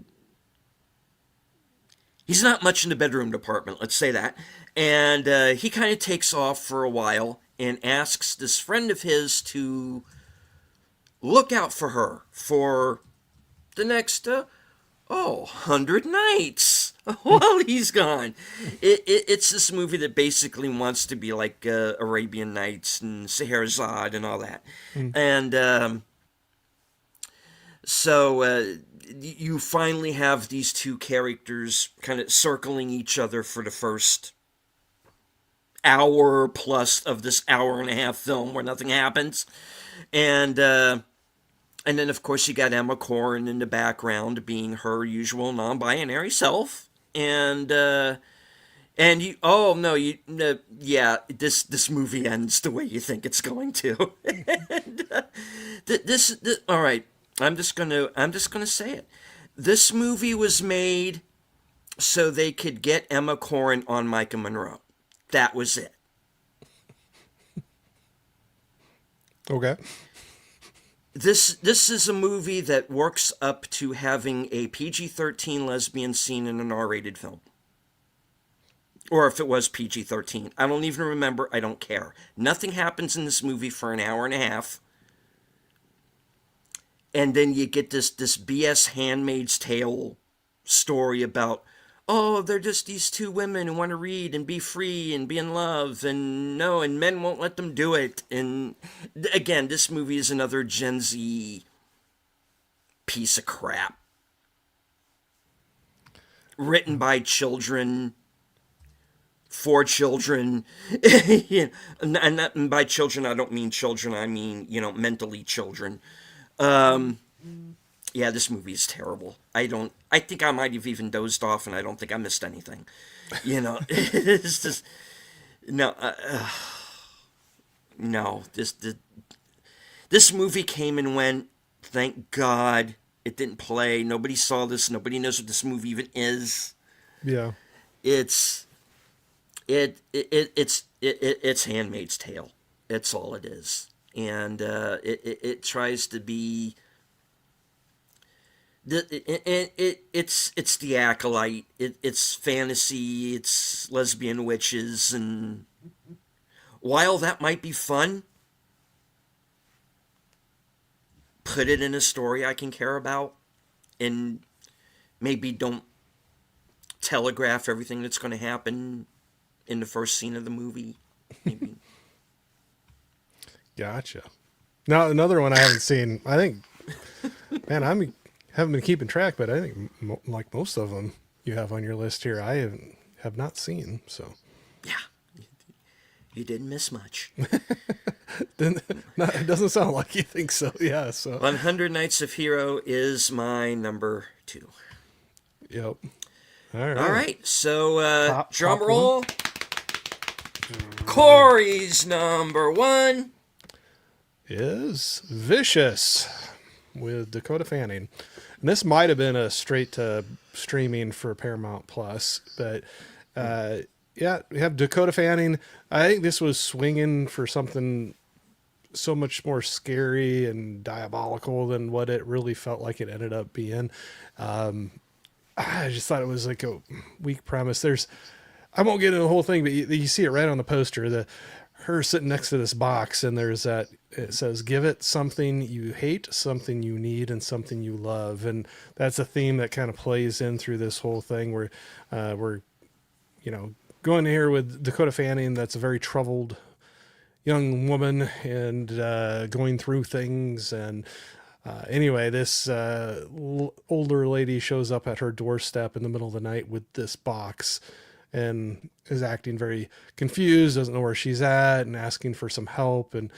he's not much in the bedroom department, let's say that, and he kind of takes off for a while and asks this friend of his to look out for her for the next 100 nights while he's gone. It's this movie that basically wants to be like Arabian Nights and Scheherazade and all that. And so you finally have these two characters kind of circling each other for the first hour plus of this hour and a half film where nothing happens. And then, of course, you got Emma Corrin in the background being her usual non-binary self. And And you, oh no, you, no, yeah, this movie ends the way you think it's going to. And, all right, I'm just gonna say it. This movie was made so they could get Emma Corrin on Micah Monroe. That was it. Okay. This is a movie that works up to having a PG-13 lesbian scene in an R-rated film. Or if it was PG-13. I don't even remember. I don't care. Nothing happens in this movie for an hour and a half. And then you get this BS Handmaid's Tale story about, oh, they're just these two women who want to read and be free and be in love. And no, and men won't let them do it. And again, this movie is another Gen Z piece of crap. Written by children. For children. And by children, I don't mean children. I mean, mentally children. Yeah, this movie is terrible. I think I might have even dozed off, and I don't think I missed anything. It's just, no, no, this movie came and went. Thank God it didn't play. Nobody saw this. Nobody knows what this movie even is. Yeah. It's Handmaid's Tale. That's all it is, and it tries to be. It's the Acolyte. It's fantasy. It's lesbian witches, and while that might be fun, put it in a story I can care about, and maybe don't telegraph everything that's going to happen in the first scene of the movie. Maybe. Gotcha. Now another one I haven't seen. I think, man, haven't been keeping track, but I think like most of them you have on your list here, I have not seen. So Yeah, you didn't miss much. It doesn't sound like you think so. Yeah. So 100 Nights of Hero is my number 2. Yep. All right. So drum pop roll. Corey's number 1 is Vicious with Dakota Fanning. And this might have been a straight to streaming for Paramount Plus, but yeah, we have Dakota Fanning. I think this was swinging for something so much more scary and diabolical than what it really felt like it ended up being. I just thought it was like a weak premise. I won't get into the whole thing, but you see it right on the poster, her sitting next to this box, and there's that, it says, give it something you hate, something you need, and something you love. And that's a theme that kind of plays in through this whole thing where we're, going here with Dakota Fanning. That's a very troubled young woman and going through things. And anyway, this older lady shows up at her doorstep in the middle of the night with this box and is acting very confused, doesn't know where she's at, and asking for some help and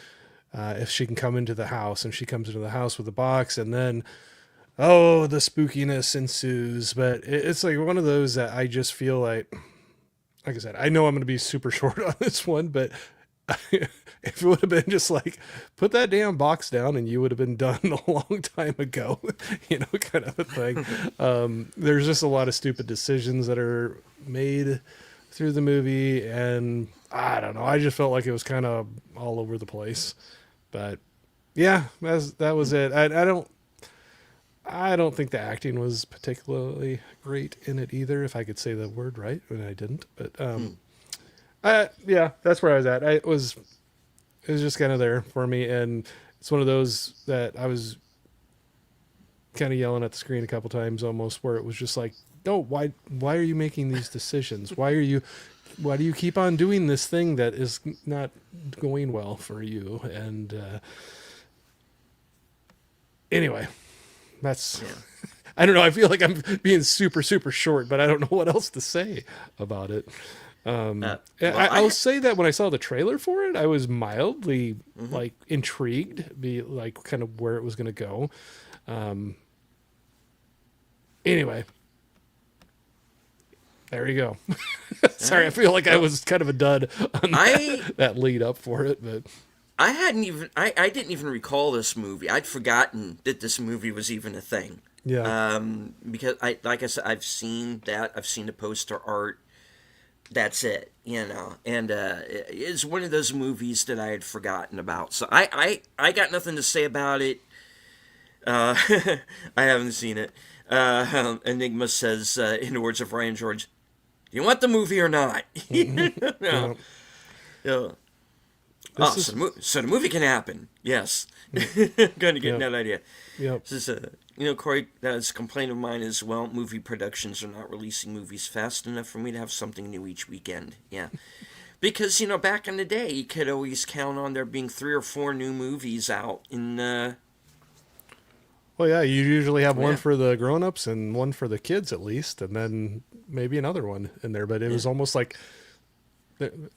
if she can come into the house. And she comes into the house with the box, and then, the spookiness ensues. But it's like one of those that I just feel like I said, I know I'm going to be super short on this one, but if it would have been just like, put that damn box down and you would have been done a long time ago, kind of a thing. There's just a lot of stupid decisions that are made through the movie, and I don't know. I just felt like it was kind of all over the place. But yeah, that was it. I don't think the acting was particularly great in it either, if I could say the word right, and I didn't. But yeah, that's where I was at. It was just kind of there for me, and it's one of those that I was kind of yelling at the screen a couple times almost, where it was just like, no, why are you making these decisions? Why do you keep on doing this thing that is not going well for you? And anyway, that's, I don't know. I feel like I'm being super, super short, but I don't know what else to say about it. I'll say that when I saw the trailer for it, I was mildly like intrigued, be like kind of where it was going to go. Anyway, There you go. Sorry, I feel like I was kind of a dud on I that lead up for it, but I didn't even recall this movie. I'd forgotten that this movie was even a thing. yeah. Because like I said, I've seen the poster art. That's it, and it's one of those movies that I had forgotten about. So I got nothing to say about it. I haven't seen it. Enigma says, in the words of Ryan George, "Do you want the movie or not?" Yeah. Yeah. This Oh, is, so the movie can happen. Yes. Going to get yep. that idea. Yep. This is Corey, that's a complaint of mine as well. Movie productions are not releasing movies fast enough for me to have something new each weekend. Yeah. Because, back in the day, you could always count on there being 3 or 4 new movies out in, Well, yeah, you usually have one Yeah. for the grown-ups and one for the kids at least, and then maybe another one in there. But it was almost like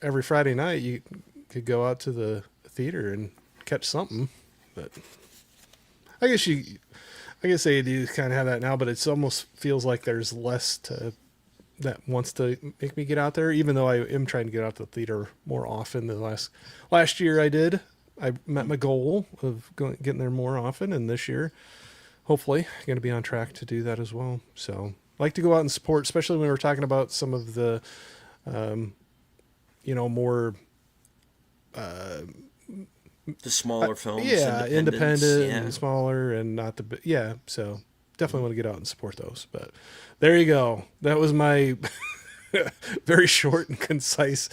every Friday night you could go out to the theater and catch something. But I guess they do kind of have that now, but it almost feels like there's less that wants to make me get out there, even though I am trying to get out to the theater more often than last year I did. I met my goal of getting there more often, and this year, hopefully, going to be on track to do that as well. So, I like to go out and support, especially when we're talking about some of the, more the smaller films. yeah, independent Yeah. and smaller, and not the yeah. So definitely want to get out and support those. But there you go. That was my very short and concise.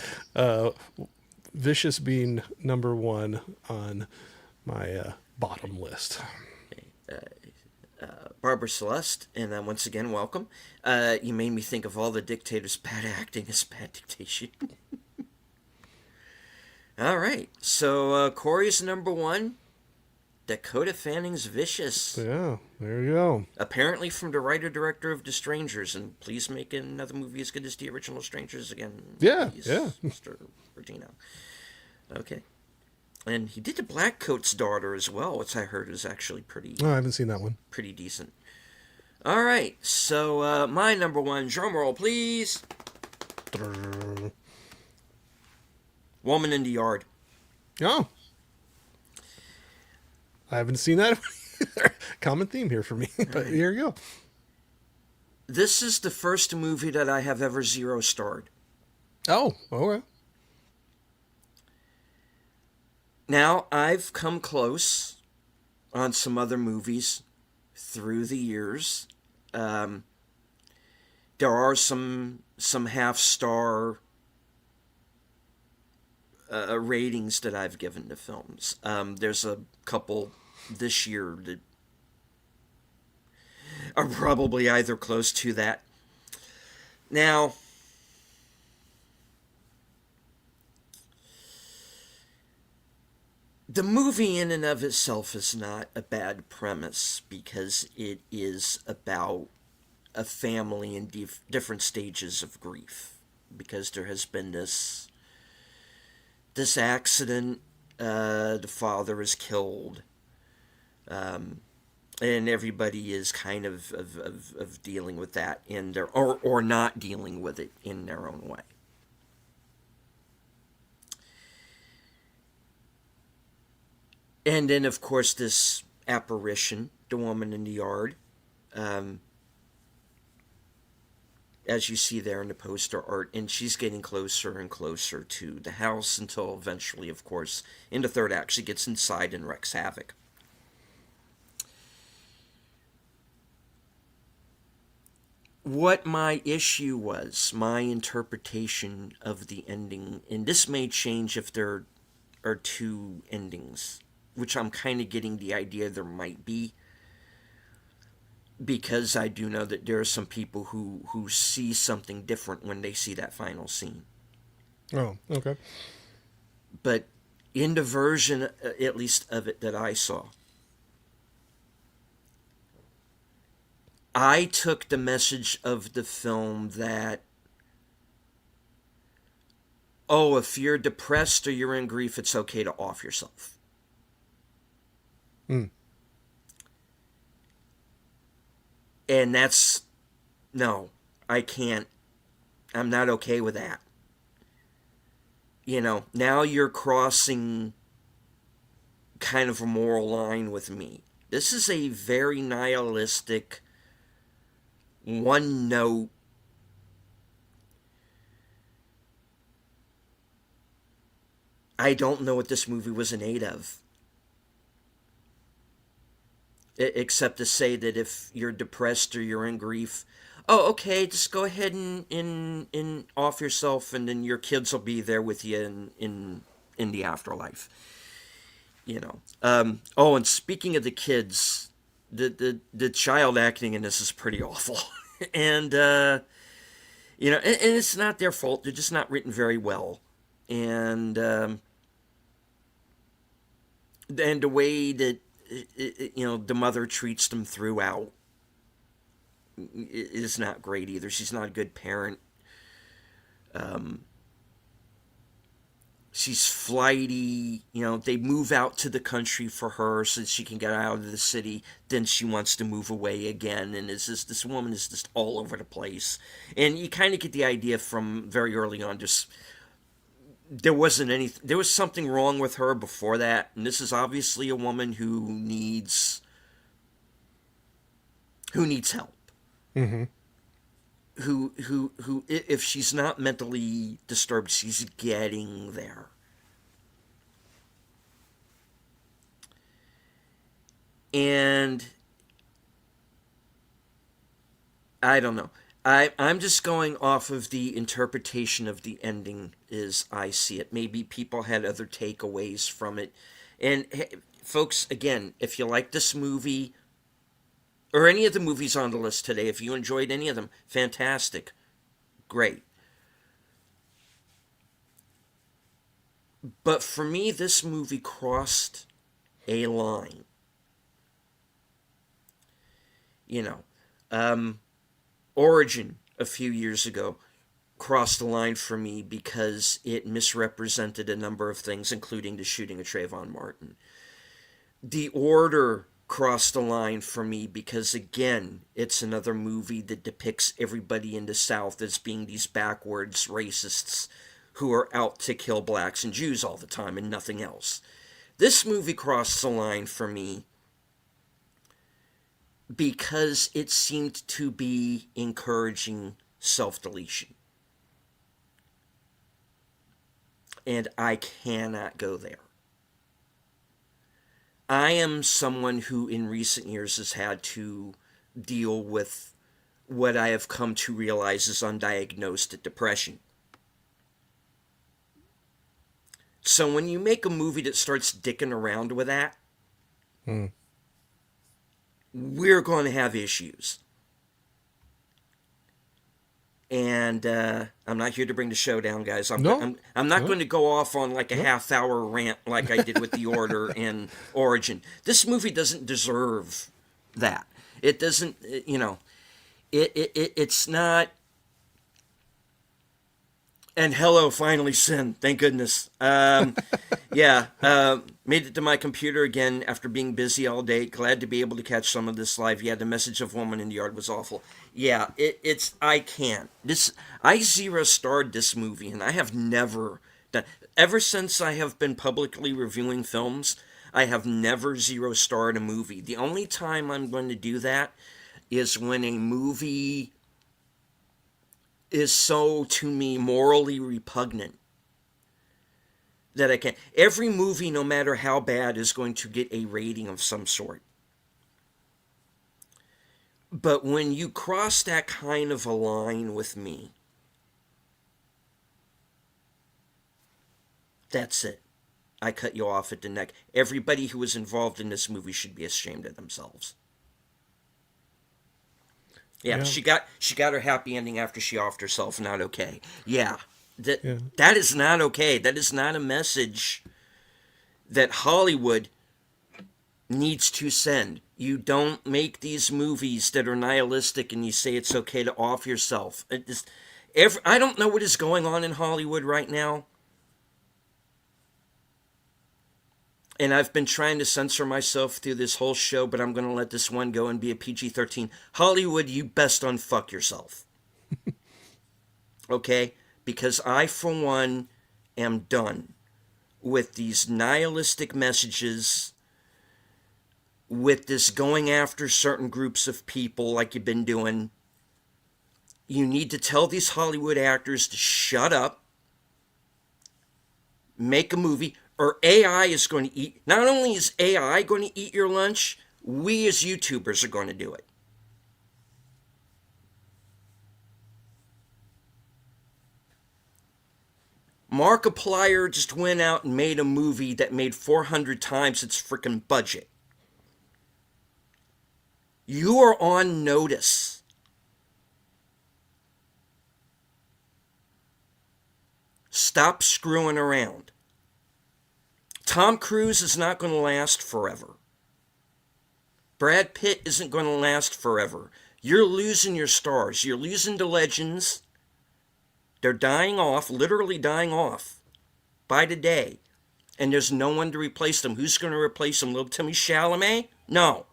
Vicious being number one on my bottom list. Barbara Celeste, and once again, welcome. You made me think of all the dictators' bad acting as bad dictation. All right, so Corey's number one, Dakota Fanning's Vicious. Yeah, there you go. Apparently from the writer-director of The Strangers, and please make another movie as good as the original Strangers again. Yeah, please, yeah. Mr. Regino. Okay. And he did The Black Coat's Daughter as well, which I heard is actually pretty Oh, I haven't seen that one. pretty decent. All right, so my number one, drum roll, please. Woman in the Yard. Oh, I haven't seen that either. Common theme here for me, but here you go. This is the first movie that I have ever 0-starred. Oh, okay. Now, I've come close on some other movies through the years. There are some half-star ratings that I've given to films. There's a couple this year that are probably either close to that. Now, the movie in and of itself is not a bad premise because it is about a family in different stages of grief. Because there has been this accident, the father is killed, and everybody is kind of dealing with that in their or not dealing with it in their own way. And then, of course, this apparition, the woman in the yard, as you see there in the poster art, and she's getting closer and closer to the house until eventually, of course, in the third act, she gets inside and wreaks havoc. What my issue was, my interpretation of the ending, and this may change if there are 2 endings, which I'm kind of getting the idea there might be, because I do know that there are some people who see something different when they see that final scene. Oh, okay. But in the version, at least of it that I saw, I took the message of the film that, oh, if you're depressed or you're in grief, it's okay to off yourself. Mm. And that's, no, I can't I'm not okay with that. You know, now you're crossing kind of a moral line with me. This is a very nihilistic, one note, I don't know what this movie was in aid of. Except to say that if you're depressed or you're in grief, oh, okay, just go ahead and off yourself, and then your kids will be there with you in the afterlife. You know. Oh, and speaking of the kids, the child acting in this is pretty awful, and you know, and it's not their fault. They're just not written very well, and the way that you know the mother treats them throughout is not great either. She's not a good parent. She's flighty. You know, they move out to the country for her so that she can get out of the city. Then she wants to move away again, and it's just, this woman is just all over the place. And you kind of get the idea from very early on, just there wasn't anything. There was something wrong with her before that, and this is obviously a woman who needs help. Mm-hmm. Who, if she's not mentally disturbed, she's getting there. And I don't know. I'm just going off of the interpretation of the ending as I see it. Maybe people had other takeaways from it. And hey, folks, again, if you like this movie, or any of the movies on the list today, if you enjoyed any of them, fantastic. Great. But for me, this movie crossed a line. You know, Origin, a few years ago, crossed the line for me because it misrepresented a number of things, including the shooting of Trayvon Martin. The Order crossed the line for me because, again, it's another movie that depicts everybody in the South as being these backwards racists who are out to kill blacks and Jews all the time and nothing else. This movie crossed the line for me because it seemed to be encouraging self-deletion. And I cannot go there. I am someone who in recent years has had to deal with what I have come to realize is undiagnosed depression. So when you make a movie that starts dicking around with that, we're going to have issues. And I'm not here to bring the show down, guys. I'm not going to go off on like a half-hour rant like I did with The Order and Origin. This movie doesn't deserve that. It doesn't, you know, it's not. And hello, finally, Sin. Thank goodness. Yeah, made it to my computer again after being busy all day. Glad to be able to catch some of this live. Yeah, the message of Woman in the Yard was awful. Yeah, it's I can't. I zero-starred this movie, and I have never done. Ever since I have been publicly reviewing films, I have never zero-starred a movie. The only time I'm going to do that is when a movie is so, to me, morally repugnant that I can't. Every movie, no matter how bad, is going to get a rating of some sort. But when you cross that kind of a line with me, that's it. I cut you off at the neck. Everybody who was involved in this movie should be ashamed of themselves. Yeah, she got her happy ending after she offed herself. Not okay. Yeah, that is not okay. That is not a message that Hollywood needs to send. You don't make these movies that are nihilistic and you say it's okay to off yourself. I don't know what is going on in Hollywood right now. And I've been trying to censor myself through this whole show, but I'm going to let this one go and be a PG-13. Hollywood, you best unfuck yourself. Okay? Because I, for one, am done with these nihilistic messages, with this going after certain groups of people like you've been doing. You need to tell these Hollywood actors to shut up, make a movie, or AI is going to eat. Not only is AI going to eat your lunch, we as YouTubers are going to do it. Markiplier just went out and made a movie that made 400 times its freaking budget. You are on notice. Stop screwing around. Tom Cruise is not going to last forever. Brad Pitt isn't going to last forever. You're losing your stars. You're losing the legends. They're dying off, literally dying off by the day. And there's no one to replace them. Who's going to replace them? Little Timmy Chalamet? No.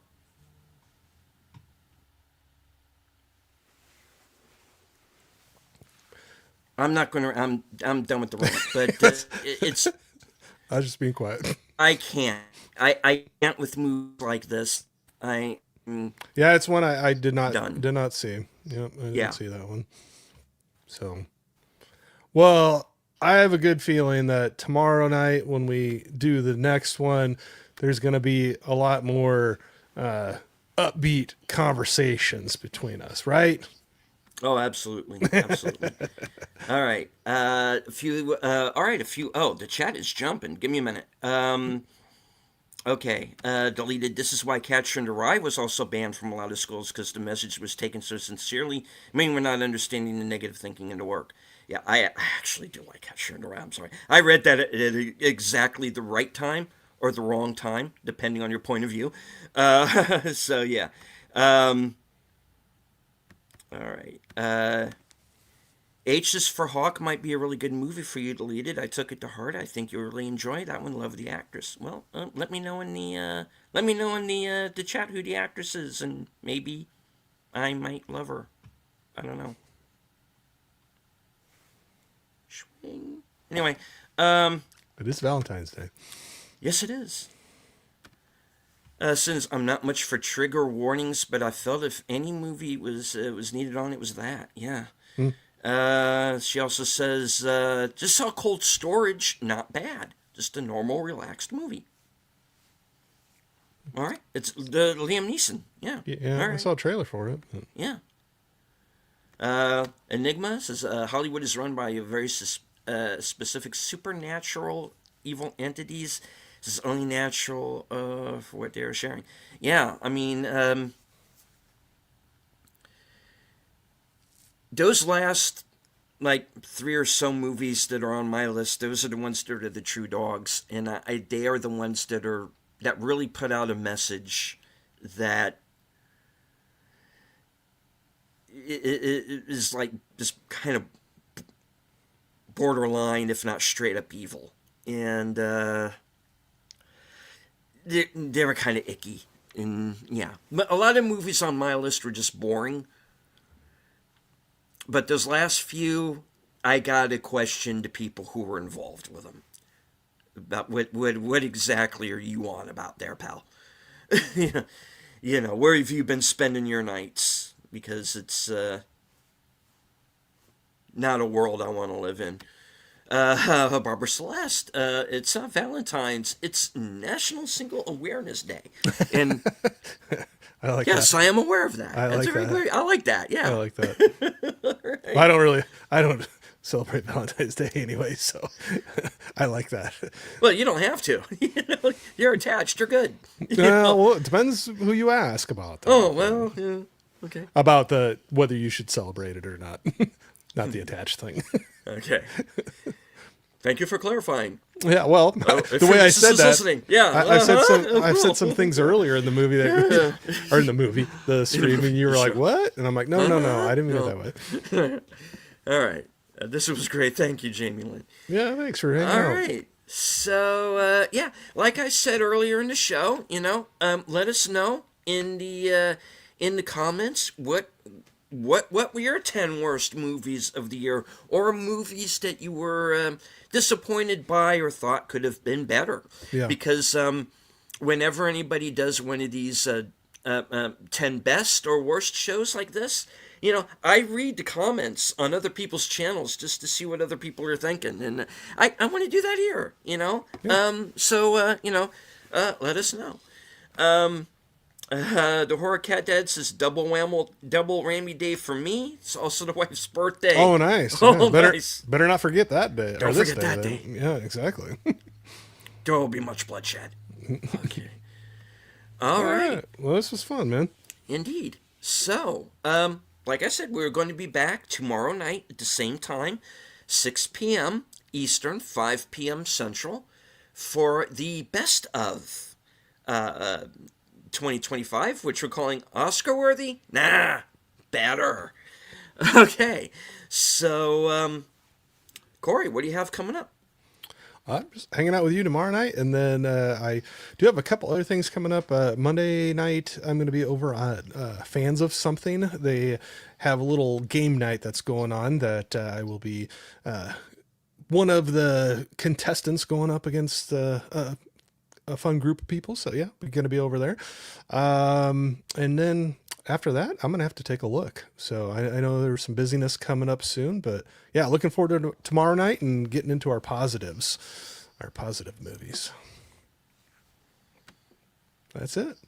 I'm not going to, I'm done with the rant, but it's, I was just being quiet. I can't. I can't with movies like this. Yeah, it's one I did not see. Yep, I didn't Yeah. see that one. So, well, I have a good feeling that tomorrow night when we do the next one, there's going to be a lot more upbeat conversations between us, right? Oh, absolutely, absolutely. All right, a few. Oh, the chat is jumping. Give me a minute. Okay, deleted. This is why Catcher in the Rye was also banned from a lot of schools, because the message was taken so sincerely. I mean, we're not understanding the negative thinking into work. Yeah, I actually do like Catcher in the Rye. I'm sorry. I read that at exactly the right time or the wrong time, depending on your point of view. So, yeah. All right. H is for Hawk might be a really good movie for you, deleted. I took it to heart. I think you'll really enjoy that one. Love the actress. Well, let me know in the the chat who the actress is, and maybe I might love her. I don't know. Swing. Anyway, It is Valentine's Day. yes, it is. Since I'm not much for trigger warnings, but I felt if any movie was needed on, it was that. Yeah. She also says, just saw Cold Storage, not bad. Just a normal, relaxed movie. All right. It's the Liam Neeson. Yeah. Yeah, All right. I saw a trailer for it. Yeah. Enigma says, Hollywood is run by a very specific supernatural evil entities. This is only natural for what they're sharing. Yeah, I mean, those last, like, 3 or so movies that are on my list, those are the ones that are the true dogs. And they are the ones that really put out a message that it is like this kind of borderline, if not straight up evil. And they were kind of icky. And yeah, but a lot of movies on my list were just boring. But those last few, I got to question the people who were involved with them. About what exactly are you on about there, pal? You know, where have you been spending your nights? Because it's not a world I want to live in. Barbara Celeste, it's not Valentine's, it's National Single Awareness Day. And I like yes, that. I am aware of that. I That's like very that. good. I like that, yeah. I like that. Right. I don't celebrate Valentine's Day anyway, so I like that. Well, you don't have to. You know, you're attached, you're good. You know? Well, it depends who you ask about that. Oh, well, yeah. Okay. About whether you should celebrate it or not. Not the attached thing. Okay. Thank you for clarifying. Yeah, well, If the way I Francis said is that, listening. Yeah. I've said some things earlier in the movie or in the stream, and you were like, "What?" And I'm like, "No, I didn't mean it that way." All right. This was great. Thank you, Jamie Lynn. Yeah, thanks for hanging All out. right. So, yeah, like I said earlier in the show, you know, let us know in the comments what what were your 10 worst movies of the year, or movies that you were disappointed by or thought could have been better? Yeah. Because whenever anybody does one of these 10 best or worst shows like this, I read the comments on other people's channels just to see what other people are thinking, and I want to do that here. Let us know. The Horror Cat Dad says double whammy day for me. It's also the wife's birthday. Oh, nice. Oh, Yeah, better, nice. better not forget that day. Don't or this forget that then. day. Yeah, exactly. There will be much bloodshed. Okay. All right. Well, this was fun, man. Indeed. So, like I said, we're going to be back tomorrow night at the same time, 6 p.m. Eastern, 5 p.m. Central, for the best of 2025, which we're calling Oscar-worthy? Nah, better. Okay, so, Corey, what do you have coming up? I'm just hanging out with you tomorrow night, and then I do have a couple other things coming up. Monday night, I'm going to be over on Fans of Something. They have a little game night that's going on that I will be one of the contestants going up against a fun group of people. So yeah, we're going to be over there. And then after that, I'm going to have to take a look. So I know there's some busyness coming up soon, but yeah, looking forward to tomorrow night and getting into our positive movies. That's it.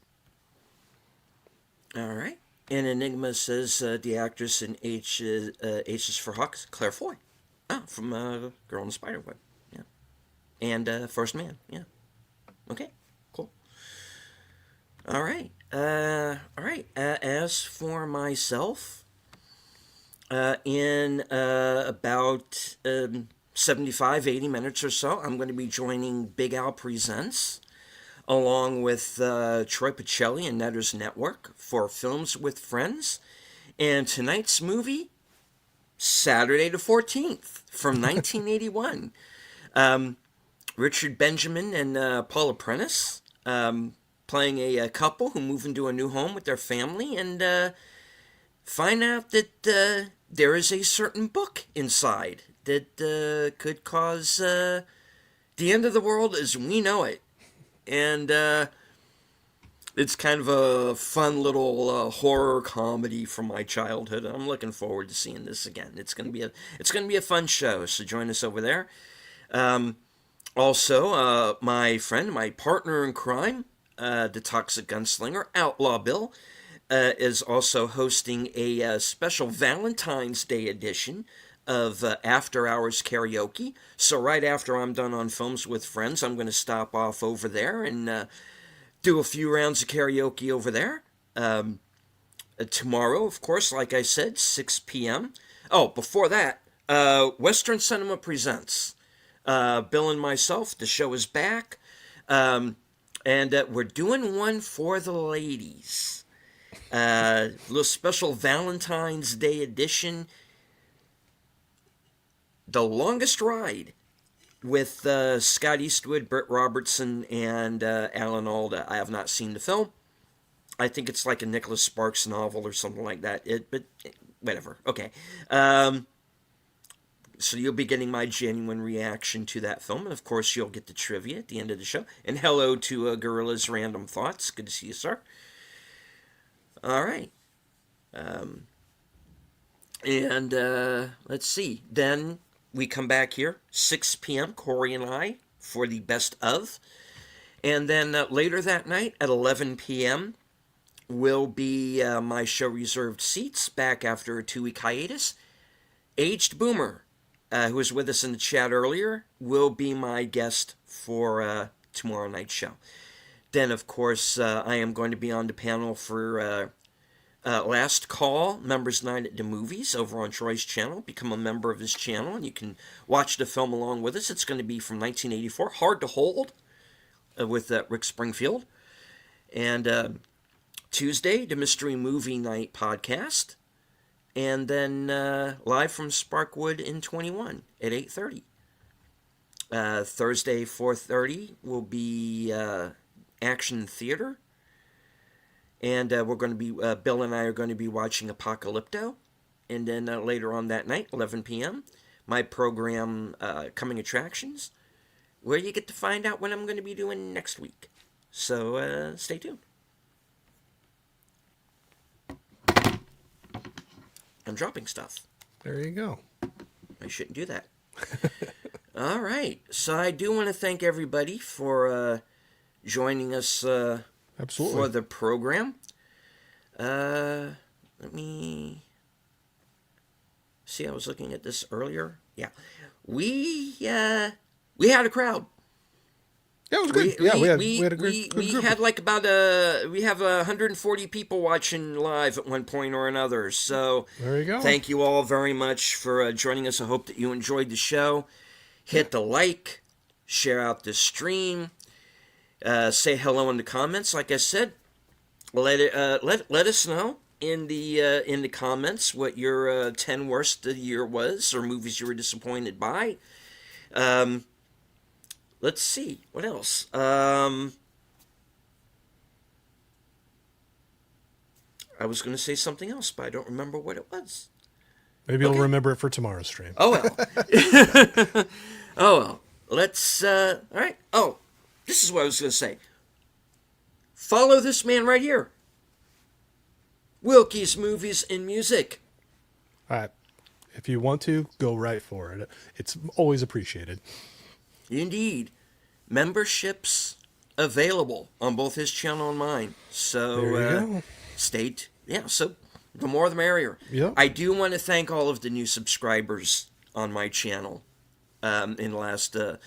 All right. And Enigma says the actress in H is for Hawks, Claire Foy. From Girl in the Spiderweb. Yeah. And First Man. Yeah. Okay. Cool. All right. As for myself, in about 75, 80 minutes or so, I'm going to be joining Big Al Presents, along with Troy Pacelli and Netters Network for Films with Friends. And tonight's movie, Saturday the 14th, from 1981. Richard Benjamin and Paula Prentice playing a couple who move into a new home with their family and find out that there is a certain book inside that could cause the end of the world as we know it. And it's kind of a fun little horror comedy from my childhood. I'm looking forward to seeing this again. It's gonna be a fun show. So join us over there. Also, my friend, my partner in crime, the Toxic Gunslinger, Outlaw Bill, is also hosting a special Valentine's Day edition of After Hours Karaoke. So right after I'm done on Films with Friends, I'm going to stop off over there and do a few rounds of karaoke over there. Tomorrow, of course, like I said, 6 p.m. Oh, before that, Western Cinema Presents. Bill and myself, the show is back. And we're doing one for the ladies. A little special Valentine's Day edition. The Longest Ride with Scott Eastwood, Britt Robertson, and Alan Alda. I have not seen the film. I think it's like a Nicholas Sparks novel or something like that. But whatever. Okay. So you'll be getting my genuine reaction to that film. And, of course, you'll get the trivia at the end of the show. And hello to Gorilla's Random Thoughts. Good to see you, sir. All right. Let's see. Then we come back here, 6 p.m., Corey and I, for the best of. And then later that night at 11 p.m. will be my show Reserved Seats, back after a 2-week hiatus. Aged Boomer, who was with us in the chat earlier, will be my guest for tomorrow night's show. Then, of course, I am going to be on the panel for Last Call, Members Night at the Movies, over on Troy's channel. Become a member of his channel, and you can watch the film along with us. It's going to be from 1984, Hard to Hold, with Rick Springfield. And Tuesday, the Mystery Movie Night podcast. And then live from Sparkwood in 21 at 8:30. Thursday, 4:30 will be Action Theater. And we're going to be, Bill and I are going to be watching Apocalypto. And then later on that night, 11 p.m., my program, Coming Attractions, where you get to find out what I'm going to be doing next week. So stay tuned. I'm dropping stuff. There you go. I shouldn't do that. All right. So I do want to thank everybody for joining us Absolutely. for the program. Let me see. I was looking at this earlier. Yeah. We had a crowd. Yeah, it was good. We had a good we group. had like about we have 140 people watching live at one point or another. So There you go. thank you all very much for joining us. I hope that you enjoyed the show. Hit the like, share out the stream, say hello in the comments. Like I said, let us know in the comments what your 10 worst of the year was, or movies you were disappointed by. Let's see. What else? I was going to say something else, but I don't remember what it was. Maybe you'll remember it for tomorrow's stream. Oh, well. Oh, well. Let's, all right. Oh, this is what I was going to say. Follow this man right here. Wilkie's Movies and Music. All right. If you want to, go right for it. It's always appreciated. Indeed. Memberships available on both his channel and mine. So, There you go. Yeah, so the more the merrier. Yep. I do want to thank all of the new subscribers on my channel in the last, I've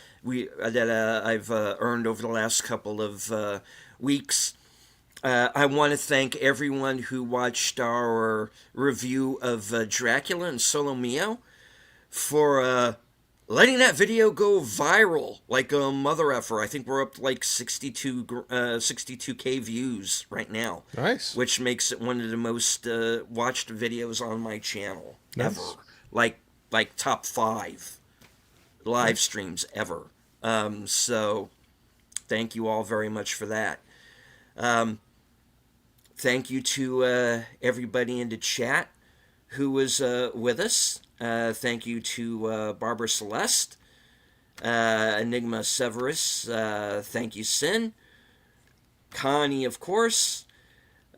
earned over the last couple of weeks. I want to thank everyone who watched our review of Dracula and Solo Mio for letting that video go viral like a mother effer. I think we're up to like 62K views right now. Nice. Which makes it one of the most watched videos on my channel Nice. ever. Like top 5 live streams ever. So thank you all very much for that. Thank you to everybody in the chat who was with us. Thank you to Barbara Celeste, Enigma Severus, thank you, Sin, Connie, of course.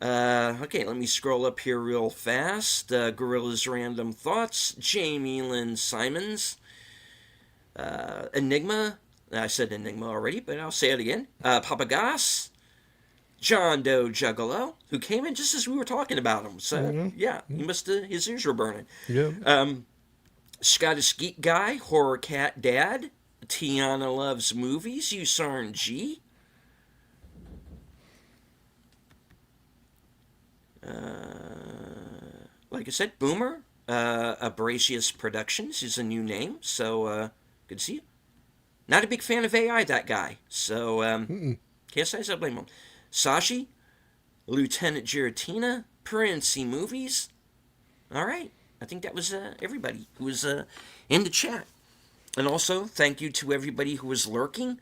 Okay, let me scroll up here real fast. Gorilla's Random Thoughts, Jamie Lynn Simons, Enigma, I said Enigma already, but I'll say it again. Papa Goss, John Doe Juggalo, who came in just as we were talking about him. So, yeah, he must have, his ears were burning. Yeah. Scottish Geek Guy, Horror Cat Dad, Tiana Loves Movies, Usarn G. Like I said, Boomer, Abracius Productions is a new name, so good to see you. Not a big fan of AI, that guy, so can't say I blame him. Sashi, Lieutenant Giratina, Princey Movies. All right. I think that was everybody who was in the chat. And also, thank you to everybody who was lurking.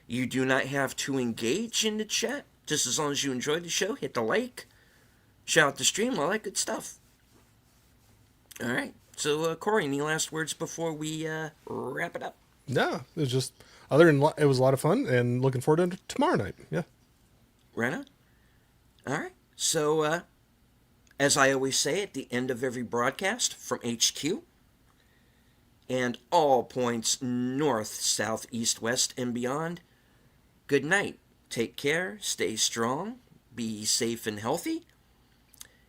You do not have to engage in the chat. Just as long as you enjoyed the show, hit the like, shout out the stream, all that good stuff. All right. So, Corey, any last words before we wrap it up? No, it was just, other than it was a lot of fun, and looking forward to tomorrow night. Yeah. Right on. All right. So, as I always say at the end of every broadcast from HQ and all points north, south, east, west, and beyond, good night. Take care, stay strong, be safe and healthy.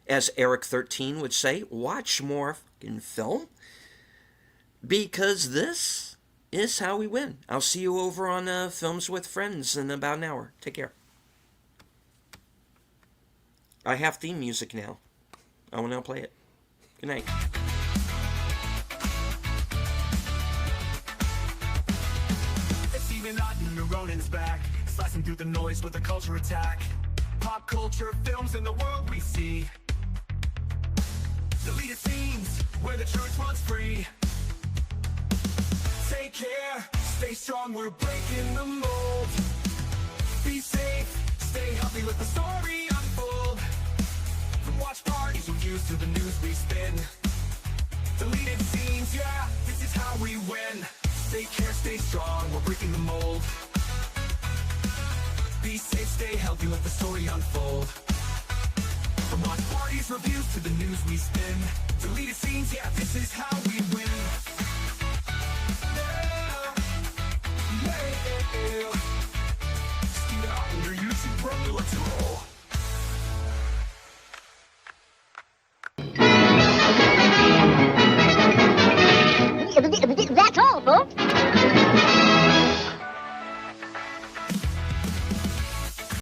As Eric 13 would say, watch more fucking film, because this is how we win. I'll see you over on Films with Friends in about an hour. Take care. I have theme music now. I will now play it. Good night. It's even odd and Ronin's back, slicing through the noise with a culture attack. Pop culture films in the world we see. Deleted scenes where the truth runs free. Take care, stay strong, we're breaking the mold. Be safe, stay healthy, let the story unfold. watch parties, reviews to the news we spin. Deleted scenes, yeah, this is how we win. Take care, stay strong, we're breaking the mold. Be safe, stay healthy, let the story unfold. From watch parties, reviews to the news we spin. Deleted scenes, yeah, this is how we win. Yeah. Skeet out on your YouTube, bro, let's roll. That's all, folks.